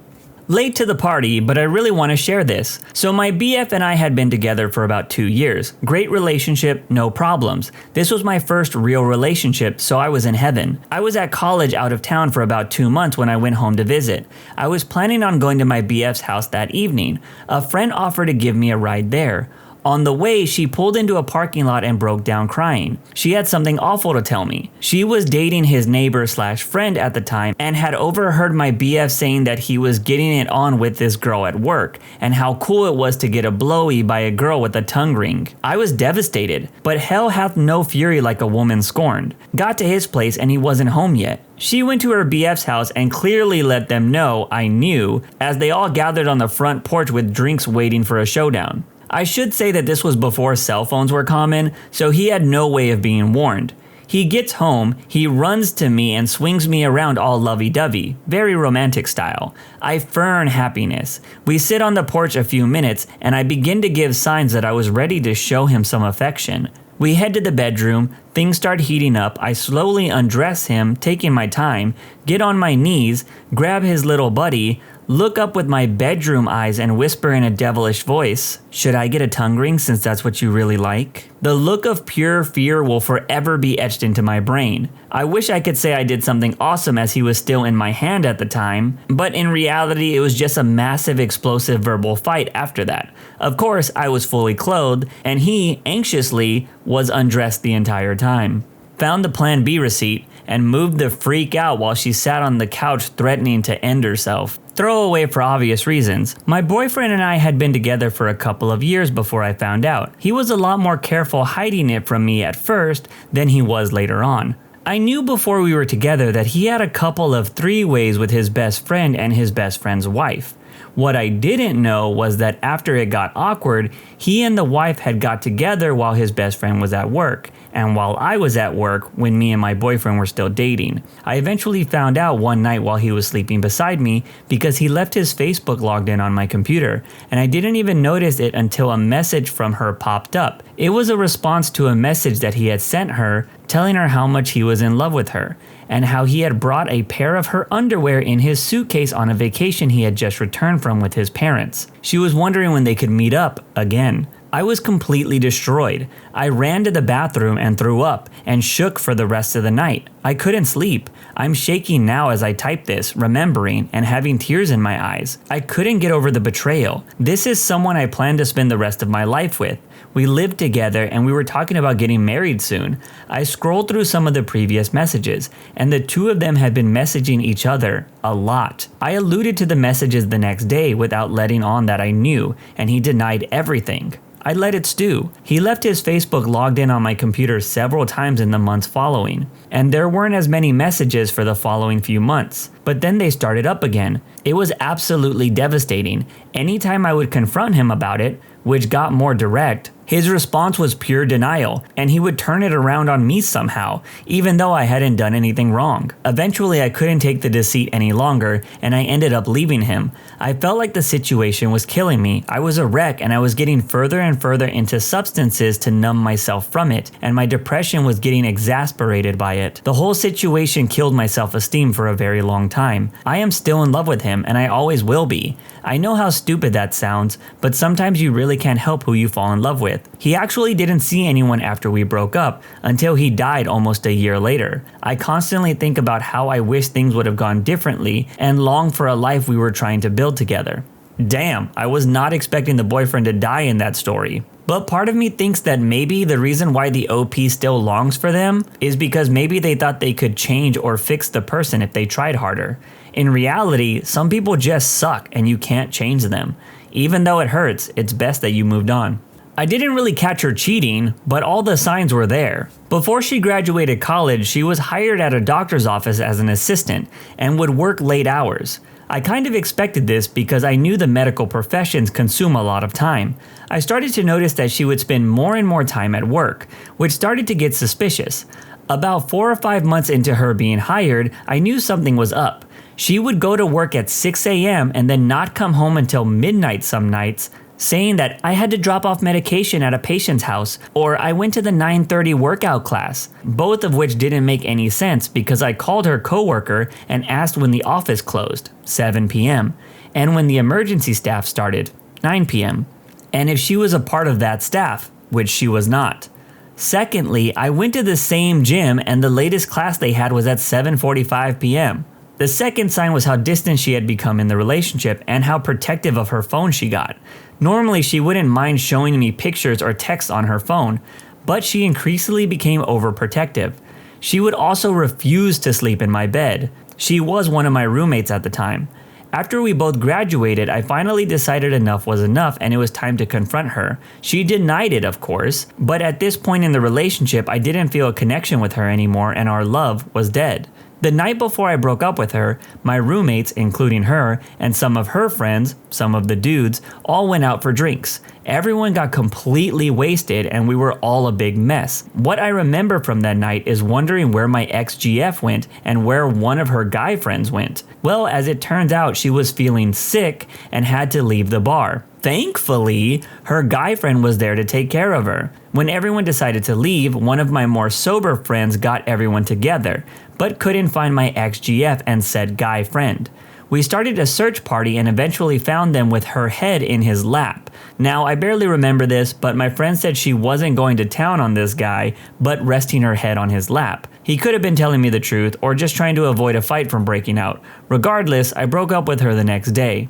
S2: Late to the party, but I really want to share this. So my BF and I had been together for about 2 years. Great relationship, no problems. This was my first real relationship, so I was in heaven. I was at college out of town for about 2 months when I went home to visit. I was planning on going to my BF's house that evening. A friend offered to give me a ride there. On the way, she pulled into a parking lot and broke down crying. She had something awful to tell me. She was dating his neighbor/friend at the time and had overheard my BF saying that he was getting it on with this girl at work and how cool it was to get a blowy by a girl with a tongue ring. I was devastated, but hell hath no fury like a woman scorned. Got to his place and he wasn't home yet. She went to her BF's house and clearly let them know I knew, as they all gathered on the front porch with drinks waiting for a showdown. I should say that this was before cell phones were common, so he had no way of being warned. He gets home, he runs to me and swings me around all lovey-dovey, very romantic style. I fern happiness. We sit on the porch a few minutes and I begin to give signs that I was ready to show him some affection. We head to the bedroom, things start heating up, I slowly undress him, taking my time, get on my knees, grab his little buddy, look up with my bedroom eyes and whisper in a devilish voice, "Should I get a tongue ring since that's what you really like?" The look of pure fear will forever be etched into my brain. I wish I could say I did something awesome as he was still in my hand at the time, but in reality it was just a massive explosive verbal fight after that. Of course, I was fully clothed, and he, anxiously, was undressed the entire time. Found the Plan B receipt, and moved the freak out while she sat on the couch threatening to end herself. Throwaway for obvious reasons. My boyfriend and I had been together for a couple of years before I found out. He was a lot more careful hiding it from me at first than he was later on. I knew before we were together that he had a couple of three-ways with his best friend and his best friend's wife. What I didn't know was that after it got awkward, he and the wife had got together while his best friend was at work, and while I was at work when me and my boyfriend were still dating. I eventually found out one night while he was sleeping beside me because he left his Facebook logged in on my computer, and I didn't even notice it until a message from her popped up. It was a response to a message that he had sent her telling her how much he was in love with her, and how he had brought a pair of her underwear in his suitcase on a vacation he had just returned from with his parents. She was wondering when they could meet up again. I was completely destroyed. I ran to the bathroom and threw up and shook for the rest of the night. I couldn't sleep. I'm shaking now as I type this, remembering and having tears in my eyes. I couldn't get over the betrayal. This is someone I plan to spend the rest of my life with. We lived together and we were talking about getting married soon. I scrolled through some of the previous messages, and the two of them had been messaging each other a lot. I alluded to the messages the next day without letting on that I knew, and he denied everything. I let it stew. He left his Facebook logged in on my computer several times in the months following, and there weren't as many messages for the following few months. But then they started up again. It was absolutely devastating. Anytime I would confront him about it, which got more direct, his response was pure denial, and he would turn it around on me somehow, even though I hadn't done anything wrong. Eventually, I couldn't take the deceit any longer, and I ended up leaving him. I felt like the situation was killing me. I was a wreck, and I was getting further and further into substances to numb myself from it, and my depression was getting exasperated by it. The whole situation killed my self-esteem for a very long time. I am still in love with him, and I always will be. I know how stupid that sounds, but sometimes you really can't help who you fall in love with. He actually didn't see anyone after we broke up until he died almost a year later. I constantly think about how I wish things would have gone differently and long for a life we were trying to build together. Damn, I was not expecting the boyfriend to die in that story. But part of me thinks that maybe the reason why the OP still longs for them is because maybe they thought they could change or fix the person if they tried harder. In reality, some people just suck and you can't change them. Even though it hurts, it's best that you moved on. I didn't really catch her cheating, but all the signs were there. Before she graduated college, she was hired at a doctor's office as an assistant and would work late hours. I kind of expected this because I knew the medical professions consume a lot of time. I started to notice that she would spend more and more time at work, which started to get suspicious. About 4 or 5 months into her being hired, I knew something was up. She would go to work at 6 a.m. and then not come home until midnight some nights, saying that I had to drop off medication at a patient's house, or I went to the 9:30 workout class, both of which didn't make any sense because I called her coworker and asked when the office closed, 7 p.m., and when the emergency staff started, 9 p.m., and if she was a part of that staff, which she was not. Secondly, I went to the same gym and the latest class they had was at 7:45 p.m. The second sign was how distant she had become in the relationship and how protective of her phone she got. Normally, she wouldn't mind showing me pictures or texts on her phone, but she increasingly became overprotective. She would also refuse to sleep in my bed. She was one of my roommates at the time. After we both graduated, I finally decided enough was enough and it was time to confront her. She denied it, of course, but at this point in the relationship, I didn't feel a connection with her anymore and our love was dead. The night before I broke up with her, my roommates, including her, and some of her friends, some of the dudes, all went out for drinks. Everyone got completely wasted and we were all a big mess. What I remember from that night is wondering where my ex-GF went and where one of her guy friends went. Well, as it turns out, she was feeling sick and had to leave the bar. Thankfully, her guy friend was there to take care of her. When everyone decided to leave, one of my more sober friends got everyone together, but couldn't find my ex-GF and said guy friend. We started a search party and eventually found them with her head in his lap. Now, I barely remember this, but my friend said she wasn't going to town on this guy, but resting her head on his lap. He could have been telling me the truth or just trying to avoid a fight from breaking out. Regardless, I broke up with her the next day.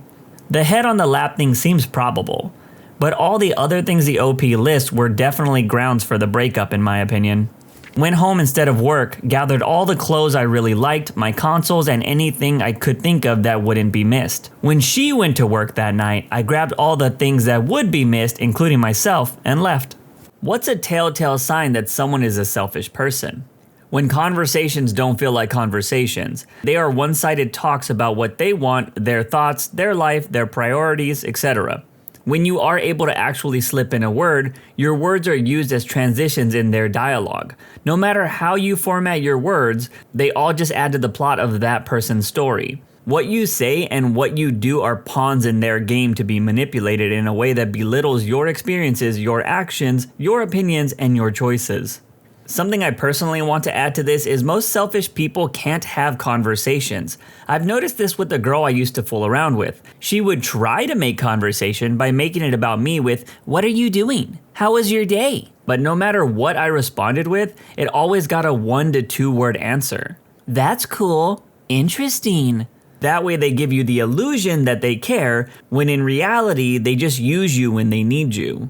S2: The head on the lap thing seems probable, but all the other things the OP lists were definitely grounds for the breakup in my opinion. Went home instead of work, gathered all the clothes I really liked, my consoles, and anything I could think of that wouldn't be missed. When she went to work that night, I grabbed all the things that would be missed, including myself, and left. What's a telltale sign that someone is a selfish person? When conversations don't feel like conversations, they are one-sided talks about what they want, their thoughts, their life, their priorities, etc. When you are able to actually slip in a word, your words are used as transitions in their dialogue. No matter how you format your words, they all just add to the plot of that person's story. What you say and what you do are pawns in their game to be manipulated in a way that belittles your experiences, your actions, your opinions, and your choices. Something I personally want to add to this is most selfish people can't have conversations. I've noticed this with the girl I used to fool around with. She would try to make conversation by making it about me with, "What are you doing? How was your day?" But no matter what I responded with, it always got a 1 to 2 word answer. "That's cool. Interesting." That way they give you the illusion that they care, when in reality they just use you when they need you.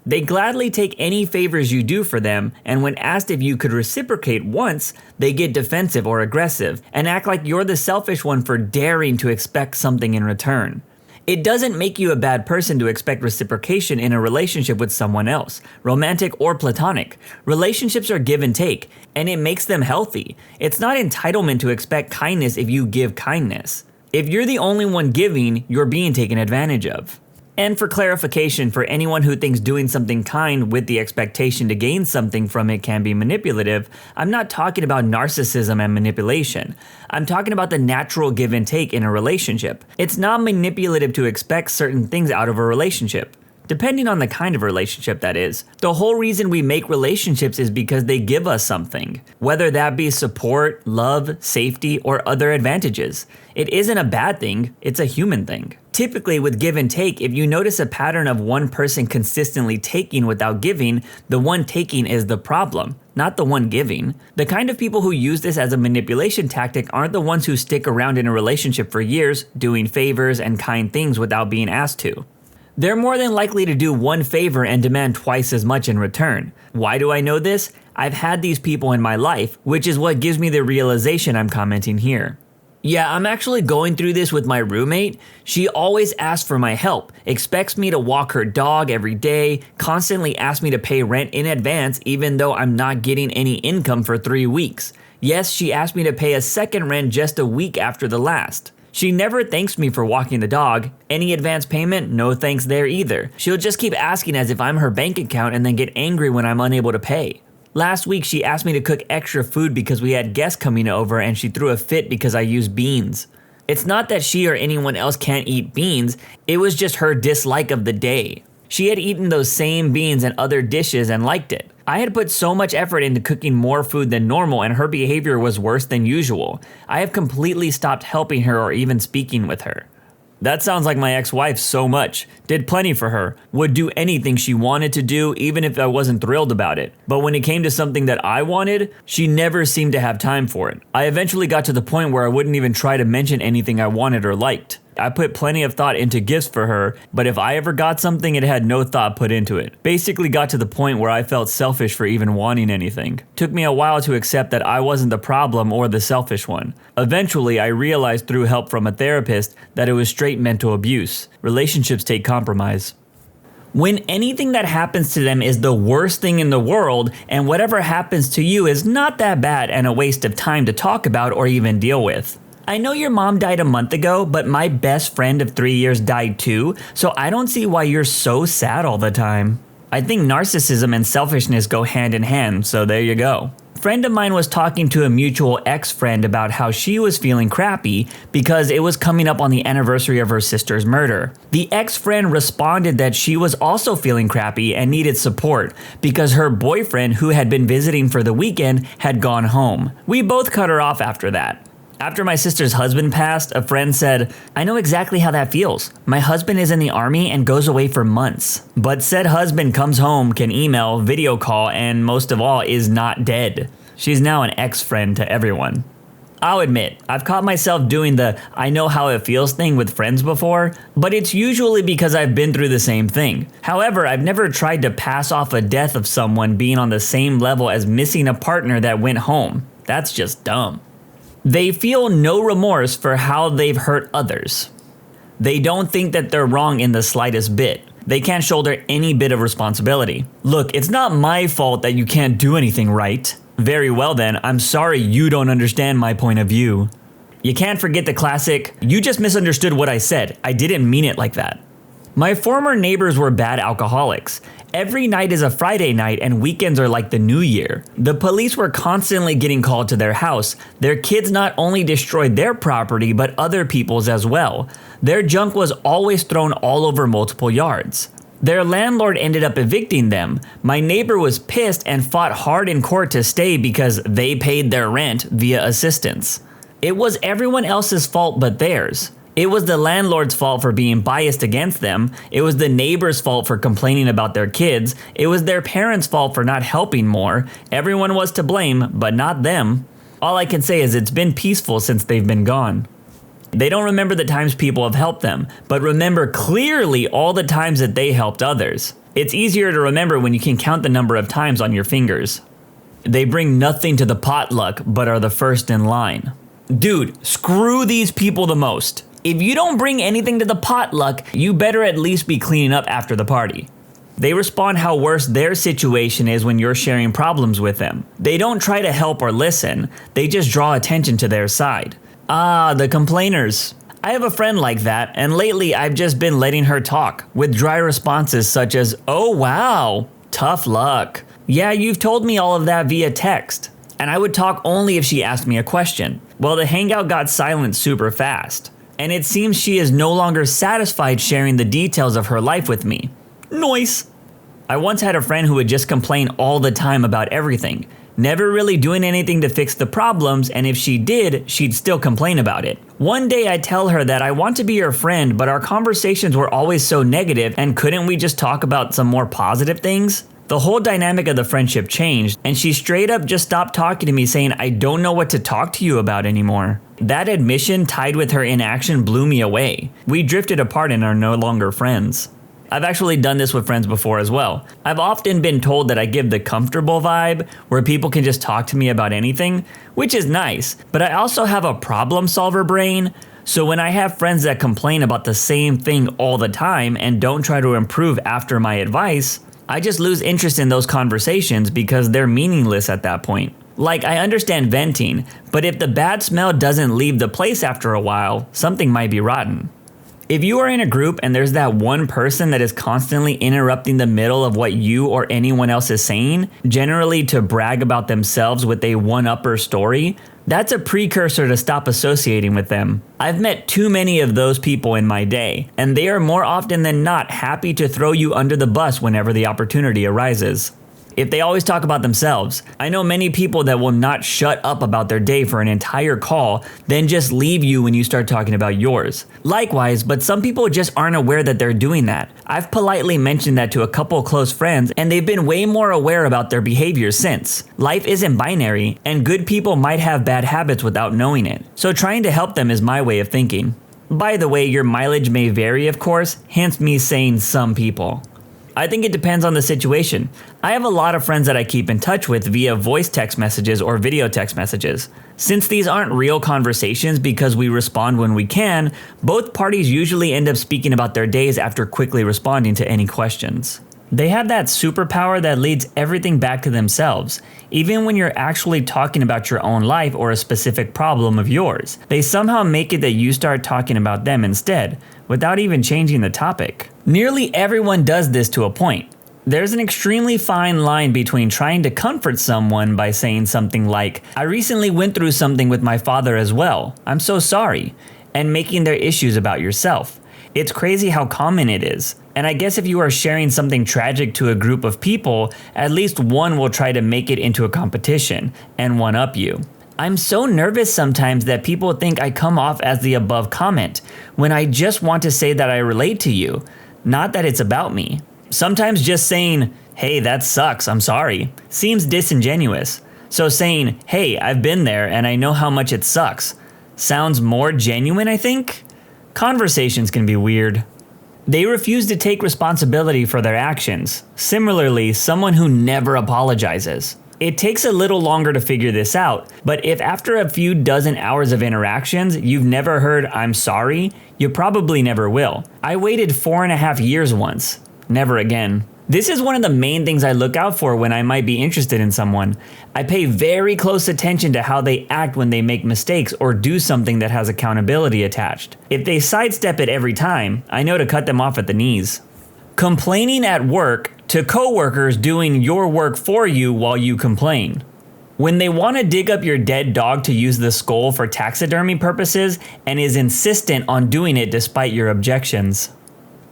S2: They gladly take any favors you do for them, and when asked if you could reciprocate once, they get defensive or aggressive, and act like you're the selfish one for daring to expect something in return. It doesn't make you a bad person to expect reciprocation in a relationship with someone else, romantic or platonic. Relationships are give and take, and it makes them healthy. It's not entitlement to expect kindness if you give kindness. If you're the only one giving, you're being taken advantage of. And for clarification, for anyone who thinks doing something kind with the expectation to gain something from it can be manipulative, I'm not talking about narcissism and manipulation. I'm talking about the natural give and take in a relationship. It's not manipulative to expect certain things out of a relationship. Depending on the kind of relationship that is. The whole reason we make relationships is because they give us something, whether that be support, love, safety, or other advantages. It isn't a bad thing, it's a human thing. Typically with give and take, if you notice a pattern of one person consistently taking without giving, the one taking is the problem, not the one giving. The kind of people who use this as a manipulation tactic aren't the ones who stick around in a relationship for years, doing favors and kind things without being asked to. They're more than likely to do one favor and demand twice as much in return. Why do I know this? I've had these people in my life, which is what gives me the realization I'm commenting here. Yeah, I'm actually going through this with my roommate. She always asks for my help, expects me to walk her dog every day, constantly asks me to pay rent in advance even though I'm not getting any income for 3 weeks. Yes, she asked me to pay a second rent just a week after the last. She never thanks me for walking the dog. Any advance payment? No thanks there either. She'll just keep asking as if I'm her bank account and then get angry when I'm unable to pay. Last week, she asked me to cook extra food because we had guests coming over and she threw a fit because I used beans. It's not that she or anyone else can't eat beans, it was just her dislike of the day. She had eaten those same beans and other dishes and liked it. I had put so much effort into cooking more food than normal and her behavior was worse than usual. I have completely stopped helping her or even speaking with her. That sounds like my ex-wife so much. Did plenty for her. Would do anything she wanted to do even if I wasn't thrilled about it. But when it came to something that I wanted, she never seemed to have time for it. I eventually got to the point where I wouldn't even try to mention anything I wanted or liked. I put plenty of thought into gifts for her, but if I ever got something, it had no thought put into it. Basically got to the point where I felt selfish for even wanting anything. Took me a while to accept that I wasn't the problem or the selfish one. Eventually, I realized through help from a therapist that it was straight mental abuse. Relationships take compromise. when anything that happens to them is the worst thing in the world, and whatever happens to you is not that bad and a waste of time to talk about or even deal with. I know your mom died a month ago, but my best friend of 3 years died too, so I don't see why you're so sad all the time. I think narcissism and selfishness go hand in hand, so there you go. A friend of mine was talking to a mutual ex-friend about how she was feeling crappy because it was coming up on the anniversary of her sister's murder. The ex-friend responded that she was also feeling crappy and needed support because her boyfriend, who had been visiting for the weekend, had gone home. We both cut her off after that. After my sister's husband passed, a friend said, "I know exactly how that feels. My husband is in the army and goes away for months. But said husband comes home, can email, video call, and most of all, is not dead." She's now an ex-friend to everyone. I'll admit, I've caught myself doing the "I know how it feels" thing with friends before, but it's usually because I've been through the same thing. However, I've never tried to pass off a death of someone being on the same level as missing a partner that went home. That's just dumb. They feel no remorse for how they've hurt others. They don't think that they're wrong in the slightest bit. They can't shoulder any bit of responsibility. Look, it's not my fault that you can't do anything right. Very well then, I'm sorry you don't understand my point of view. You can't forget the classic, "You just misunderstood what I said. I didn't mean it like that." My former neighbors were bad alcoholics. Every night is a Friday night and weekends are like the new year. The police were constantly getting called to their house. Their kids not only destroyed their property, but other people's as well. Their junk was always thrown all over multiple yards. Their landlord ended up evicting them. My neighbor was pissed and fought hard in court to stay because they paid their rent via assistance. It was everyone else's fault but theirs. It was the landlord's fault for being biased against them. It was the neighbor's fault for complaining about their kids. It was their parents' fault for not helping more. Everyone was to blame, but not them. All I can say is it's been peaceful since they've been gone. They don't remember the times people have helped them, but remember clearly all the times that they helped others. It's easier to remember when you can count the number of times on your fingers. They bring nothing to the potluck, but are the first in line. Dude, screw these people the most. If you don't bring anything to the potluck, you better at least be cleaning up after the party. They respond how worse their situation is when you're sharing problems with them. They don't try to help or listen, they just draw attention to their side. Ah, the complainers. I have a friend like that, and lately I've just been letting her talk, with dry responses such as, "Oh wow, tough luck. Yeah, you've told me all of that via text." And I would talk only if she asked me a question. Well, the hangout got silent super fast. And it seems she is no longer satisfied sharing the details of her life with me. Nice. I once had a friend who would just complain all the time about everything, never really doing anything to fix the problems, and if she did, she'd still complain about it. One day I tell her that I want to be her friend, but our conversations were always so negative, and couldn't we just talk about some more positive things? The whole dynamic of the friendship changed, and she straight up just stopped talking to me saying, "I don't know what to talk to you about anymore." That admission tied with her inaction blew me away. We drifted apart and are no longer friends. I've actually done this with friends before as well. I've often been told that I give the comfortable vibe, where people can just talk to me about anything, which is nice, but I also have a problem solver brain. So when I have friends that complain about the same thing all the time and don't try to improve after my advice, I just lose interest in those conversations because they're meaningless at that point. Like, I understand venting, but if the bad smell doesn't leave the place after a while, something might be rotten. If you are in a group and there's that one person that is constantly interrupting the middle of what you or anyone else is saying, generally to brag about themselves with a one-upper story, that's a precursor to stop associating with them. I've met too many of those people in my day, and they are more often than not happy to throw you under the bus whenever the opportunity arises. If they always talk about themselves, I know many people that will not shut up about their day for an entire call, then just leave you when you start talking about yours. Likewise, but some people just aren't aware that they're doing that. I've politely mentioned that to a couple close friends, and they've been way more aware about their behavior since. Life isn't binary, and good people might have bad habits without knowing it. So trying to help them is my way of thinking. By the way, your mileage may vary, of course, hence me saying some people. I think it depends on the situation. I have a lot of friends that I keep in touch with via voice text messages or video text messages. Since these aren't real conversations because we respond when we can, both parties usually end up speaking about their days after quickly responding to any questions. They have that superpower that leads everything back to themselves. Even when you're actually talking about your own life or a specific problem of yours, they somehow make it that you start talking about them instead, without even changing the topic. Nearly everyone does this to a point. There's an extremely fine line between trying to comfort someone by saying something like, "I recently went through something with my father as well. I'm so sorry," and making their issues about yourself. It's crazy how common it is. And I guess if you are sharing something tragic to a group of people, at least one will try to make it into a competition and one-up you. I'm so nervous sometimes that people think I come off as the above comment, when I just want to say that I relate to you, not that it's about me. Sometimes just saying, "Hey, that sucks, I'm sorry," seems disingenuous. So saying, "Hey, I've been there and I know how much it sucks," sounds more genuine, I think. Conversations can be weird. They refuse to take responsibility for their actions. Similarly, someone who never apologizes. It takes a little longer to figure this out, but if after a few dozen hours of interactions, you've never heard "I'm sorry," you probably never will. I waited 4.5 years once. Never again. This is one of the main things I look out for when I might be interested in someone. I pay very close attention to how they act when they make mistakes or do something that has accountability attached. If they sidestep it every time, I know to cut them off at the knees. Complaining at work to coworkers doing your work for you while you complain. When they want to dig up your dead dog to use the skull for taxidermy purposes and is insistent on doing it despite your objections.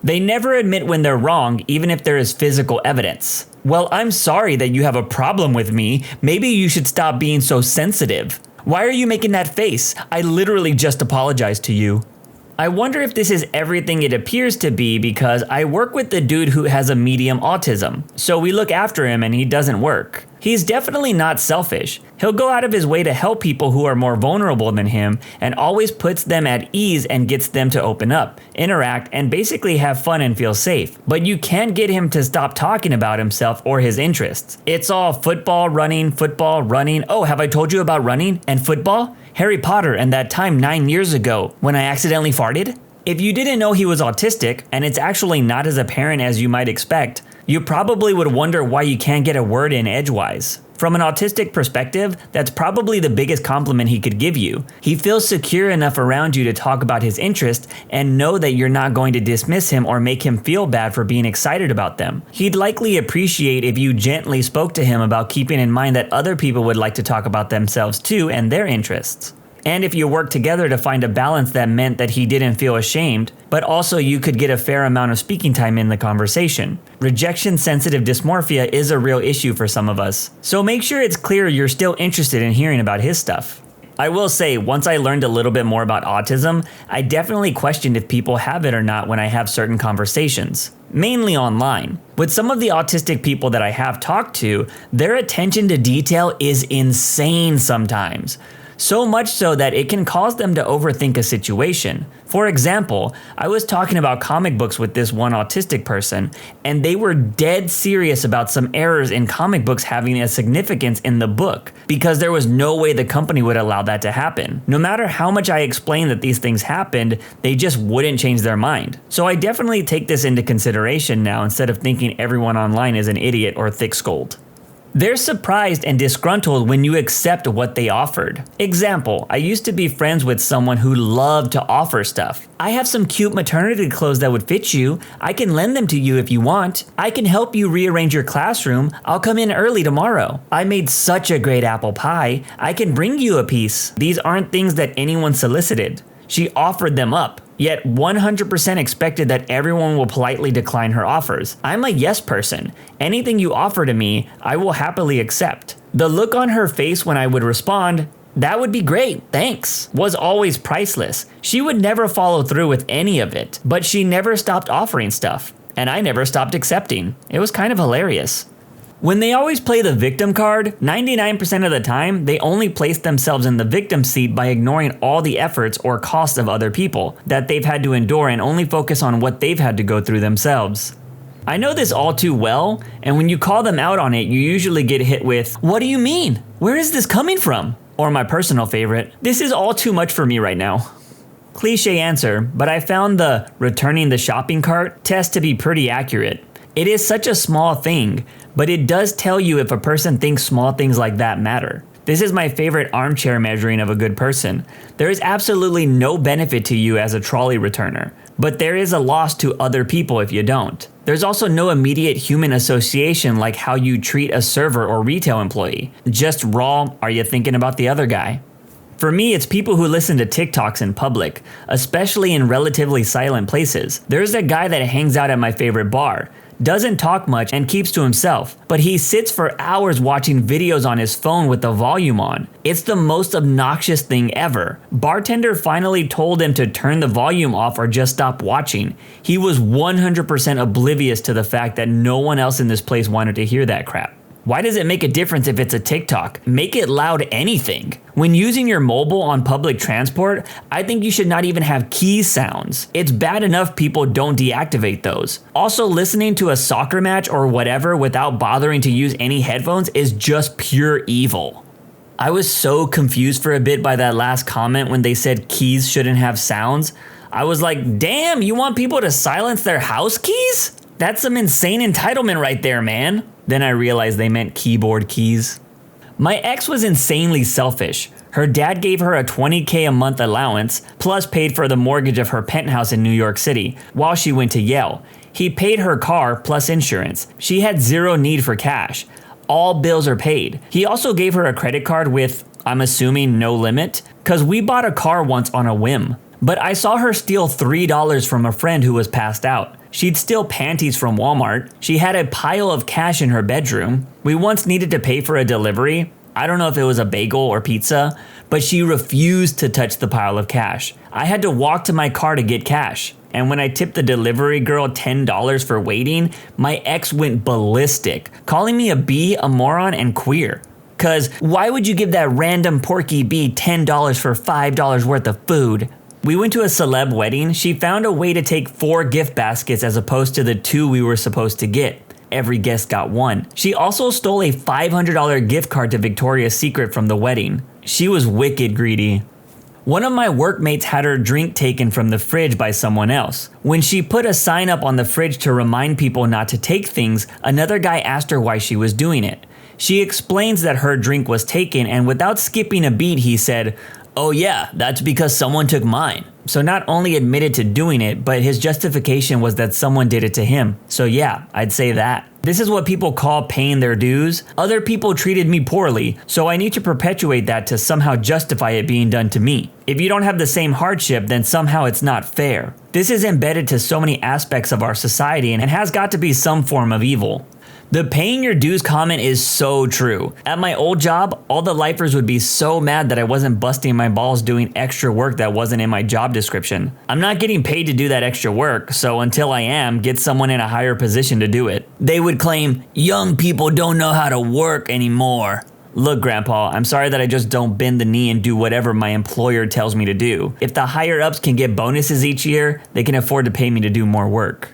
S2: They never admit when they're wrong, even if there is physical evidence. "Well, I'm sorry that you have a problem with me. Maybe you should stop being so sensitive. Why are you making that face? I literally just apologized to you." I wonder if this is everything it appears to be because I work with the dude who has a medium autism, so we look after him and he doesn't work. He's definitely not selfish. He'll go out of his way to help people who are more vulnerable than him and always puts them at ease and gets them to open up, interact, and basically have fun and feel safe. But you can't get him to stop talking about himself or his interests. It's all football, running, oh, have I told you about running and football? Harry Potter and that time 9 years ago when I accidentally farted? If you didn't know he was autistic, and it's actually not as apparent as you might expect, you probably would wonder why you can't get a word in edgewise. From an autistic perspective, that's probably the biggest compliment he could give you. He feels secure enough around you to talk about his interest and know that you're not going to dismiss him or make him feel bad for being excited about them. He'd likely appreciate if you gently spoke to him about keeping in mind that other people would like to talk about themselves too and their interests. And if you worked together to find a balance that meant that he didn't feel ashamed, but also you could get a fair amount of speaking time in the conversation. Rejection-sensitive dysmorphia is a real issue for some of us, so make sure it's clear you're still interested in hearing about his stuff. I will say, once I learned a little bit more about autism, I definitely questioned if people have it or not when I have certain conversations, mainly online. With some of the autistic people that I have talked to, their attention to detail is insane sometimes. So much so that it can cause them to overthink a situation. For example, I was talking about comic books with this one autistic person, and they were dead serious about some errors in comic books having a significance in the book, because there was no way the company would allow that to happen. No matter how much I explained that these things happened, they just wouldn't change their mind. So I definitely take this into consideration now instead of thinking everyone online is an idiot or thick-skulled. They're surprised and disgruntled when you accept what they offered. Example, I used to be friends with someone who loved to offer stuff. "I have some cute maternity clothes that would fit you. I can lend them to you if you want. I can help you rearrange your classroom. I'll come in early tomorrow. I made such a great apple pie. I can bring you a piece." These aren't things that anyone solicited. She offered them up, yet 100% expected that everyone will politely decline her offers. I'm a yes person. Anything you offer to me, I will happily accept. The look on her face when I would respond, "That would be great, thanks," was always priceless. She would never follow through with any of it, but she never stopped offering stuff, and I never stopped accepting. It was kind of hilarious. When they always play the victim card, 99% of the time, they only place themselves in the victim seat by ignoring all the efforts or costs of other people that they've had to endure and only focus on what they've had to go through themselves. I know this all too well, and when you call them out on it, you usually get hit with, "What do you mean? Where is this coming from?" Or my personal favorite, "This is all too much for me right now." Cliche answer, but I found the returning the shopping cart test to be pretty accurate. It is such a small thing, but it does tell you if a person thinks small things like that matter. This is my favorite armchair measuring of a good person. There is absolutely no benefit to you as a trolley returner, but there is a loss to other people if you don't. There's also no immediate human association like how you treat a server or retail employee. Just raw, are you thinking about the other guy? For me, it's people who listen to TikToks in public, especially in relatively silent places. There's a guy that hangs out at my favorite bar, doesn't talk much and keeps to himself, but he sits for hours watching videos on his phone with the volume on. It's the most obnoxious thing ever. Bartender finally told him to turn the volume off or just stop watching. He was 100% oblivious to the fact that no one else in this place wanted to hear that crap. Why does it make a difference if it's a TikTok? Make it loud anything. When using your mobile on public transport, I think you should not even have key sounds. It's bad enough people don't deactivate those. Also, listening to a soccer match or whatever without bothering to use any headphones is just pure evil. I was so confused for a bit by that last comment when they said keys shouldn't have sounds. I was like, damn, you want people to silence their house keys? That's some insane entitlement right there, man. Then I realized they meant keyboard keys. My ex was insanely selfish. Her dad gave her a $20K a month allowance, plus paid for the mortgage of her penthouse in New York City, while she went to Yale. He paid her car plus insurance. She had zero need for cash. All bills are paid. He also gave her a credit card with, I'm assuming, no limit, cause we bought a car once on a whim. But I saw her steal $3 from a friend who was passed out. She'd steal panties from Walmart. She had a pile of cash in her bedroom. We once needed to pay for a delivery. I don't know if it was a bagel or pizza, but she refused to touch the pile of cash. I had to walk to my car to get cash. And when I tipped the delivery girl $10 for waiting, my ex went ballistic, calling me a bee, a moron, and queer. Cause why would you give that random porky bee $10 for $5 worth of food? We went to a celeb wedding. She found a way to take 4 gift baskets as opposed to the 2 we were supposed to get. Every guest got 1. She also stole a $500 gift card to Victoria's Secret from the wedding. She was wicked greedy. One of my workmates had her drink taken from the fridge by someone else. When she put a sign up on the fridge to remind people not to take things, another guy asked her why she was doing it. She explains that her drink was taken, and without skipping a beat, he said, "Oh yeah, that's because someone took mine." So not only admitted to doing it, but his justification was that someone did it to him. So yeah, I'd say that. This is what people call paying their dues. Other people treated me poorly, so I need to perpetuate that to somehow justify it being done to me. If you don't have the same hardship, then somehow it's not fair. This is embedded to so many aspects of our society and has got to be some form of evil. The paying your dues comment is so true. At my old job, all the lifers would be so mad that I wasn't busting my balls doing extra work that wasn't in my job description. I'm not getting paid to do that extra work, so until I am, get someone in a higher position to do it. They would claim, young people don't know how to work anymore. Look, Grandpa, I'm sorry that I just don't bend the knee and do whatever my employer tells me to do. If the higher ups can get bonuses each year, they can afford to pay me to do more work.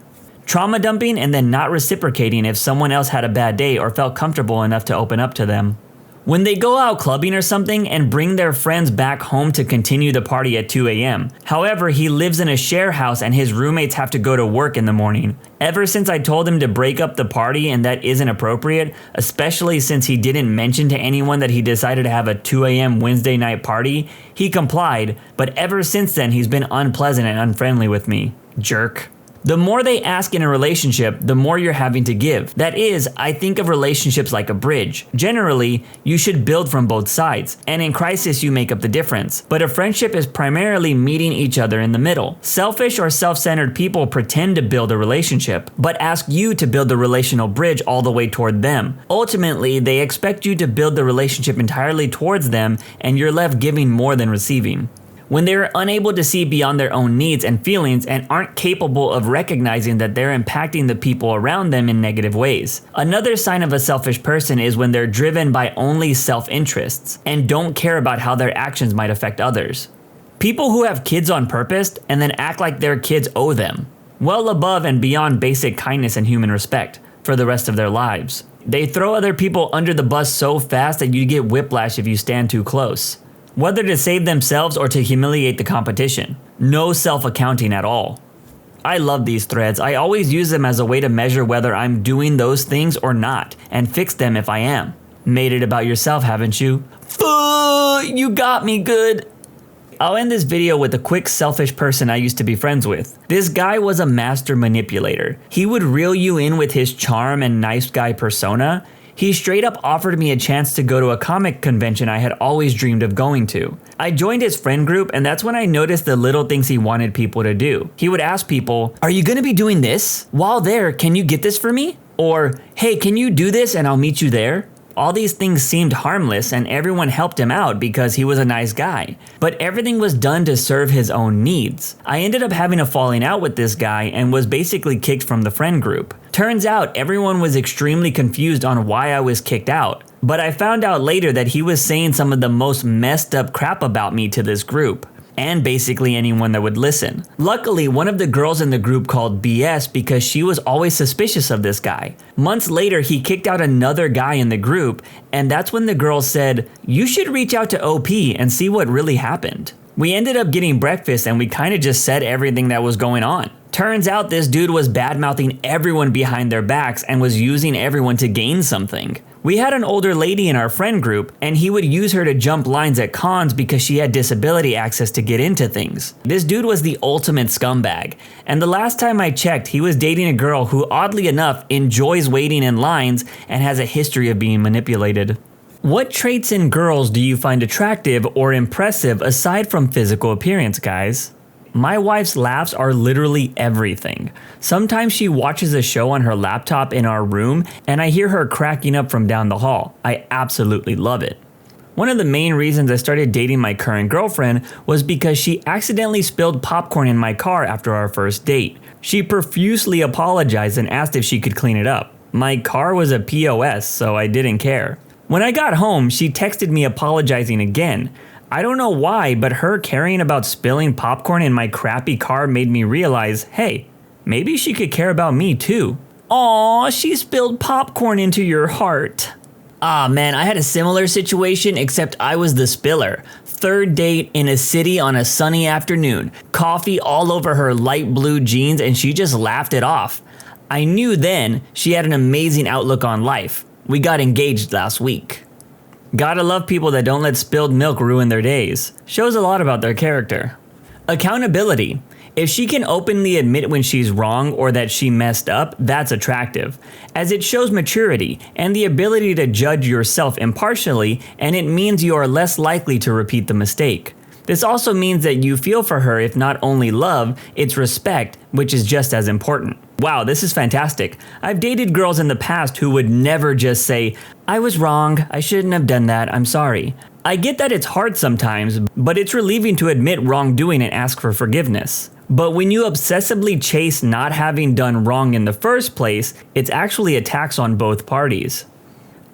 S2: Trauma dumping and then not reciprocating if someone else had a bad day or felt comfortable enough to open up to them. When they go out clubbing or something and bring their friends back home to continue the party at 2 a.m. However, he lives in a share house and his roommates have to go to work in the morning. Ever since I told him to break up the party and that isn't appropriate, especially since he didn't mention to anyone that he decided to have a 2 a.m. Wednesday night party, he complied, but ever since then he's been unpleasant and unfriendly with me. Jerk. The more they ask in a relationship, the more you're having to give. That is, I think of relationships like a bridge. Generally, you should build from both sides, and in crisis you make up the difference. But a friendship is primarily meeting each other in the middle. Selfish or self-centered people pretend to build a relationship, but ask you to build the relational bridge all the way toward them. Ultimately, they expect you to build the relationship entirely towards them, and you're left giving more than receiving. When they're unable to see beyond their own needs and feelings and aren't capable of recognizing that they're impacting the people around them in negative ways. Another sign of a selfish person is when they're driven by only self-interests and don't care about how their actions might affect others. People who have kids on purpose and then act like their kids owe them. well above and beyond basic kindness and human respect, for the rest of their lives. They throw other people under the bus so fast that you get whiplash if you stand too close. Whether to save themselves or to humiliate the competition. No self-accounting at all. I love these threads. I always use them as a way to measure whether I'm doing those things or not, and fix them if I am. Made it about yourself, haven't you? You got me good. I'll end this video with a quick selfish person I used to be friends with. This guy was a master manipulator. He would reel you in with his charm and nice guy persona. He straight up offered me a chance to go to a comic convention I had always dreamed of going to. I joined his friend group, and that's when I noticed the little things he wanted people to do. He would ask people, "Are you gonna be doing this? While there, can you get this for me?" Or, "Hey, can you do this and I'll meet you there?" All these things seemed harmless and everyone helped him out because he was a nice guy. But everything was done to serve his own needs. I ended up having a falling out with this guy and was basically kicked from the friend group. Turns out everyone was extremely confused on why I was kicked out. But I found out later that he was saying some of the most messed up crap about me to this group. And basically anyone that would listen. Luckily, one of the girls in the group called BS because she was always suspicious of this guy. Months later, he kicked out another guy in the group, and that's when the girl said, "You should reach out to OP and see what really happened." We ended up getting breakfast and we kind of just said everything that was going on. Turns out this dude was bad-mouthing everyone behind their backs and was using everyone to gain something. We had an older lady in our friend group, and he would use her to jump lines at cons because she had disability access to get into things. This dude was the ultimate scumbag, and the last time I checked, he was dating a girl who, oddly enough, enjoys waiting in lines and has a history of being manipulated. What traits in girls do you find attractive or impressive aside from physical appearance, guys? My wife's laughs are literally everything. Sometimes she watches a show on her laptop in our room and I hear her cracking up from down the hall. I absolutely love it. One of the main reasons I started dating my current girlfriend was because she accidentally spilled popcorn in my car after our first date. She profusely apologized and asked if she could clean it up. My car was a POS, so I didn't care. When I got home, she texted me apologizing again. I don't know why, but her caring about spilling popcorn in my crappy car made me realize, hey, maybe she could care about me too. Aw, she spilled popcorn into your heart. Ah man, I had a similar situation except I was the spiller. Third date in a city on a sunny afternoon. Coffee all over her light blue jeans and she just laughed it off. I knew then she had an amazing outlook on life. We got engaged last week. Gotta love people that don't let spilled milk ruin their days. Shows a lot about their character. Accountability. If she can openly admit when she's wrong or that she messed up, that's attractive, as it shows maturity and the ability to judge yourself impartially, and it means you are less likely to repeat the mistake. This also means that you feel for her if not only love, it's respect, which is just as important. Wow, this is fantastic. I've dated girls in the past who would never just say, "I was wrong, I shouldn't have done that, I'm sorry." I get that it's hard sometimes, but it's relieving to admit wrongdoing and ask for forgiveness. But when you obsessively chase not having done wrong in the first place, it's actually a tax on both parties.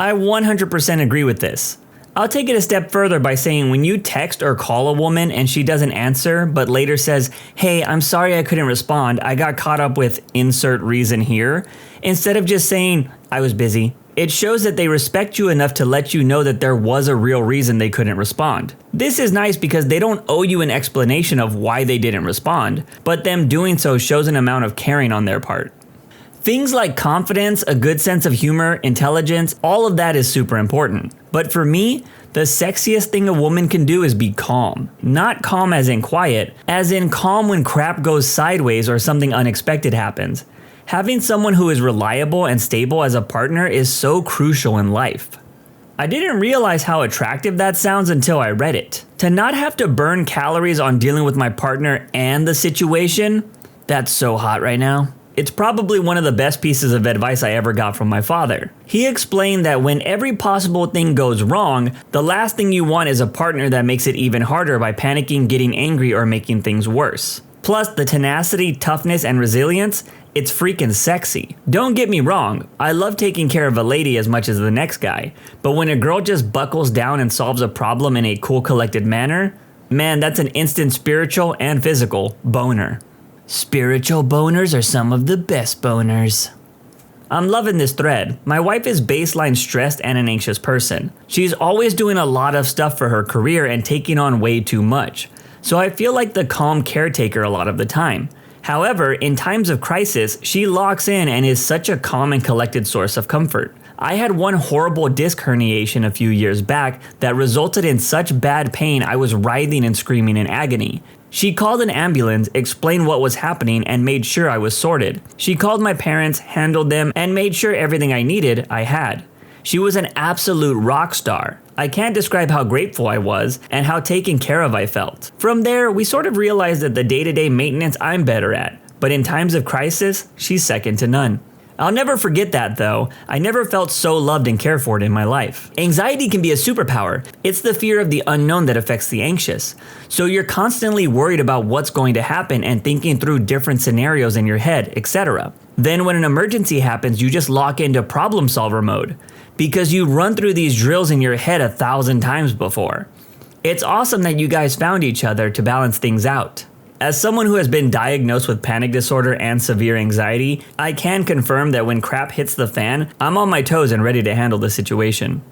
S2: I 100% agree with this. I'll take it a step further by saying when you text or call a woman and she doesn't answer but later says, "Hey, I'm sorry I couldn't respond, I got caught up with insert reason here," instead of just saying, "I was busy," it shows that they respect you enough to let you know that there was a real reason they couldn't respond. This is nice because they don't owe you an explanation of why they didn't respond, but them doing so shows an amount of caring on their part. Things like confidence, a good sense of humor, intelligence, all of that is super important. But for me, the sexiest thing a woman can do is be calm. Not calm as in quiet, as in calm when crap goes sideways or something unexpected happens. Having someone who is reliable and stable as a partner is so crucial in life. I didn't realize how attractive that sounds until I read it. To not have to burn calories on dealing with my partner and the situation, that's so hot right now. It's probably one of the best pieces of advice I ever got from my father. He explained that when every possible thing goes wrong, the last thing you want is a partner that makes it even harder by panicking, getting angry, or making things worse. Plus, the tenacity, toughness, and resilience, it's freaking sexy. Don't get me wrong, I love taking care of a lady as much as the next guy, but when a girl just buckles down and solves a problem in a cool, collected manner, man, that's an instant spiritual and physical boner. Spiritual boners are some of the best boners. I'm loving this thread. My wife is baseline stressed and an anxious person. She's always doing a lot of stuff for her career and taking on way too much. So I feel like the calm caretaker a lot of the time. However, in times of crisis, she locks in and is such a calm and collected source of comfort. I had one horrible disc herniation a few years back that resulted in such bad pain I was writhing and screaming in agony. She called an ambulance, explained what was happening, and made sure I was sorted. She called my parents, handled them, and made sure everything I needed, I had. She was an absolute rock star. I can't describe how grateful I was and how taken care of I felt. From there, we sort of realized that the day-to-day maintenance I'm better at, but in times of crisis, she's second to none. I'll never forget that though. I never felt so loved and cared for in my life. Anxiety can be a superpower. It's the fear of the unknown that affects the anxious. So you're constantly worried about what's going to happen and thinking through different scenarios in your head, etc. Then when an emergency happens, you just lock into problem solver mode because you run through these drills in your head 1,000 times before. It's awesome that you guys found each other to balance things out. As someone who has been diagnosed with panic disorder and severe anxiety, I can confirm that when crap hits the fan, I'm on my toes and ready to handle the situation.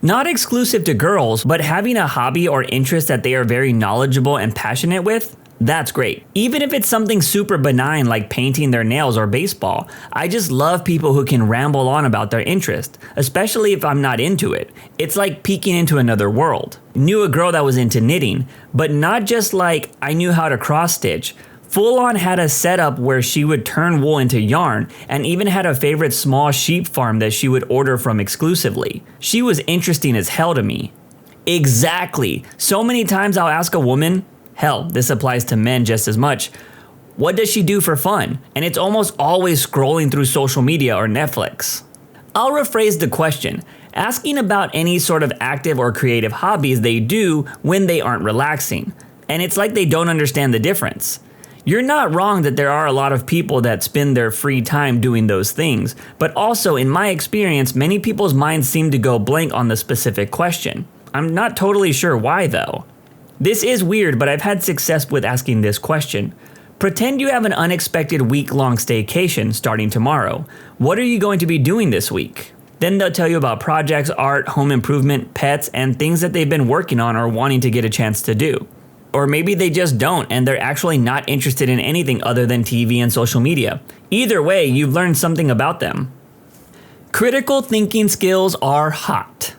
S2: Not exclusive to girls, but having a hobby or interest that they are very knowledgeable and passionate with, that's great. Even if it's something super benign like painting their nails or baseball, I just love people who can ramble on about their interest, especially if I'm not into it. It's like peeking into another world. Knew a girl that was into knitting, but not just like I knew how to cross stitch. Full on had a setup where she would turn wool into yarn and even had a favorite small sheep farm that she would order from exclusively. She was interesting as hell to me. Exactly. So many times I'll ask a woman, hell, this applies to men just as much, what does she do for fun? And it's almost always scrolling through social media or Netflix. I'll rephrase the question, asking about any sort of active or creative hobbies they do when they aren't relaxing. And it's like they don't understand the difference. You're not wrong that there are a lot of people that spend their free time doing those things, but also in my experience, many people's minds seem to go blank on the specific question. I'm not totally sure why though. This is weird, but I've had success with asking this question. Pretend you have an unexpected week-long staycation starting tomorrow. What are you going to be doing this week? Then they'll tell you about projects, art, home improvement, pets, and things that they've been working on or wanting to get a chance to do. Or maybe they just don't and they're actually not interested in anything other than TV and social media. Either way, you've learned something about them. Critical thinking skills are hot.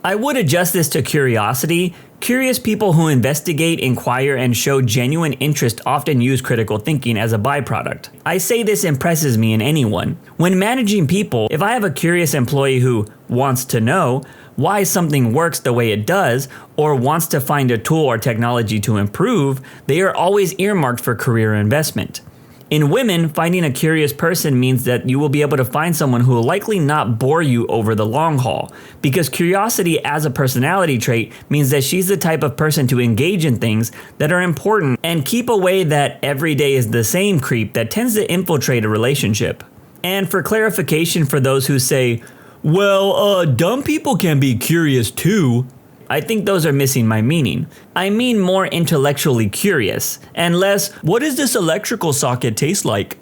S2: I would adjust this to curiosity. Curious people who investigate, inquire, and show genuine interest often use critical thinking as a byproduct. I say this impresses me in anyone. When managing people, if I have a curious employee who wants to know why something works the way it does, or wants to find a tool or technology to improve, they are always earmarked for career investment. In women, finding a curious person means that you will be able to find someone who will likely not bore you over the long haul, because curiosity as a personality trait means that she's the type of person to engage in things that are important and keep away that every day is the same creep that tends to infiltrate a relationship. And for clarification for those who say, well, dumb people can be curious too, I think those are missing my meaning. I mean more intellectually curious, and less, what does this electrical socket taste like?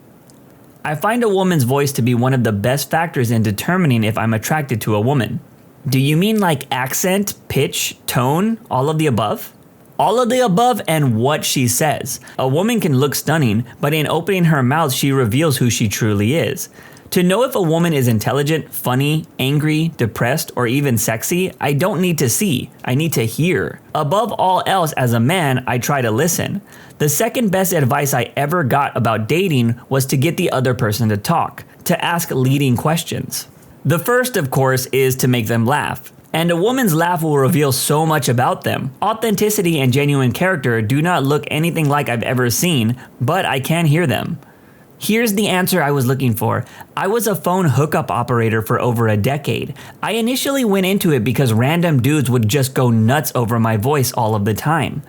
S2: I find a woman's voice to be one of the best factors in determining if I'm attracted to a woman. Do you mean like accent, pitch, tone, all of the above? All of the above and what she says. A woman can look stunning, but in opening her mouth, she reveals who she truly is. To know if a woman is intelligent, funny, angry, depressed, or even sexy, I don't need to see, I need to hear. Above all else, as a man, I try to listen. The second best advice I ever got about dating was to get the other person to talk, to ask leading questions. The first, of course, is to make them laugh. And a woman's laugh will reveal so much about them. Authenticity and genuine character do not look anything like I've ever seen, but I can hear them. Here's the answer I was looking for. I was a phone hookup operator for over a decade. I initially went into it because random dudes would just go nuts over my voice all of the time.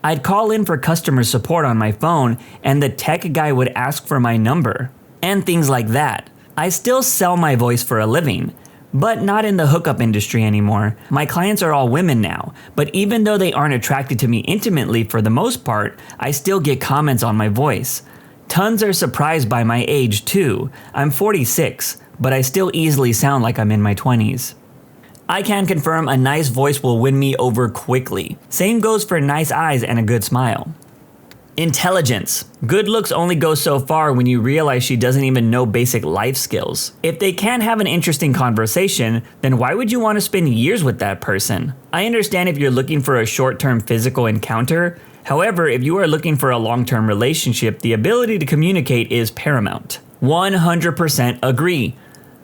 S2: I'd call in for customer support on my phone and the tech guy would ask for my number, and things like that. I still sell my voice for a living, but not in the hookup industry anymore. My clients are all women now, but even though they aren't attracted to me intimately for the most part, I still get comments on my voice. Tons are surprised by my age too. I'm 46, but I still easily sound like I'm in my 20s. I can confirm a nice voice will win me over quickly. Same goes for nice eyes and a good smile. Intelligence. Good looks only go so far when you realize she doesn't even know basic life skills. If they can't have an interesting conversation, then why would you want to spend years with that person? I understand if you're looking for a short-term physical encounter. However, if you are looking for a long-term relationship, the ability to communicate is paramount. 100% agree.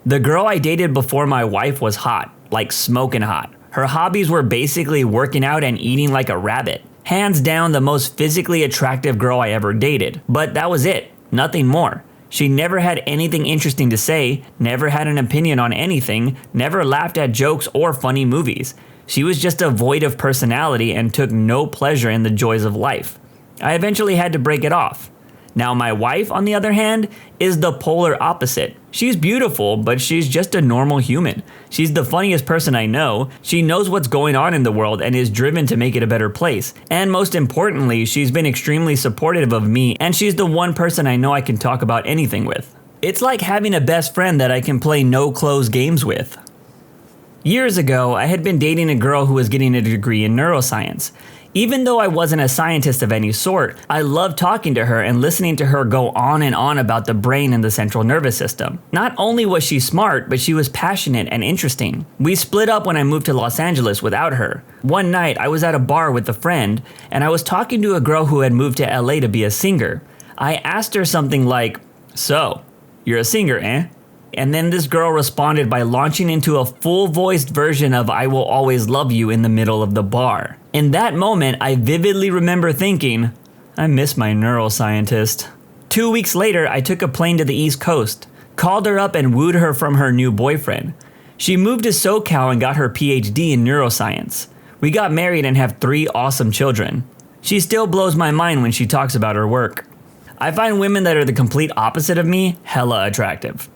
S2: The girl I dated before my wife was hot, like smoking hot. Her hobbies were basically working out and eating like a rabbit. Hands down the most physically attractive girl I ever dated. But that was it, nothing more. She never had anything interesting to say, never had an opinion on anything, never laughed at jokes or funny movies. She was just void of personality and took no pleasure in the joys of life. I eventually had to break it off. Now my wife, on the other hand, is the polar opposite. She's beautiful, but she's just a normal human. She's the funniest person I know. She knows what's going on in the world and is driven to make it a better place. And most importantly, she's been extremely supportive of me, and she's the one person I know I can talk about anything with. It's like having a best friend that I can play no-clothes games with. Years ago, I had been dating a girl who was getting a degree in neuroscience. Even though I wasn't a scientist of any sort, I loved talking to her and listening to her go on and on about the brain and the central nervous system. Not only was she smart, but she was passionate and interesting. We split up when I moved to Los Angeles without her. One night, I was at a bar with a friend, and I was talking to a girl who had moved to LA to be a singer. I asked her something like, "So, you're a singer, eh?" And then this girl responded by launching into a full-voiced version of "I Will Always Love You" in the middle of the bar. In that moment, I vividly remember thinking, I miss my neuroscientist. 2 weeks later, I took a plane to the East Coast, called her up and wooed her from her new boyfriend. She moved to SoCal and got her PhD in neuroscience. We got married and have 3 awesome children. She still blows my mind when she talks about her work. I find women that are the complete opposite of me hella attractive.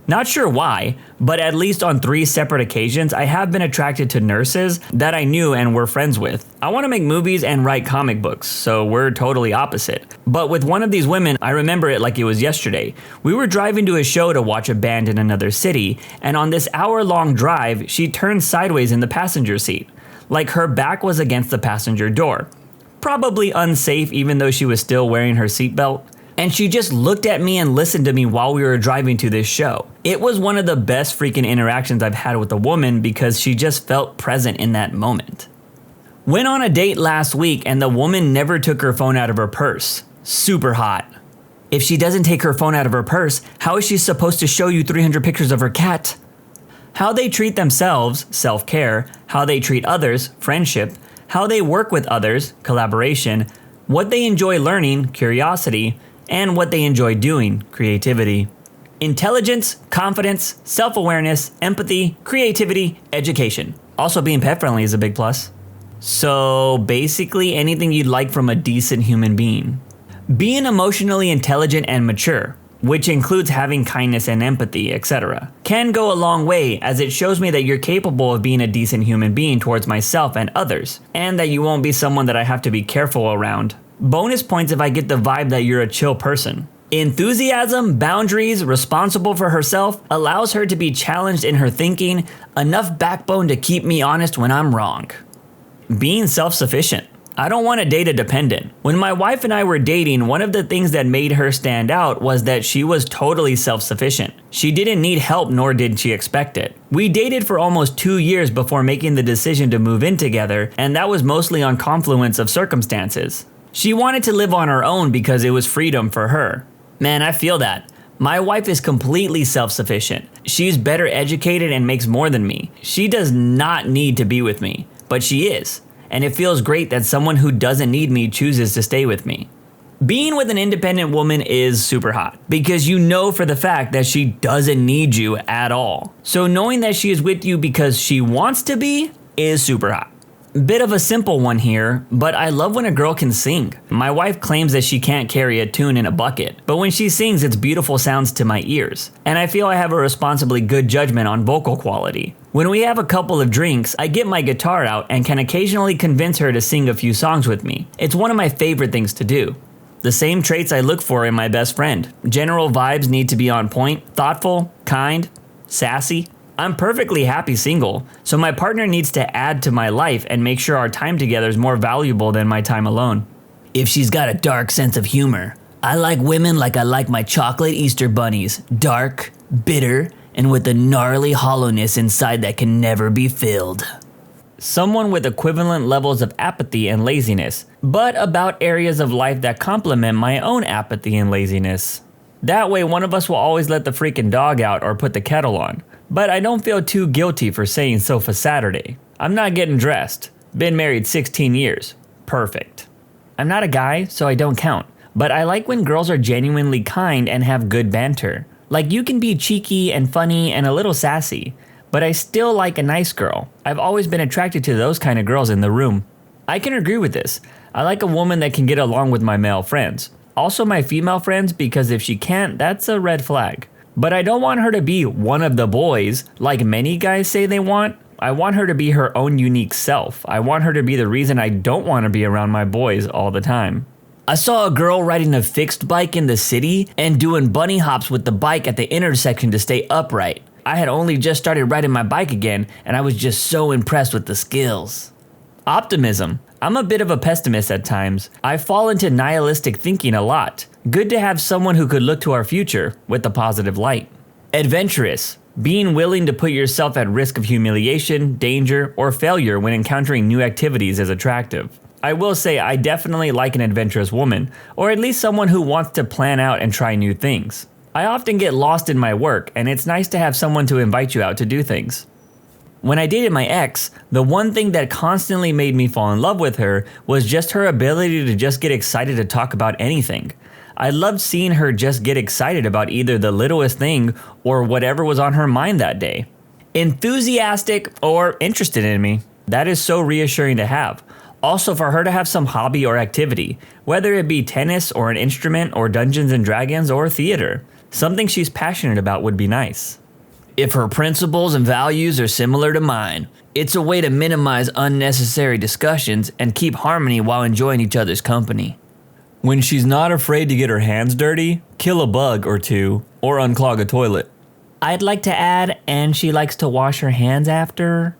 S2: Not sure why, but at least on 3 separate occasions, I have been attracted to nurses that I knew and were friends with. I want to make movies and write comic books, so we're totally opposite. But with one of these women, I remember it like it was yesterday. We were driving to a show to watch a band in another city, and on this hour-long drive, she turned sideways in the passenger seat, like her back was against the passenger door. Probably unsafe even though she was still wearing her seatbelt. And she just looked at me and listened to me while we were driving to this show. It was one of the best freaking interactions I've had with a woman because she just felt present in that moment. Went on a date last week and the woman never took her phone out of her purse. Super hot. If she doesn't take her phone out of her purse, how is she supposed to show you 300 pictures of her cat? How they treat themselves, self-care, how they treat others, friendship, how they work with others, collaboration, what they enjoy learning, curiosity, and what they enjoy doing, creativity. Intelligence, confidence, self-awareness, empathy, creativity, education. Also being pet-friendly is a big plus. So basically anything you'd like from a decent human being. Being emotionally intelligent and mature, which includes having kindness and empathy, etc., can go a long way as it shows me that you're capable of being a decent human being towards myself and others, and that you won't be someone that I have to be careful around. Bonus points if I get the vibe that you're a chill person. Enthusiasm, boundaries, responsible for herself, allows her to be challenged in her thinking, enough backbone to keep me honest when I'm wrong. Being self-sufficient. I don't want to date a dependent. When my wife and I were dating, one of the things that made her stand out was that she was totally self-sufficient. She didn't need help, nor did she expect it. We dated for almost 2 years before making the decision to move in together, and that was mostly on confluence of circumstances. She wanted to live on her own because it was freedom for her. Man, I feel that. My wife is completely self-sufficient. She's better educated and makes more than me. She does not need to be with me, but she is. And it feels great that someone who doesn't need me chooses to stay with me. Being with an independent woman is super hot because you know for the fact that she doesn't need you at all. So knowing that she is with you because she wants to be is super hot. Bit of a simple one here, but I love when a girl can sing. My wife claims that she can't carry a tune in a bucket, but when she sings, it's beautiful sounds to my ears. And I feel I have a responsibly good judgment on vocal quality. When we have a couple of drinks, I get my guitar out and can occasionally convince her to sing a few songs with me. It's one of my favorite things to do. The same traits I look for in my best friend. General vibes need to be on point, thoughtful, kind, sassy. I'm perfectly happy single, so my partner needs to add to my life and make sure our time together is more valuable than my time alone. If she's got a dark sense of humor. I like women like I like my chocolate Easter bunnies, dark, bitter, and with a gnarly hollowness inside that can never be filled. Someone with equivalent levels of apathy and laziness, but about areas of life that complement my own apathy and laziness. That way one of us will always let the freaking dog out or put the kettle on. But I don't feel too guilty for saying so for Saturday. I'm not getting dressed. Been married 16 years. Perfect. I'm not a guy, so I don't count. But I like when girls are genuinely kind and have good banter. Like you can be cheeky and funny and a little sassy, but I still like a nice girl. I've always been attracted to those kind of girls in the room. I can agree with this. I like a woman that can get along with my male friends. Also my female friends, because if she can't, that's a red flag. But I don't want her to be one of the boys like many guys say they want. I want her to be her own unique self. I want her to be the reason I don't want to be around my boys all the time. I saw a girl riding a fixed bike in the city and doing bunny hops with the bike at the intersection to stay upright. I had only just started riding my bike again, and I was just so impressed with the skills. Optimism. I'm a bit of a pessimist at times. I fall into nihilistic thinking a lot. Good to have someone who could look to our future with a positive light. Adventurous. Being willing to put yourself at risk of humiliation, danger, or failure when encountering new activities is attractive. I will say I definitely like an adventurous woman, or at least someone who wants to plan out and try new things. I often get lost in my work, and it's nice to have someone to invite you out to do things. When I dated my ex, the one thing that constantly made me fall in love with her was just her ability to just get excited to talk about anything. I loved seeing her just get excited about either the littlest thing or whatever was on her mind that day. Enthusiastic or interested in me. That is so reassuring to have. Also for her to have some hobby or activity, whether it be tennis or an instrument or Dungeons and Dragons or theater. Something she's passionate about would be nice. If her principles and values are similar to mine, it's a way to minimize unnecessary discussions and keep harmony while enjoying each other's company. When she's not afraid to get her hands dirty, kill a bug or two, or unclog a toilet. I'd like to add, and she likes to wash her hands after.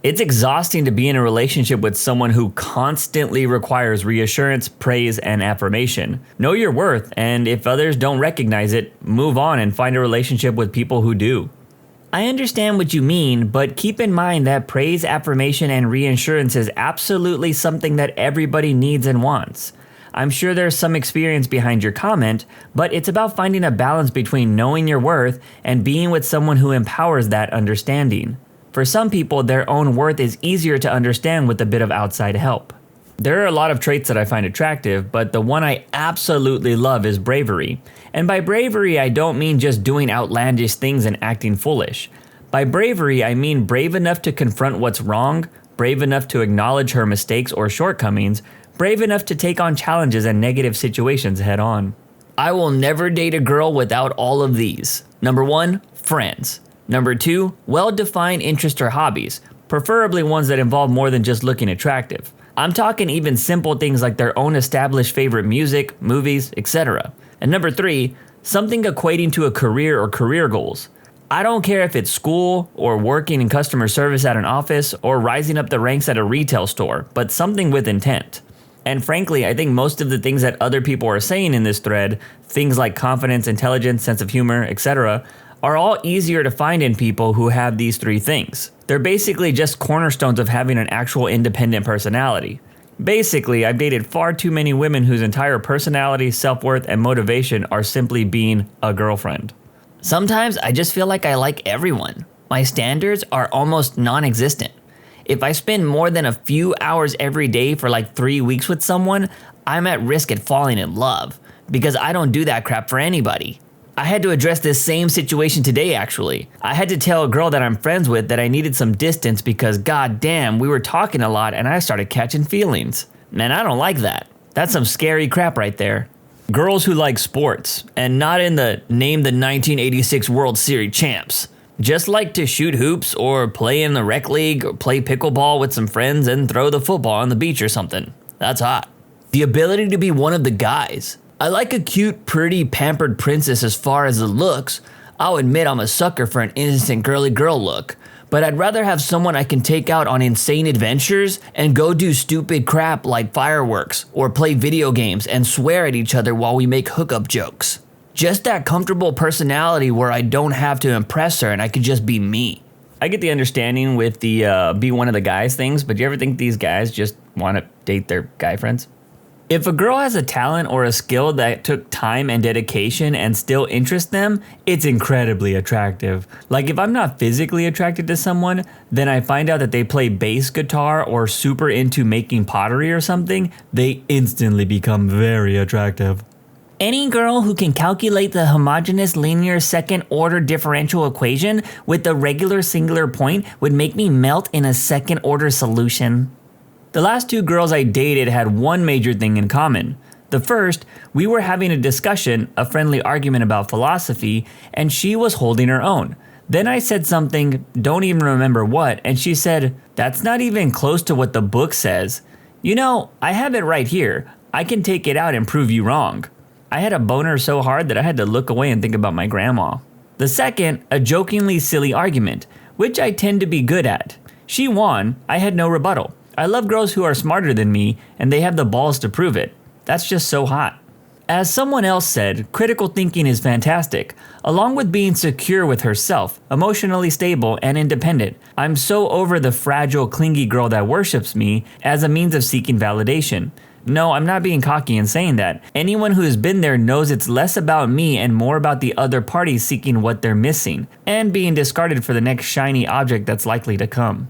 S2: It's exhausting to be in a relationship with someone who constantly requires reassurance, praise, and affirmation. Know your worth, and if others don't recognize it, move on and find a relationship with people who do. I understand what you mean, but keep in mind that praise, affirmation, and reassurance is absolutely something that everybody needs and wants. I'm sure there's some experience behind your comment, but it's about finding a balance between knowing your worth and being with someone who empowers that understanding. For some people, their own worth is easier to understand with a bit of outside help. There are a lot of traits that I find attractive, but the one I absolutely love is bravery. And by bravery, I don't mean just doing outlandish things and acting foolish. By bravery, I mean brave enough to confront what's wrong, brave enough to acknowledge her mistakes or shortcomings, brave enough to take on challenges and negative situations head on. I will never date a girl without all of these. Number 1, friends. Number 2, well-defined interests or hobbies, preferably ones that involve more than just looking attractive. I'm talking even simple things like their own established favorite music, movies, etc. And number 3, something equating to a career or career goals. I don't care if it's school or working in customer service at an office or rising up the ranks at a retail store, but something with intent. And frankly, I think most of the things that other people are saying in this thread, things like confidence, intelligence, sense of humor, etc., are all easier to find in people who have these 3 things. They're basically just cornerstones of having an actual independent personality. Basically, I've dated far too many women whose entire personality, self-worth, and motivation are simply being a girlfriend. Sometimes I just feel like I like everyone. My standards are almost non-existent. If I spend more than a few hours every day for like 3 weeks with someone, I'm at risk at falling in love, because I don't do that crap for anybody. I had to address this same situation today actually. I had to tell a girl that I'm friends with that I needed some distance because goddamn, we were talking a lot and I started catching feelings. Man, I don't like that. That's some scary crap right there. Girls who like sports, and not in the name the 1986 World Series champs. Just like to shoot hoops or play in the rec league or play pickleball with some friends and throw the football on the beach or something. That's hot.
S3: The ability to be one of the guys. I like a cute, pretty, pampered princess as far as the looks. I'll admit I'm a sucker for an innocent girly girl look. But I'd rather have someone I can take out on insane adventures and go do stupid crap like fireworks or play video games and swear at each other while we make hookup jokes. Just that comfortable personality where I don't have to impress her and I could just be me.
S2: I get the understanding with the be one of the guys things, but do you ever think these guys just want to date their guy friends? If a girl has a talent or a skill that took time and dedication and still interests them, it's incredibly attractive. Like if I'm not physically attracted to someone, then I find out that they play bass guitar or super into making pottery or something, they instantly become very attractive. Any girl who can calculate the homogeneous linear second order differential equation with the regular singular point would make me melt in a second order solution. The last 2 girls I dated had one major thing in common. The first, we were having a discussion, a friendly argument about philosophy, and she was holding her own. Then I said something, don't even remember what, and she said, "That's not even close to what the book says. You know, I have it right here. I can take it out and prove you wrong." I had a boner so hard that I had to look away and think about my grandma. The second, a jokingly silly argument, which I tend to be good at. She won, I had no rebuttal. I love girls who are smarter than me, and they have the balls to prove it. That's just so hot. As someone else said, critical thinking is fantastic, along with being secure with herself, emotionally stable and independent. I'm so over the fragile, clingy girl that worships me as a means of seeking validation. No, I'm not being cocky in saying that. Anyone who has been there knows it's less about me and more about the other party seeking what they're missing, and being discarded for the next shiny object that's likely to come.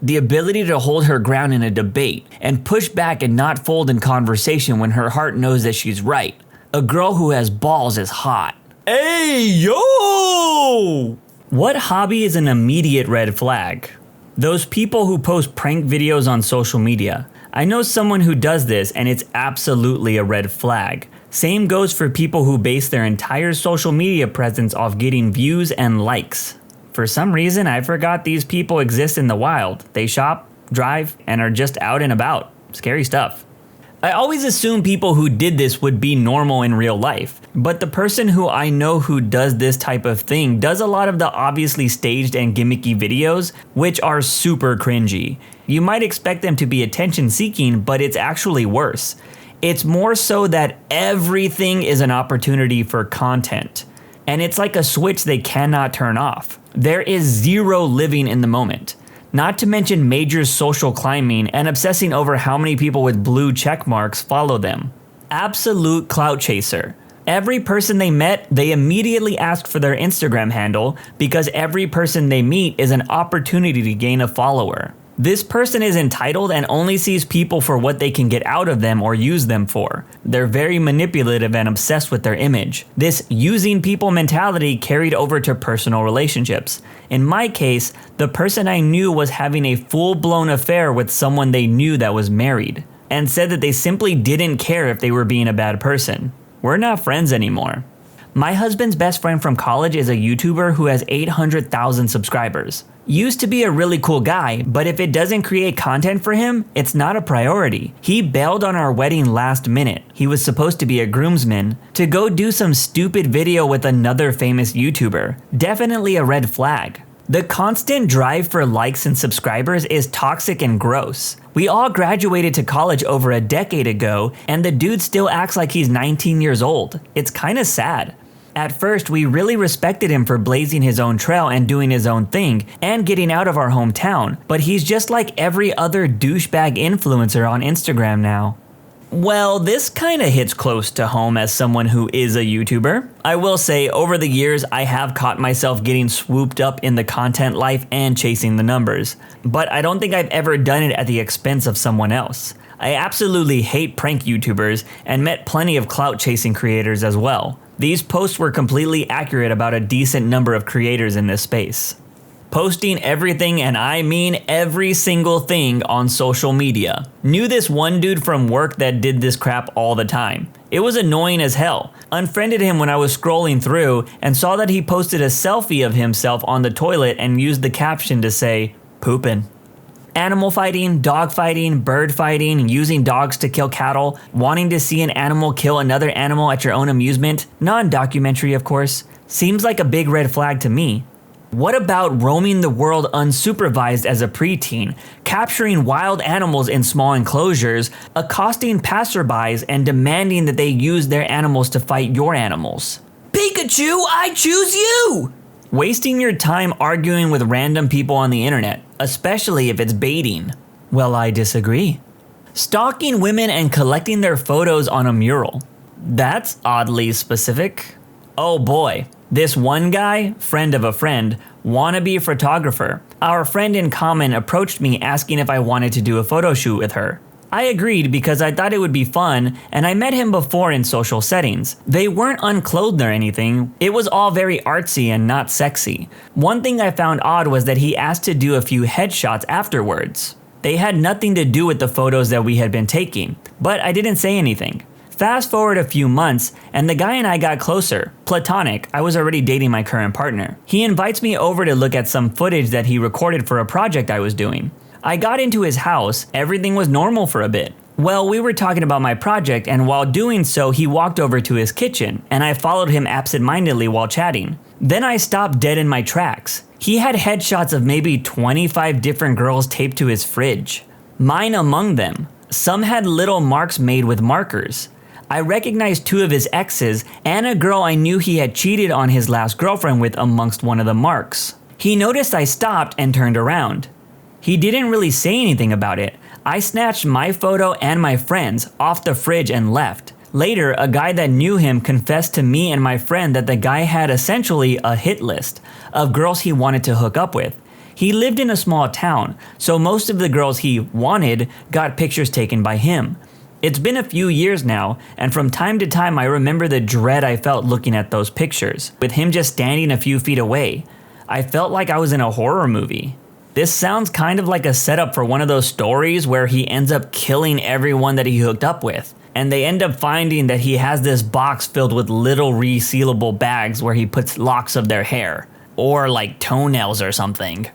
S2: The ability to hold her ground in a debate and push back and not fold in conversation when her heart knows that she's right. A girl who has balls is hot. Hey, yo! What hobby is an immediate red flag? Those people who post prank videos on social media. I know someone who does this and it's absolutely a red flag. Same goes for people who base their entire social media presence off getting views and likes. For some reason, I forgot these people exist in the wild. They shop, drive, and are just out and about. Scary stuff. I always assumed people who did this would be normal in real life, but the person who I know who does this type of thing does a lot of the obviously staged and gimmicky videos, which are super cringy. You might expect them to be attention seeking, but it's actually worse. It's more so that everything is an opportunity for content, and it's like a switch they cannot turn off. There is zero living in the moment. Not to mention major social climbing and obsessing over how many people with blue check marks follow them. Absolute clout chaser. Every person they met, they immediately ask for their Instagram handle because every person they meet is an opportunity to gain a follower. This person is entitled and only sees people for what they can get out of them or use them for. They're very manipulative and obsessed with their image. This using people mentality carried over to personal relationships. In my case, the person I knew was having a full-blown affair with someone they knew that was married, and said that they simply didn't care if they were being a bad person. We're not friends anymore. My husband's best friend from college is a YouTuber who has 800,000 subscribers. Used to be a really cool guy, but if it doesn't create content for him, it's not a priority. He bailed on our wedding last minute. He was supposed to be a groomsman to go do some stupid video with another famous YouTuber. Definitely a red flag. The constant drive for likes and subscribers is toxic and gross. We all graduated to college over a decade ago, and the dude still acts like he's 19 years old. It's kinda sad. At first, we really respected him for blazing his own trail and doing his own thing, and getting out of our hometown, but he's just like every other douchebag influencer on Instagram now. Well, this kinda hits close to home as someone who is a YouTuber. I will say, over the years, I have caught myself getting swooped up in the content life and chasing the numbers, but I don't think I've ever done it at the expense of someone else. I absolutely hate prank YouTubers and met plenty of clout chasing creators as well. These posts were completely accurate about a decent number of creators in this space. Posting everything, and I mean every single thing, on social media. Knew this one dude from work that did this crap all the time. It was annoying as hell. Unfriended him when I was scrolling through and saw that he posted a selfie of himself on the toilet and used the caption to say, "poopin'." Animal fighting, dog fighting, bird fighting, using dogs to kill cattle, wanting to see an animal kill another animal at your own amusement, non-documentary of course, seems like a big red flag to me. What about roaming the world unsupervised as a preteen, capturing wild animals in small enclosures, accosting passerbys, and demanding that they use their animals to fight your animals?
S3: Pikachu, I choose you!
S2: Wasting your time arguing with random people on the internet, especially if it's baiting. Well, I disagree. Stalking women and collecting their photos on a mural. That's oddly specific. Oh boy, this one guy, friend of a friend, wannabe photographer. Our friend in common approached me asking if I wanted to do a photo shoot with her. I agreed because I thought it would be fun, and I met him before in social settings. They weren't unclothed or anything, it was all very artsy and not sexy. One thing I found odd was that he asked to do a few headshots afterwards. They had nothing to do with the photos that we had been taking, but I didn't say anything. Fast forward a few months, and the guy and I got closer. Platonic, I was already dating my current partner. He invites me over to look at some footage that he recorded for a project I was doing. I got into his house, everything was normal for a bit. Well, we were talking about my project, and while doing so, he walked over to his kitchen, and I followed him absentmindedly while chatting. Then I stopped dead in my tracks. He had headshots of maybe 25 different girls taped to his fridge. Mine among them. Some had little marks made with markers. I recognized 2 of his exes and a girl I knew he had cheated on his last girlfriend with amongst one of the marks. He noticed I stopped and turned around. He didn't really say anything about it. I snatched my photo and my friend's off the fridge and left. Later, a guy that knew him confessed to me and my friend that the guy had essentially a hit list of girls he wanted to hook up with. He lived in a small town, so most of the girls he wanted got pictures taken by him. It's been a few years now, and from time to time I remember the dread I felt looking at those pictures, with him just standing a few feet away. I felt like I was in a horror movie. This sounds kind of like a setup for one of those stories where he ends up killing everyone that he hooked up with, and they end up finding that he has this box filled with little resealable bags where he puts locks of their hair, or like toenails or something.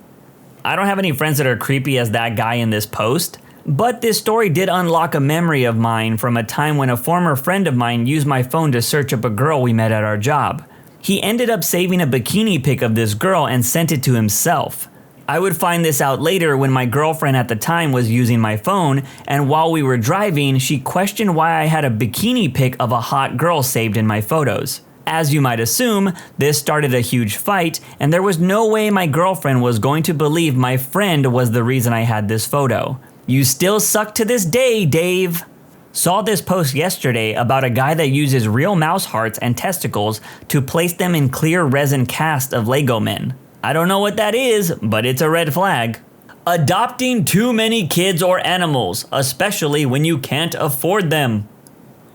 S2: I don't have any friends that are creepy as that guy in this post, but this story did unlock a memory of mine from a time when a former friend of mine used my phone to search up a girl we met at our job. He ended up saving a bikini pic of this girl and sent it to himself. I would find this out later when my girlfriend at the time was using my phone, and while we were driving, she questioned why I had a bikini pic of a hot girl saved in my photos. As you might assume, this started a huge fight, and there was no way my girlfriend was going to believe my friend was the reason I had this photo. You still suck to this day, Dave. Saw this post yesterday about a guy that uses real mouse hearts and testicles to place them in clear resin cast of Lego men. I don't know what that is, but it's a red flag. Adopting too many kids or animals, especially when you can't afford them.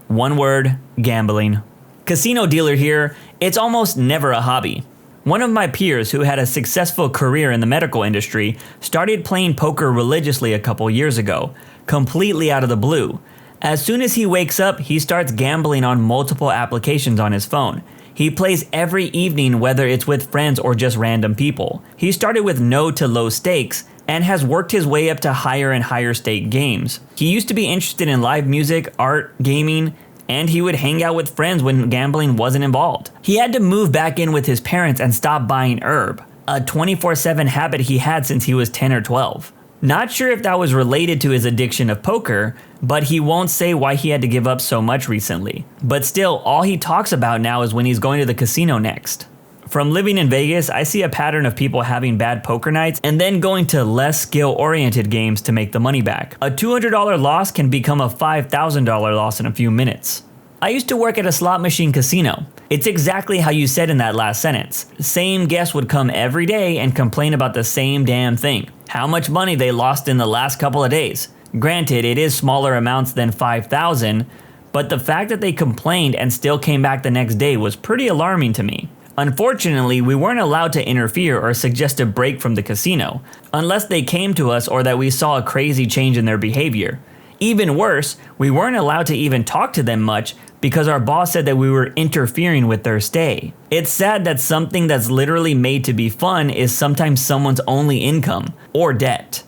S2: One word, gambling. Casino dealer here, it's almost never a hobby. One of my peers who had a successful career in the medical industry started playing poker religiously a couple years ago, completely out of the blue. As soon as he wakes up, he starts gambling on multiple applications on his phone. He plays every evening, whether it's with friends or just random people. He started with no to low stakes and has worked his way up to higher and higher stake games. He used to be interested in live music, art, gaming, and he would hang out with friends when gambling wasn't involved. He had to move back in with his parents and stop buying herb, a 24/7 habit he had since he was 10 or 12. Not sure if that was related to his addiction of poker, but he won't say why he had to give up so much recently. But still, all he talks about now is when he's going to the casino next. From living in Vegas, I see a pattern of people having bad poker nights and then going to less skill-oriented games to make the money back. A $200 loss can become a $5,000 loss in a few minutes. I used to work at a slot machine casino. It's exactly how you said in that last sentence. Same guest would come every day and complain about the same damn thing. How much money they lost in the last couple of days. Granted, it is smaller amounts than $5,000, but the fact that they complained and still came back the next day was pretty alarming to me. Unfortunately, we weren't allowed to interfere or suggest a break from the casino, unless they came to us or that we saw a crazy change in their behavior. Even worse, we weren't allowed to even talk to them much because our boss said that we were interfering with their stay. It's sad that something that's literally made to be fun is sometimes someone's only income or debt.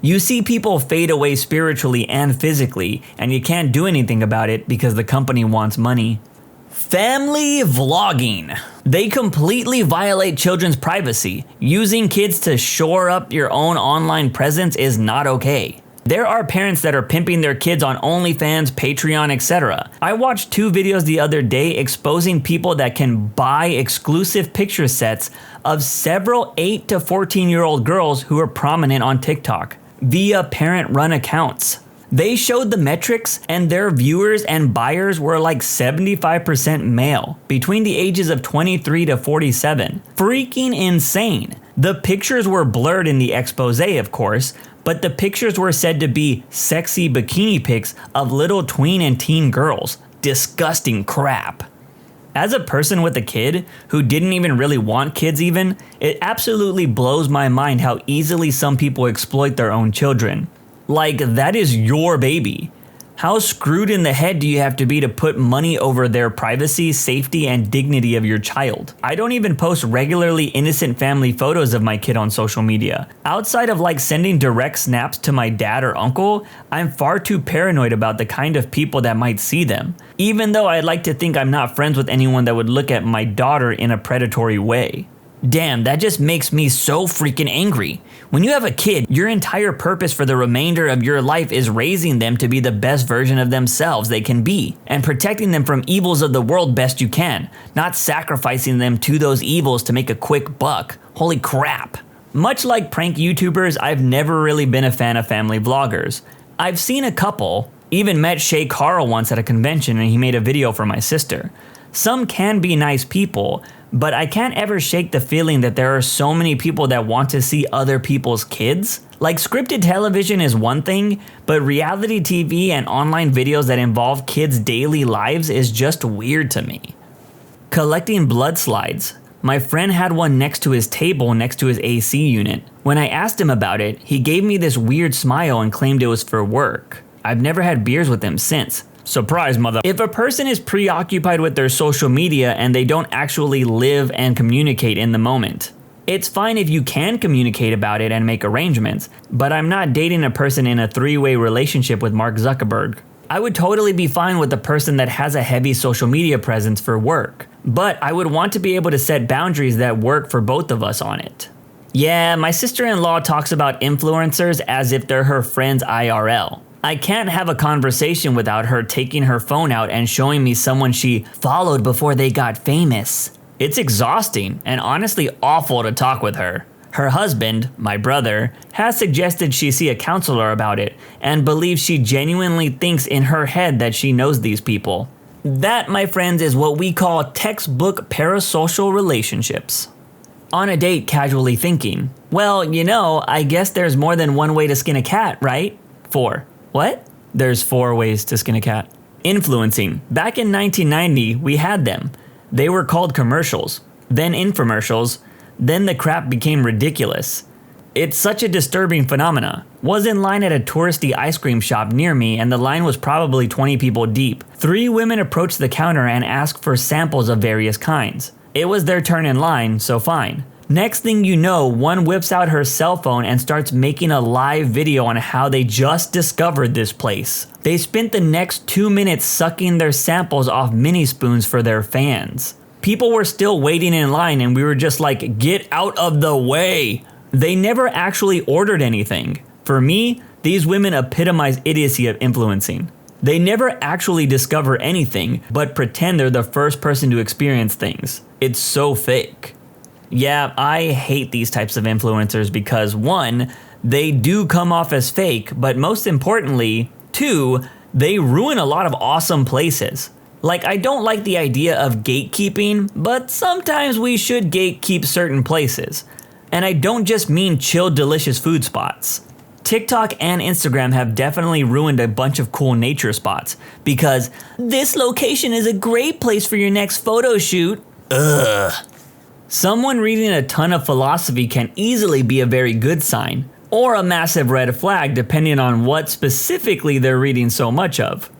S2: You see people fade away spiritually and physically, and you can't do anything about it because the company wants money. Family vlogging. They completely violate children's privacy. Using kids to shore up your own online presence is not okay. There are parents that are pimping their kids on OnlyFans, Patreon, etc. I watched 2 videos the other day exposing people that can buy exclusive picture sets of several 8 to 14-year-old girls who are prominent on TikTok via parent-run accounts. They showed the metrics, and their viewers and buyers were like 75% male, between the ages of 23 to 47. Freaking insane. The pictures were blurred in the expose, of course, but the pictures were said to be sexy bikini pics of little tween and teen girls. Disgusting crap. As a person with a kid who didn't even really want kids even, it absolutely blows my mind how easily some people exploit their own children. Like, that is your baby. How screwed in the head do you have to be to put money over their privacy, safety, and dignity of your child? I don't even post regularly innocent family photos of my kid on social media. Outside of like sending direct snaps to my dad or uncle, I'm far too paranoid about the kind of people that might see them. Even though I'd like to think I'm not friends with anyone that would look at my daughter in a predatory way. Damn, that just makes me so freaking angry. When you have a kid, your entire purpose for the remainder of your life is raising them to be the best version of themselves they can be, and protecting them from evils of the world best you can, not sacrificing them to those evils to make a quick buck. Holy crap. Much like prank YouTubers, I've never really been a fan of family vloggers. I've seen a couple, even met Shay Carl once at a convention and he made a video for my sister. Some can be nice people, but I can't ever shake the feeling that there are so many people that want to see other people's kids. Like, scripted television is one thing, but reality TV and online videos that involve kids' daily lives is just weird to me. Collecting blood slides. My friend had one next to his table next to his AC unit. When I asked him about it, he gave me this weird smile and claimed it was for work. I've never had beers with him since. Surprise, mother. If a person is preoccupied with their social media and they don't actually live and communicate in the moment, it's fine if you can communicate about it and make arrangements, but I'm not dating a person in a 3-way relationship with Mark Zuckerberg. I would totally be fine with a person that has a heavy social media presence for work, but I would want to be able to set boundaries that work for both of us on it. Yeah, my sister-in-law talks about influencers as if they're her friends IRL. I can't have a conversation without her taking her phone out and showing me someone she followed before they got famous. It's exhausting and honestly awful to talk with her. Her husband, my brother, has suggested she see a counselor about it and believes she genuinely thinks in her head that she knows these people. That, my friends, is what we call textbook parasocial relationships. On a date, casually thinking, well, I guess there's more than one way to skin a cat, right? 4. What? There's 4 ways to skin a cat. Influencing. Back in 1990, we had them. They were called commercials, then infomercials, then the crap became ridiculous. It's such a disturbing phenomena. Was in line at a touristy ice cream shop near me and the line was probably 20 people deep. 3 women approached the counter and asked for samples of various kinds. It was their turn in line, so fine. Next thing you know, one whips out her cell phone and starts making a live video on how they just discovered this place. They spent the next 2 minutes sucking their samples off mini spoons for their fans. People were still waiting in line and we were just like, get out of the way. They never actually ordered anything. For me, these women epitomize idiocy of influencing. They never actually discover anything, but pretend they're the first person to experience things. It's so fake. Yeah, I hate these types of influencers because 1, they do come off as fake, but most importantly, 2, they ruin a lot of awesome places. Like, I don't like the idea of gatekeeping, but sometimes we should gatekeep certain places. And I don't just mean chill, delicious food spots. TikTok and Instagram have definitely ruined a bunch of cool nature spots because this location is a great place for your next photo shoot. Ugh. Someone reading a ton of philosophy can easily be a very good sign, or a massive red flag depending on what specifically they're reading so much of.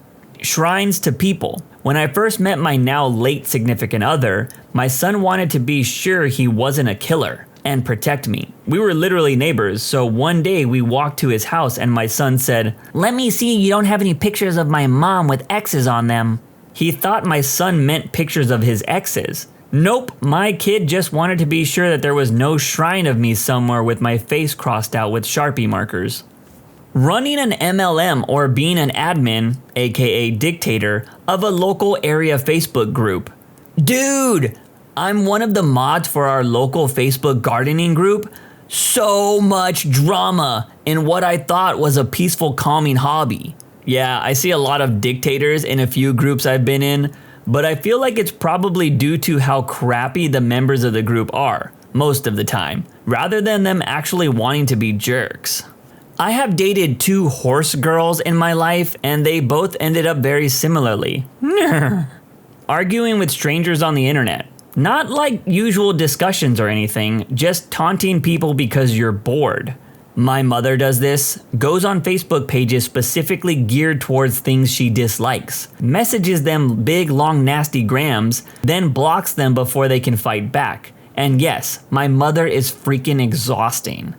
S2: Shrines to people. When I first met my now late significant other, my son wanted to be sure he wasn't a killer. and protect me. We were literally neighbors, so one day we walked to his house and my son said, "Let me see you don't have any pictures of my mom with X's on them." He thought my son meant pictures of his exes. Nope, my kid just wanted to be sure that there was no shrine of me somewhere with my face crossed out with Sharpie markers. Running an MLM or being an admin, aka dictator, of a local area Facebook group. Dude, I'm one of the mods for our local Facebook gardening group. So much drama in what I thought was a peaceful, calming hobby. Yeah, I see a lot of dictators in a few groups I've been in, but I feel like it's probably due to how crappy the members of the group are, most of the time, rather than them actually wanting to be jerks. I have dated 2 horse girls in my life, and they both ended up very similarly. Arguing with strangers on the internet. Not like usual discussions or anything, just taunting people because you're bored. My mother does this, goes on Facebook pages specifically geared towards things she dislikes, messages them big, long, nasty grams, then blocks them before they can fight back. And yes, my mother is freaking exhausting.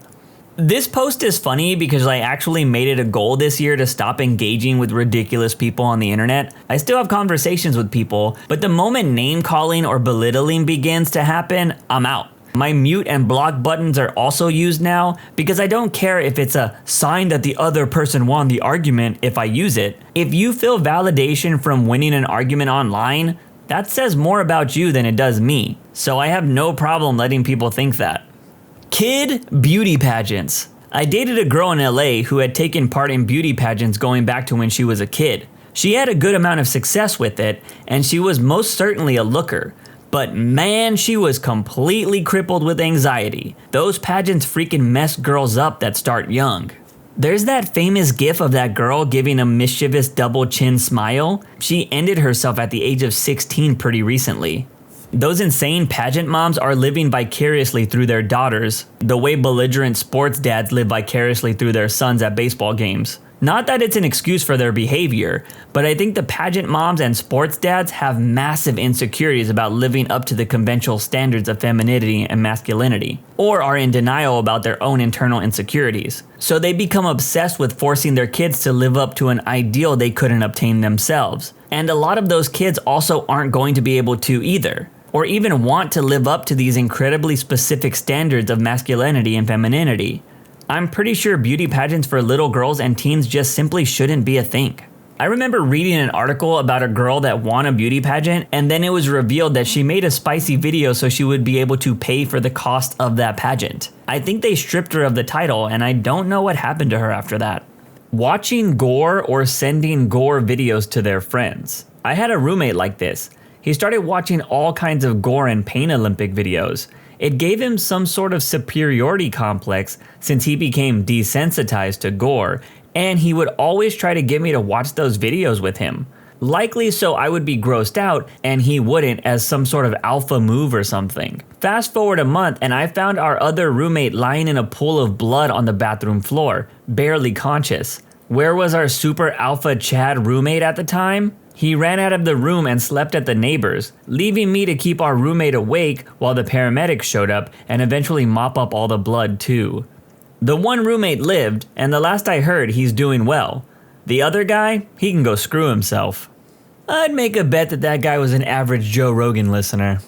S2: This post is funny because I actually made it a goal this year to stop engaging with ridiculous people on the internet. I still have conversations with people, but the moment name calling or belittling begins to happen, I'm out. My mute and block buttons are also used now because I don't care if it's a sign that the other person won the argument if I use it. If you feel validation from winning an argument online, that says more about you than it does me. So I have no problem letting people think that. Kid beauty pageants. I dated a girl in LA who had taken part in beauty pageants going back to when she was a kid. She had a good amount of success with it, and she was most certainly a looker. But man, she was completely crippled with anxiety. Those pageants freaking mess girls up that start young. There's that famous gif of that girl giving a mischievous double chin smile. She ended herself at the age of 16 pretty recently. Those insane pageant moms are living vicariously through their daughters, the way belligerent sports dads live vicariously through their sons at baseball games. Not that it's an excuse for their behavior, but I think the pageant moms and sports dads have massive insecurities about living up to the conventional standards of femininity and masculinity, or are in denial about their own internal insecurities. So they become obsessed with forcing their kids to live up to an ideal they couldn't obtain themselves. And a lot of those kids also aren't going to be able to either, or even want to live up to these incredibly specific standards of masculinity and femininity. I'm pretty sure beauty pageants for little girls and teens just simply shouldn't be a thing. I remember reading an article about a girl that won a beauty pageant, and then it was revealed that she made a spicy video so she would be able to pay for the cost of that pageant. I think they stripped her of the title, and I don't know what happened to her after that. Watching gore or sending gore videos to their friends. I had a roommate like this. He started watching all kinds of gore and pain Olympic videos. It gave him some sort of superiority complex since he became desensitized to gore, and he would always try to get me to watch those videos with him. Likely so I would be grossed out and he wouldn't, as some sort of alpha move or something. Fast forward a month and I found our other roommate lying in a pool of blood on the bathroom floor, barely conscious. Where was our super alpha Chad roommate at the time? He ran out of the room and slept at the neighbors, leaving me to keep our roommate awake while the paramedics showed up and eventually mop up all the blood too. The one roommate lived, and the last I heard, he's doing well. The other guy, he can go screw himself. I'd make a bet that that guy was an average Joe Rogan listener.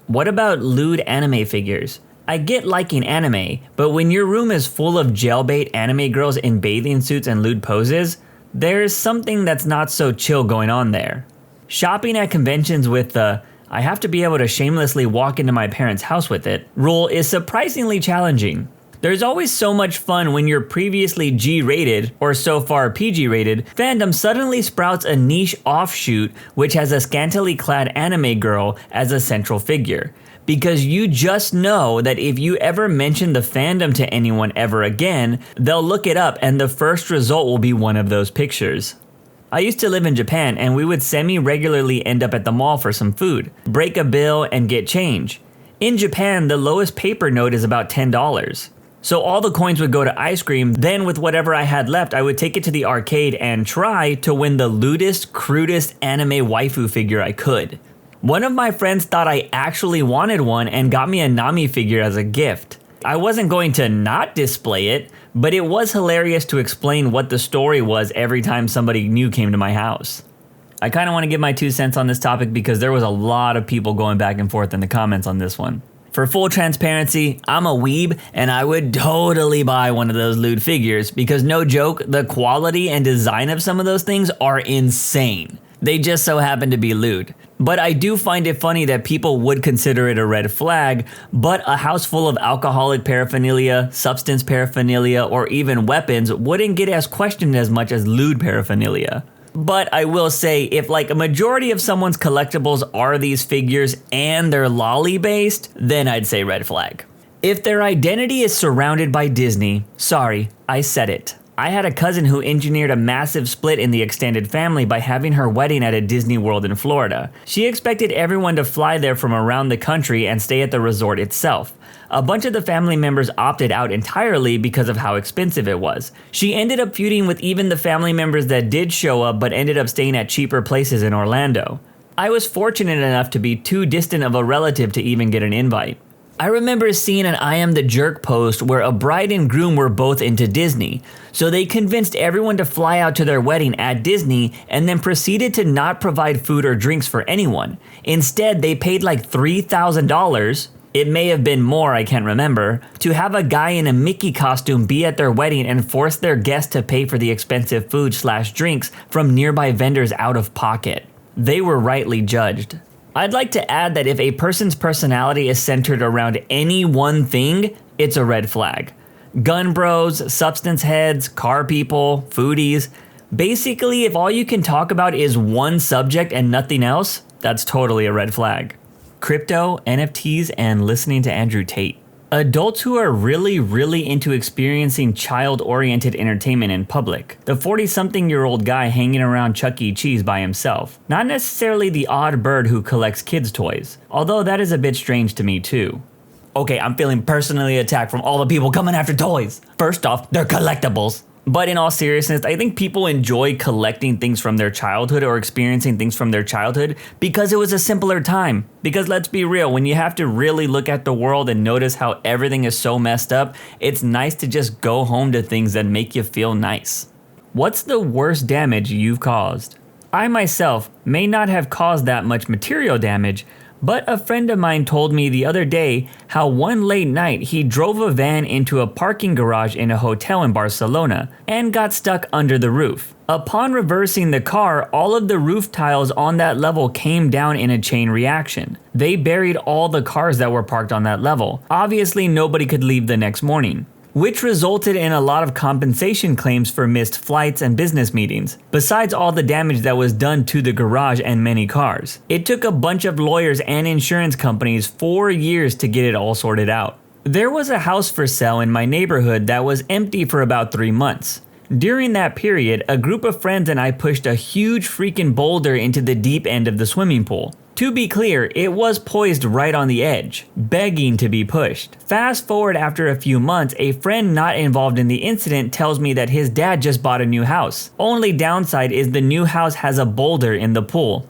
S2: What about lewd anime figures? I get liking anime, but when your room is full of jailbait anime girls in bathing suits and lewd poses, there's something that's not so chill going on there. Shopping at conventions with the "I have to be able to shamelessly walk into my parents' house with it" rule is surprisingly challenging. There's always so much fun when your previously G-rated, or so far PG-rated, fandom suddenly sprouts a niche offshoot which has a scantily clad anime girl as a central figure. Because you just know that if you ever mention the fandom to anyone ever again, they'll look it up and the first result will be one of those pictures. I used to live in Japan and we would semi-regularly end up at the mall for some food, break a bill, and get change. In Japan, the lowest paper note is about $10. So all the coins would go to ice cream, then with whatever I had left, I would take it to the arcade and try to win the lewdest, crudest anime waifu figure I could. One of my friends thought I actually wanted one and got me a Nami figure as a gift. I wasn't going to not display it, but it was hilarious to explain what the story was every time somebody new came to my house. I kind of want to give my 2 cents on this topic because there was a lot of people going back and forth in the comments on this one. For full transparency, I'm a weeb and I would totally buy one of those lewd figures because no joke, the quality and design of some of those things are insane. They just so happen to be lewd. But I do find it funny that people would consider it a red flag, but a house full of alcoholic paraphernalia, substance paraphernalia, or even weapons wouldn't get as questioned as much as lewd paraphernalia. But I will say, if like a majority of someone's collectibles are these figures and they're lolly based, then I'd say red flag. If their identity is surrounded by Disney, sorry, I said it. I had a cousin who engineered a massive split in the extended family by having her wedding at a Disney World in Florida. She expected everyone to fly there from around the country and stay at the resort itself. A bunch of the family members opted out entirely because of how expensive it was. She ended up feuding with even the family members that did show up but ended up staying at cheaper places in Orlando. I was fortunate enough to be too distant of a relative to even get an invite. I remember seeing an I Am the Jerk post where a bride and groom were both into Disney, so they convinced everyone to fly out to their wedding at Disney and then proceeded to not provide food or drinks for anyone. Instead, they paid like $3,000, it may have been more, I can't remember, to have a guy in a Mickey costume be at their wedding and force their guests to pay for the expensive food/drinks from nearby vendors out of pocket. They were rightly judged. I'd like to add that if a person's personality is centered around any one thing, it's a red flag. Gun bros, substance heads, car people, foodies. Basically, if all you can talk about is one subject and nothing else, that's totally a red flag. Crypto, NFTs, and listening to Andrew Tate. Adults who are really into experiencing child-oriented entertainment in public. The 40-something-year-old guy hanging around Chuck E. Cheese by himself. Not necessarily the odd bird who collects kids' toys, although that is a bit strange to me too. Okay, I'm feeling personally attacked from all the people coming after toys. First off, they're collectibles. But in all seriousness, I think people enjoy collecting things from their childhood or experiencing things from their childhood because it was a simpler time. Because let's be real, when you have to really look at the world and notice how everything is so messed up, it's nice to just go home to things that make you feel nice. What's the worst damage you've caused? I myself may not have caused that much material damage, but a friend of mine told me the other day how one late night he drove a van into a parking garage in a hotel in Barcelona and got stuck under the roof. Upon reversing the car, all of the roof tiles on that level came down in a chain reaction. They buried all the cars that were parked on that level. Obviously, nobody could leave the next morning, which resulted in a lot of compensation claims for missed flights and business meetings, besides all the damage that was done to the garage and many cars. It took a bunch of lawyers and insurance companies 4 years to get it all sorted out. There was a house for sale in my neighborhood that was empty for about 3 months. During that period, a group of friends and I pushed a huge freaking boulder into the deep end of the swimming pool. To be clear, it was poised right on the edge, begging to be pushed. Fast forward after a few months, a friend not involved in the incident tells me that his dad just bought a new house. Only downside is the new house has a boulder in the pool.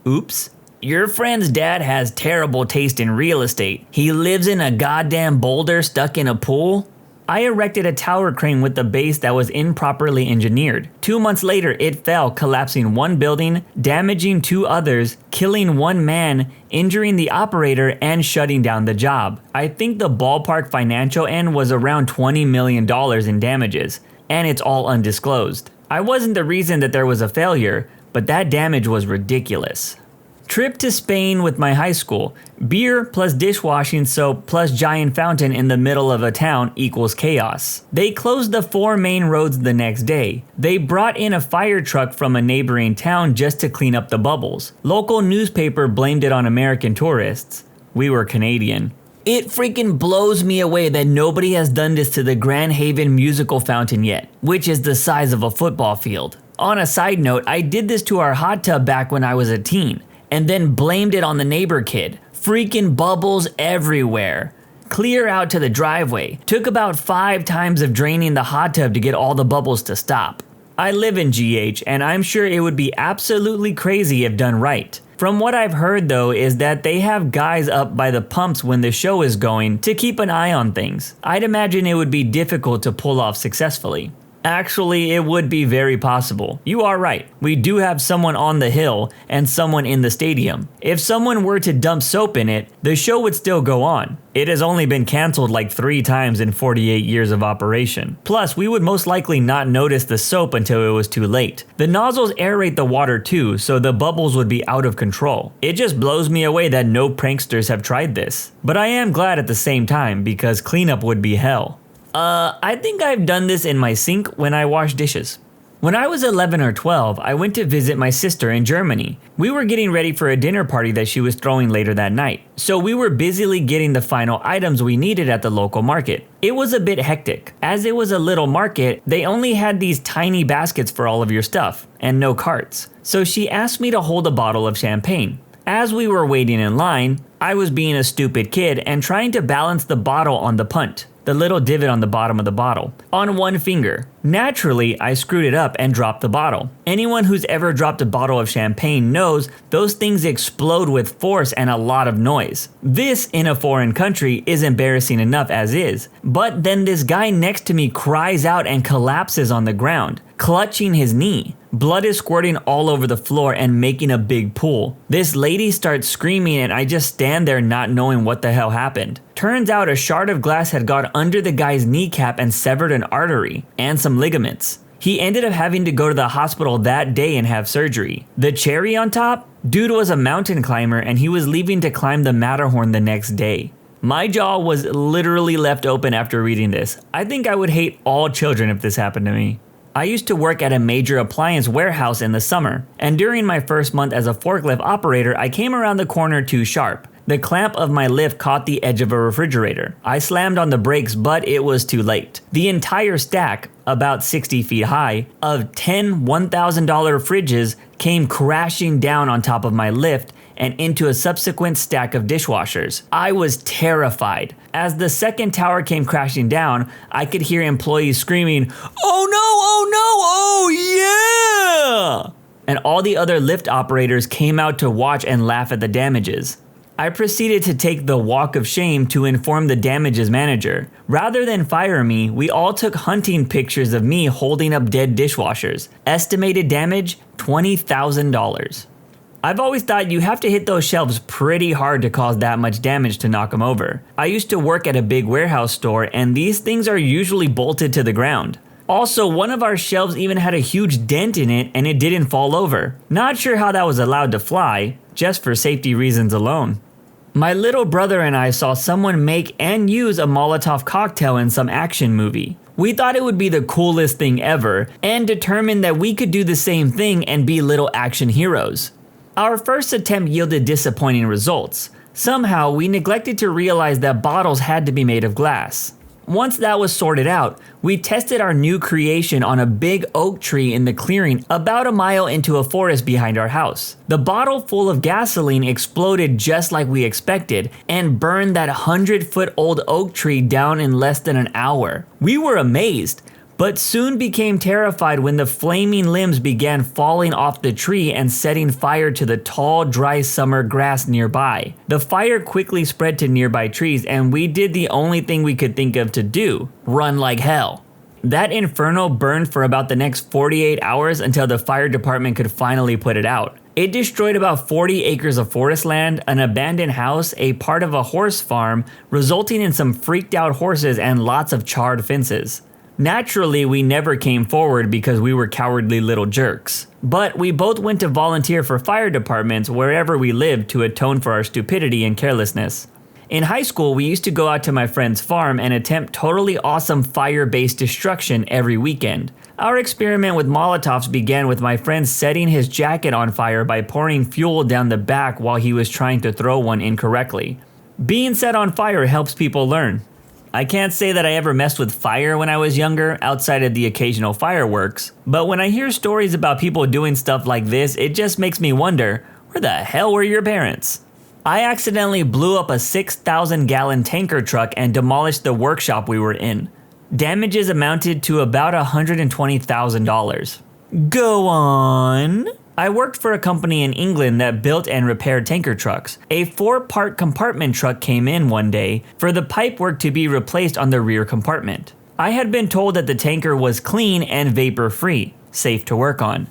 S2: Oops. Your friend's dad has terrible taste in real estate. He lives in a goddamn boulder stuck in a pool? I erected a tower crane with the base that was improperly engineered. 2 months later, it fell, collapsing one building, damaging 2 others, killing 1 man, injuring the operator, and shutting down the job. I think the ballpark financial end was around $20 million in damages, and it's all undisclosed. I wasn't the reason that there was a failure, but that damage was ridiculous. Trip to Spain with my high school. Beer plus dishwashing soap plus giant fountain in the middle of a town equals chaos. They closed the 4 main roads the next day. They brought in a fire truck from a neighboring town just to clean up the bubbles. Local newspaper blamed it on American tourists. We were Canadian. It freaking blows me away that nobody has done this to the Grand Haven musical fountain yet, which is the size of a football field. On a side note, I did this to our hot tub back when I was a teen, and then blamed it on the neighbor kid. Freaking bubbles everywhere. Clear out to the driveway. Took about 5 times of draining the hot tub to get all the bubbles to stop. I live in GH, and I'm sure it would be absolutely crazy if done right. From what I've heard though is that they have guys up by the pumps when the show is going to keep an eye on things. I'd imagine it would be difficult to pull off successfully. Actually, it would be very possible. You are right. We do have someone on the hill and someone in the stadium. If someone were to dump soap in it, the show would still go on. It has only been canceled like 3 times in 48 years of operation. Plus, we would most likely not notice the soap until it was too late. The nozzles aerate the water too, so the bubbles would be out of control. It just blows me away that no pranksters have tried this. But I am glad at the same time because cleanup would be hell. I think I've done this in my sink when I wash dishes. When I was 11 or 12, I went to visit my sister in Germany. We were getting ready for a dinner party that she was throwing later that night. So we were busily getting the final items we needed at the local market. It was a bit hectic. As it was a little market, they only had these tiny baskets for all of your stuff, and no carts. So she asked me to hold a bottle of champagne. As we were waiting in line, I was being a stupid kid and trying to balance the bottle on the punt, the little divot on the bottom of the bottle, on one finger. Naturally, I screwed it up and dropped the bottle. Anyone who's ever dropped a bottle of champagne knows those things explode with force and a lot of noise. This, in a foreign country, is embarrassing enough as is. But then this guy next to me cries out and collapses on the ground, clutching his knee. Blood is squirting all over the floor and making a big pool. This lady starts screaming and I just stand there not knowing what the hell happened. Turns out a shard of glass had got under the guy's kneecap and severed an artery and some ligaments. He ended up having to go to the hospital that day and have surgery. The cherry on top? Dude was a mountain climber and he was leaving to climb the Matterhorn the next day. My jaw was literally left open after reading this. I think I would hate all children if this happened to me. I used to work at a major appliance warehouse in the summer, and during my first month as a forklift operator, I came around the corner too sharp. The clamp of my lift caught the edge of a refrigerator. I slammed on the brakes, but it was too late. The entire stack, about 60 feet high, of 10 $1,000 fridges came crashing down on top of my lift and into a subsequent stack of dishwashers. I was terrified. As the second tower came crashing down, I could hear employees screaming, "Oh no, oh no, oh yeah!" And all the other lift operators came out to watch and laugh at the damages. I proceeded to take the walk of shame to inform the damages manager. Rather than fire me, we all took hunting pictures of me holding up dead dishwashers. Estimated damage, $20,000. I've always thought you have to hit those shelves pretty hard to cause that much damage to knock them over. I used to work at a big warehouse store and these things are usually bolted to the ground. Also, one of our shelves even had a huge dent in it and it didn't fall over. Not sure how that was allowed to fly, just for safety reasons alone. My little brother and I saw someone make and use a Molotov cocktail in some action movie. We thought it would be the coolest thing ever and determined that we could do the same thing and be little action heroes. Our first attempt yielded disappointing results. Somehow, we neglected to realize that bottles had to be made of glass. Once that was sorted out, we tested our new creation on a big oak tree in the clearing about a mile into a forest behind our house. The bottle full of gasoline exploded just like we expected and burned that 100-foot-old oak tree down in less than an hour. We were amazed, but soon became terrified when the flaming limbs began falling off the tree and setting fire to the tall, dry summer grass nearby. The fire quickly spread to nearby trees and we did the only thing we could think of to do: run like hell. That inferno burned for about the next 48 hours until the fire department could finally put it out. It destroyed about 40 acres of forest land, an abandoned house, a part of a horse farm, resulting in some freaked out horses and lots of charred fences. Naturally, we never came forward because we were cowardly little jerks. But we both went to volunteer for fire departments wherever we lived to atone for our stupidity and carelessness. In high school, we used to go out to my friend's farm and attempt totally awesome fire-based destruction every weekend. Our experiment with Molotovs began with my friend setting his jacket on fire by pouring fuel down the back while he was trying to throw one incorrectly. Being set on fire helps people learn. I can't say that I ever messed with fire when I was younger, outside of the occasional fireworks, but when I hear stories about people doing stuff like this, it just makes me wonder, where the hell were your parents? I accidentally blew up a 6,000-gallon tanker truck and demolished the workshop we were in. Damages amounted to about $120,000. Go on. I worked for a company in England that built and repaired tanker trucks. A 4-part compartment truck came in one day for the pipework to be replaced on the rear compartment. I had been told that the tanker was clean and vapor-free, safe to work on.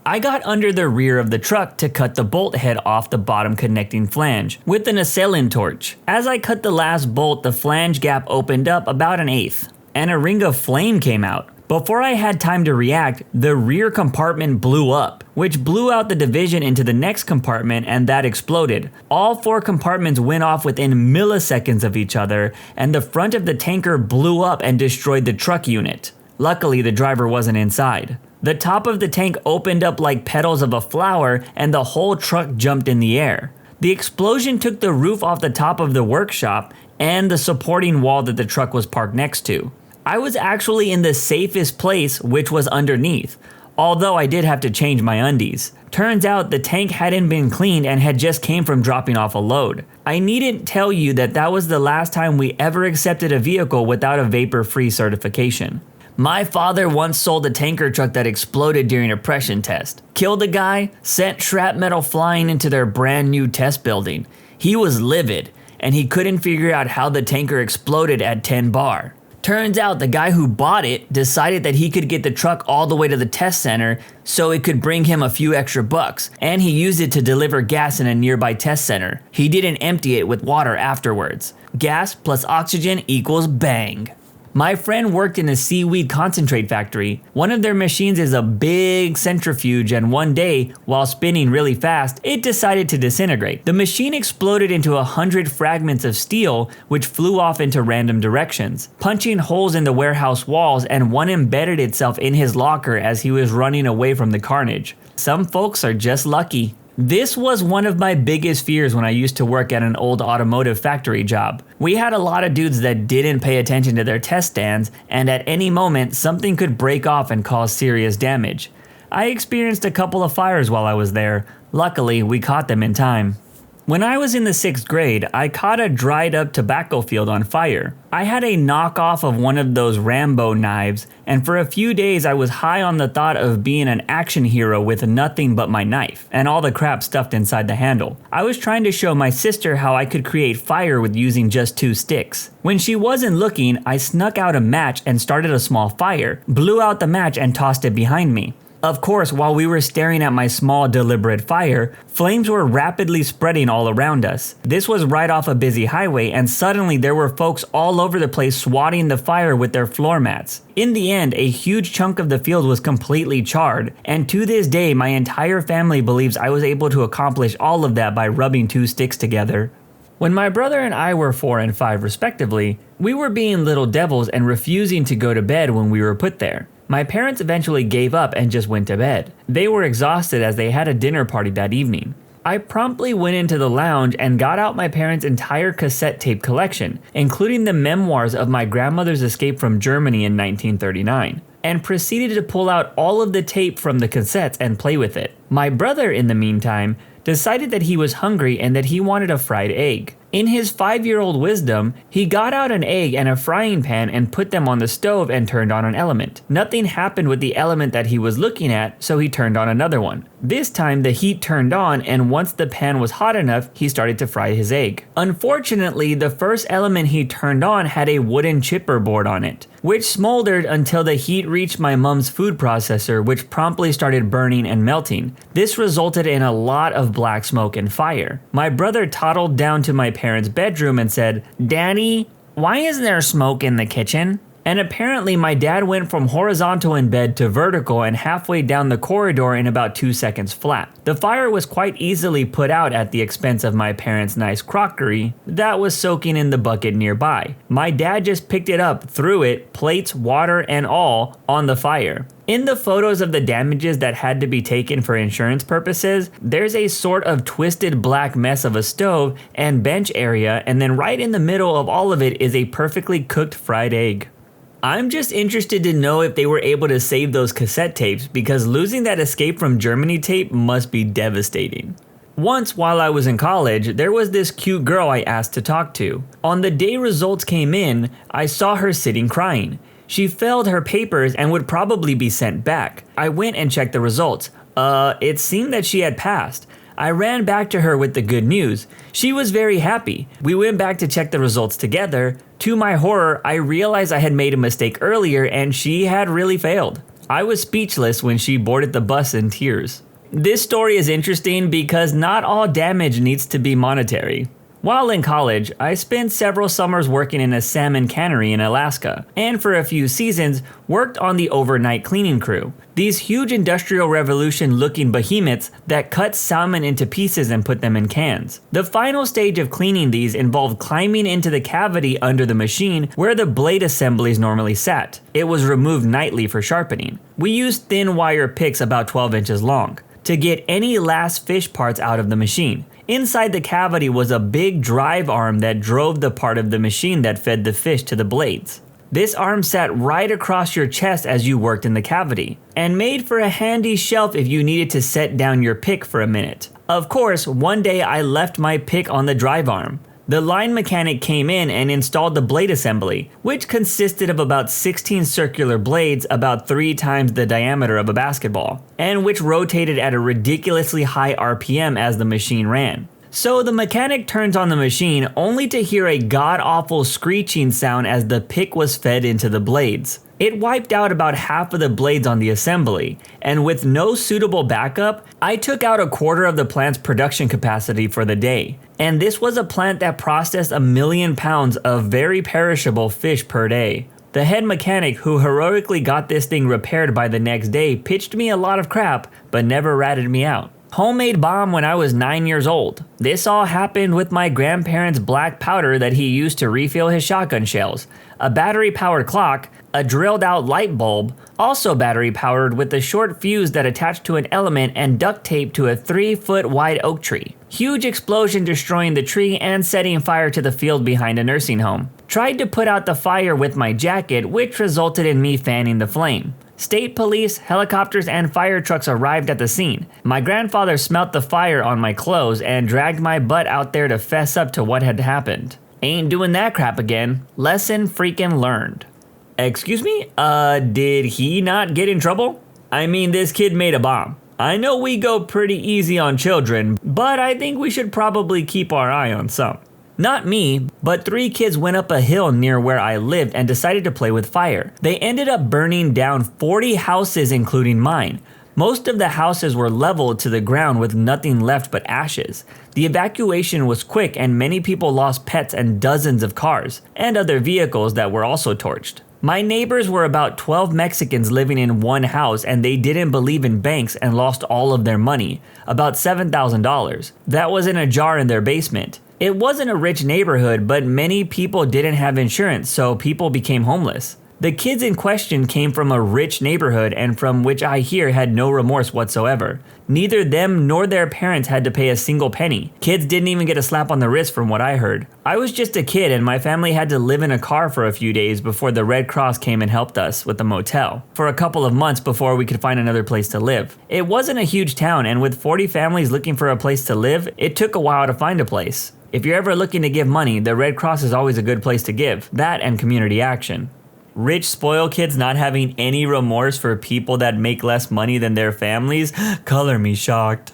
S2: I got under the rear of the truck to cut the bolt head off the bottom connecting flange with an acetylene torch. As I cut the last bolt, the flange gap opened up about 1/8, and a ring of flame came out. Before I had time to react, the rear compartment blew up, which blew out the division into the next compartment, and that exploded. All 4 compartments went off within milliseconds of each other, and the front of the tanker blew up and destroyed the truck unit. Luckily, the driver wasn't inside. The top of the tank opened up like petals of a flower, and the whole truck jumped in the air. The explosion took the roof off the top of the workshop and the supporting wall that the truck was parked next to. I was actually in the safest place, which was underneath, although I did have to change my undies. Turns out the tank hadn't been cleaned and had just came from dropping off a load. I needn't tell you that that was the last time we ever accepted a vehicle without a vapor-free certification. My father once sold a tanker truck that exploded during a pressure test. Killed a guy, sent shrapnel flying into their brand new test building. He was livid, and he couldn't figure out how the tanker exploded at 10 bar. Turns out the guy who bought it decided that he could get the truck all the way to the test center so it could bring him a few extra bucks, and he used it to deliver gas in a nearby test center. He didn't empty it with water afterwards. Gas plus oxygen equals bang. My friend worked in a seaweed concentrate factory. One of their machines is a big centrifuge, and one day, while spinning really fast, it decided to disintegrate. The machine exploded into 100 fragments of steel, which flew off into random directions, punching holes in the warehouse walls, and one embedded itself in his locker as he was running away from the carnage. Some folks are just lucky. This was one of my biggest fears when I used to work at an old automotive factory job. We had a lot of dudes that didn't pay attention to their test stands, and at any moment something could break off and cause serious damage. I experienced a couple of fires while I was there. Luckily, we caught them in time. When I was in the 6th grade, I caught a dried up tobacco field on fire. I had a knockoff of one of those Rambo knives, and for a few days I was high on the thought of being an action hero with nothing but my knife, and all the crap stuffed inside the handle. I was trying to show my sister how I could create fire with using just 2 sticks. When she wasn't looking, I snuck out a match and started a small fire, blew out the match and tossed it behind me. Of course, while we were staring at my small, deliberate fire, flames were rapidly spreading all around us. This was right off a busy highway, and suddenly there were folks all over the place swatting the fire with their floor mats. In the end, a huge chunk of the field was completely charred, and to this day, my entire family believes I was able to accomplish all of that by rubbing 2 sticks together. When my brother and I were 4 and 5 respectively, we were being little devils and refusing to go to bed when we were put there. My parents eventually gave up and just went to bed. They were exhausted as they had a dinner party that evening. I promptly went into the lounge and got out my parents' entire cassette tape collection, including the memoirs of my grandmother's escape from Germany in 1939, and proceeded to pull out all of the tape from the cassettes and play with it. My brother, in the meantime, decided that he was hungry and that he wanted a fried egg. In his 5-year-old wisdom, he got out an egg and a frying pan and put them on the stove and turned on an element. Nothing happened with the element that he was looking at, so he turned on another one. This time the heat turned on, and once the pan was hot enough, he started to fry his egg. Unfortunately, the first element he turned on had a wooden chipper board on it, which smoldered until the heat reached my mom's food processor, which promptly started burning and melting. This resulted in a lot of black smoke and fire. My brother toddled down to my parents' bedroom and said, "Daddy, why isn't there smoke in the kitchen?" And apparently my dad went from horizontal in bed to vertical and halfway down the corridor in about 2 seconds flat. The fire was quite easily put out at the expense of my parents' nice crockery that was soaking in the bucket nearby. My dad just picked it up, threw it, plates, water, and all, on the fire. In the photos of the damages that had to be taken for insurance purposes, there's a sort of twisted black mess of a stove and bench area, and then right in the middle of all of it is a perfectly cooked fried egg. I'm just interested to know if they were able to save those cassette tapes, because losing that Escape from Germany tape must be devastating. Once, while I was in college, there was this cute girl I asked to talk to. On the day results came in, I saw her sitting crying. She failed her papers and would probably be sent back. I went and checked the results. It seemed that she had passed. I ran back to her with the good news. She was very happy. We went back to check the results together. To my horror, I realized I had made a mistake earlier and she had really failed. I was speechless when she boarded the bus in tears. This story is interesting because not all damage needs to be monetary. While in college, I spent several summers working in a salmon cannery in Alaska, and for a few seasons, worked on the overnight cleaning crew. These huge industrial revolution looking behemoths that cut salmon into pieces and put them in cans. The final stage of cleaning these involved climbing into the cavity under the machine where the blade assemblies normally sat. It was removed nightly for sharpening. We used thin wire picks about 12 inches long to get any last fish parts out of the machine. Inside the cavity was a big drive arm that drove the part of the machine that fed the fish to the blades. This arm sat right across your chest as you worked in the cavity, and made for a handy shelf if you needed to set down your pick for a minute. Of course, one day I left my pick on the drive arm. The line mechanic came in and installed the blade assembly, which consisted of about 16 circular blades about 3 times the diameter of a basketball, and which rotated at a ridiculously high RPM as the machine ran. So the mechanic turns on the machine only to hear a god-awful screeching sound as the pick was fed into the blades. It wiped out about half of the blades on the assembly, and with no suitable backup, I took out a quarter of the plant's production capacity for the day. And this was a plant that processed 1 million pounds of very perishable fish per day. The head mechanic who heroically got this thing repaired by the next day pitched me a lot of crap, but never ratted me out. Homemade bomb when I was 9 years old. This all happened with my grandparents' black powder that he used to refill his shotgun shells, a battery-powered clock, a drilled-out light bulb, also battery-powered with a short fuse that attached to an element and duct taped to a 3-foot-wide oak tree. Huge explosion destroying the tree and setting fire to the field behind a nursing home. Tried to put out the fire with my jacket, which resulted in me fanning the flame. State police, helicopters, and fire trucks arrived at the scene. My grandfather smelt the fire on my clothes and dragged my butt out there to fess up to what had happened. Ain't doing that crap again. Lesson freaking learned. Excuse me? Did he not get in trouble? I mean, this kid made a bomb. I know we go pretty easy on children, but I think we should probably keep our eye on some. Not me, but 3 kids went up a hill near where I lived and decided to play with fire. They ended up burning down 40 houses, including mine. Most of the houses were leveled to the ground with nothing left but ashes. The evacuation was quick and many people lost pets and dozens of cars, and other vehicles that were also torched. My neighbors were about 12 Mexicans living in one house and they didn't believe in banks and lost all of their money, about $7,000. That was in a jar in their basement. It wasn't a rich neighborhood, but many people didn't have insurance, so people became homeless. The kids in question came from a rich neighborhood and from which I hear had no remorse whatsoever. Neither them nor their parents had to pay a single penny. Kids didn't even get a slap on the wrist from what I heard. I was just a kid and my family had to live in a car for a few days before the Red Cross came and helped us with the motel for a couple of months before we could find another place to live. It wasn't a huge town, and with 40 families looking for a place to live, it took a while to find a place. If you're ever looking to give money, the Red Cross is always a good place to give. That and community action. Rich spoiled kids not having any remorse for people that make less money than their families? Color me shocked.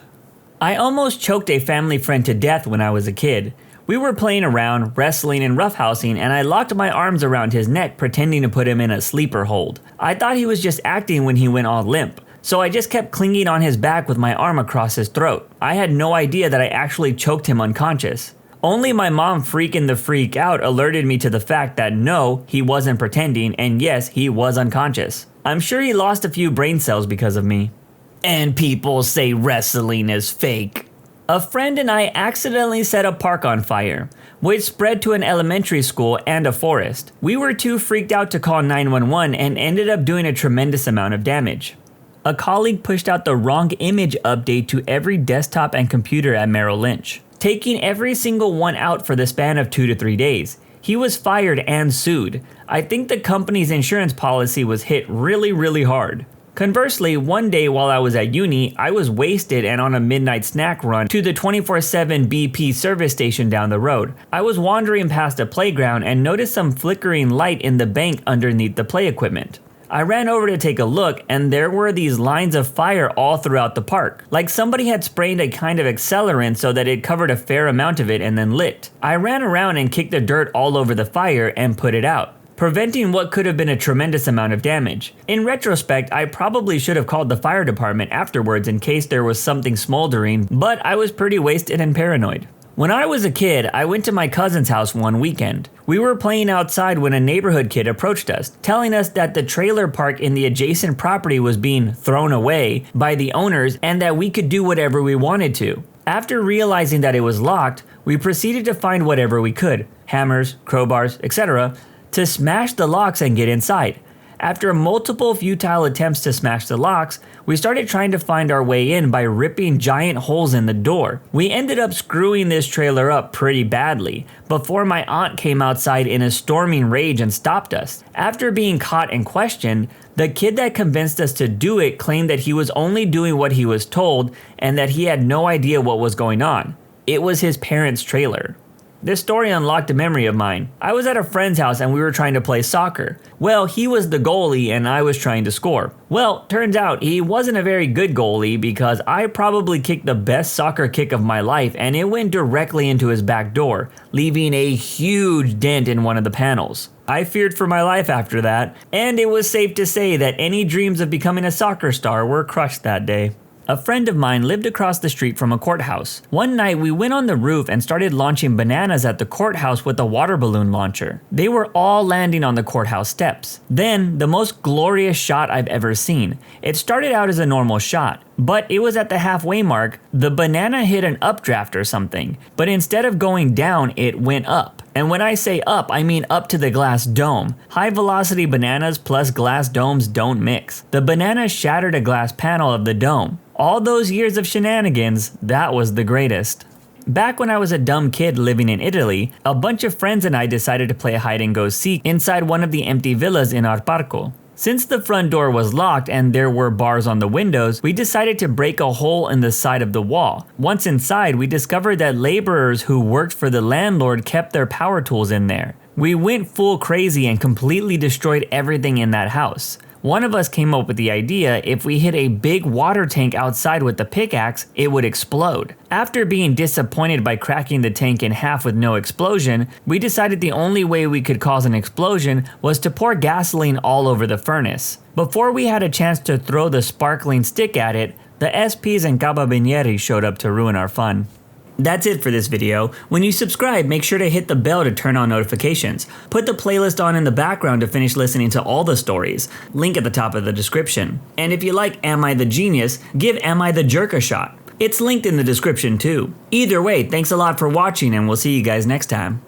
S2: I almost choked a family friend to death when I was a kid. We were playing around, wrestling and roughhousing, and I locked my arms around his neck pretending to put him in a sleeper hold. I thought he was just acting when he went all limp, so I just kept clinging on his back with my arm across his throat. I had no idea that I actually choked him unconscious. Only my mom freaking the freak out alerted me to the fact that no, he wasn't pretending, and yes, he was unconscious. I'm sure he lost a few brain cells because of me. And people say wrestling is fake. A friend and I accidentally set a park on fire, which spread to an elementary school and a forest. We were too freaked out to call 911 and ended up doing a tremendous amount of damage. A colleague pushed out the wrong image update to every desktop and computer at Merrill Lynch, taking every single one out for the span of 2 to 3 days. He was fired and sued. I think the company's insurance policy was hit really hard. Conversely, one day while I was at uni, I was wasted and on a midnight snack run to the 24/7 BP service station down the road. I was wandering past a playground and noticed some flickering light in the bank underneath the play equipment. I ran over to take a look, and there were these lines of fire all throughout the park. Like somebody had sprayed a kind of accelerant so that it covered a fair amount of it and then lit. I ran around and kicked the dirt all over the fire and put it out, preventing what could have been a tremendous amount of damage. In retrospect, I probably should have called the fire department afterwards in case there was something smoldering, but I was pretty wasted and paranoid. When I was a kid, I went to my cousin's house one weekend. We were playing outside when a neighborhood kid approached us, telling us that the trailer park in the adjacent property was being thrown away by the owners and that we could do whatever we wanted to. After realizing that it was locked, we proceeded to find whatever we could, hammers, crowbars, etc., to smash the locks and get inside. After multiple futile attempts to smash the locks, we started trying to find our way in by ripping giant holes in the door. We ended up screwing this trailer up pretty badly before my aunt came outside in a storming rage and stopped us. After being caught and questioned, the kid that convinced us to do it claimed that he was only doing what he was told and that he had no idea what was going on. It was his parents' trailer. This story unlocked a memory of mine. I was at a friend's house and we were trying to play soccer. Well, he was the goalie and I was trying to score. Well, turns out he wasn't a very good goalie because I probably kicked the best soccer kick of my life and it went directly into his back door, leaving a huge dent in one of the panels. I feared for my life after that, and it was safe to say that any dreams of becoming a soccer star were crushed that day. A friend of mine lived across the street from a courthouse. One night we went on the roof and started launching bananas at the courthouse with a water balloon launcher. They were all landing on the courthouse steps. Then, the most glorious shot I've ever seen. It started out as a normal shot, but it was at the halfway mark, the banana hit an updraft or something, but instead of going down, it went up. And when I say up, I mean up to the glass dome. High velocity bananas plus glass domes don't mix. The banana shattered a glass panel of the dome. All those years of shenanigans, that was the greatest. Back when I was a dumb kid living in Italy, a bunch of friends and I decided to play hide and go seek inside one of the empty villas in our parco. Since the front door was locked and there were bars on the windows, we decided to break a hole in the side of the wall. Once inside, we discovered that laborers who worked for the landlord kept their power tools in there. We went full crazy and completely destroyed everything in that house. One of us came up with the idea if we hit a big water tank outside with the pickaxe, it would explode. After being disappointed by cracking the tank in half with no explosion, we decided the only way we could cause an explosion was to pour gasoline all over the furnace. Before we had a chance to throw the sparkling stick at it, the SPs and carabinieri showed up to ruin our fun. That's it for this video. When you subscribe, make sure to hit the bell to turn on notifications. Put the playlist on in the background to finish listening to all the stories. Link at the top of the description. And if you like Am I the Genius, give Am I the Jerk a shot. It's linked in the description too. Either way, thanks a lot for watching and we'll see you guys next time.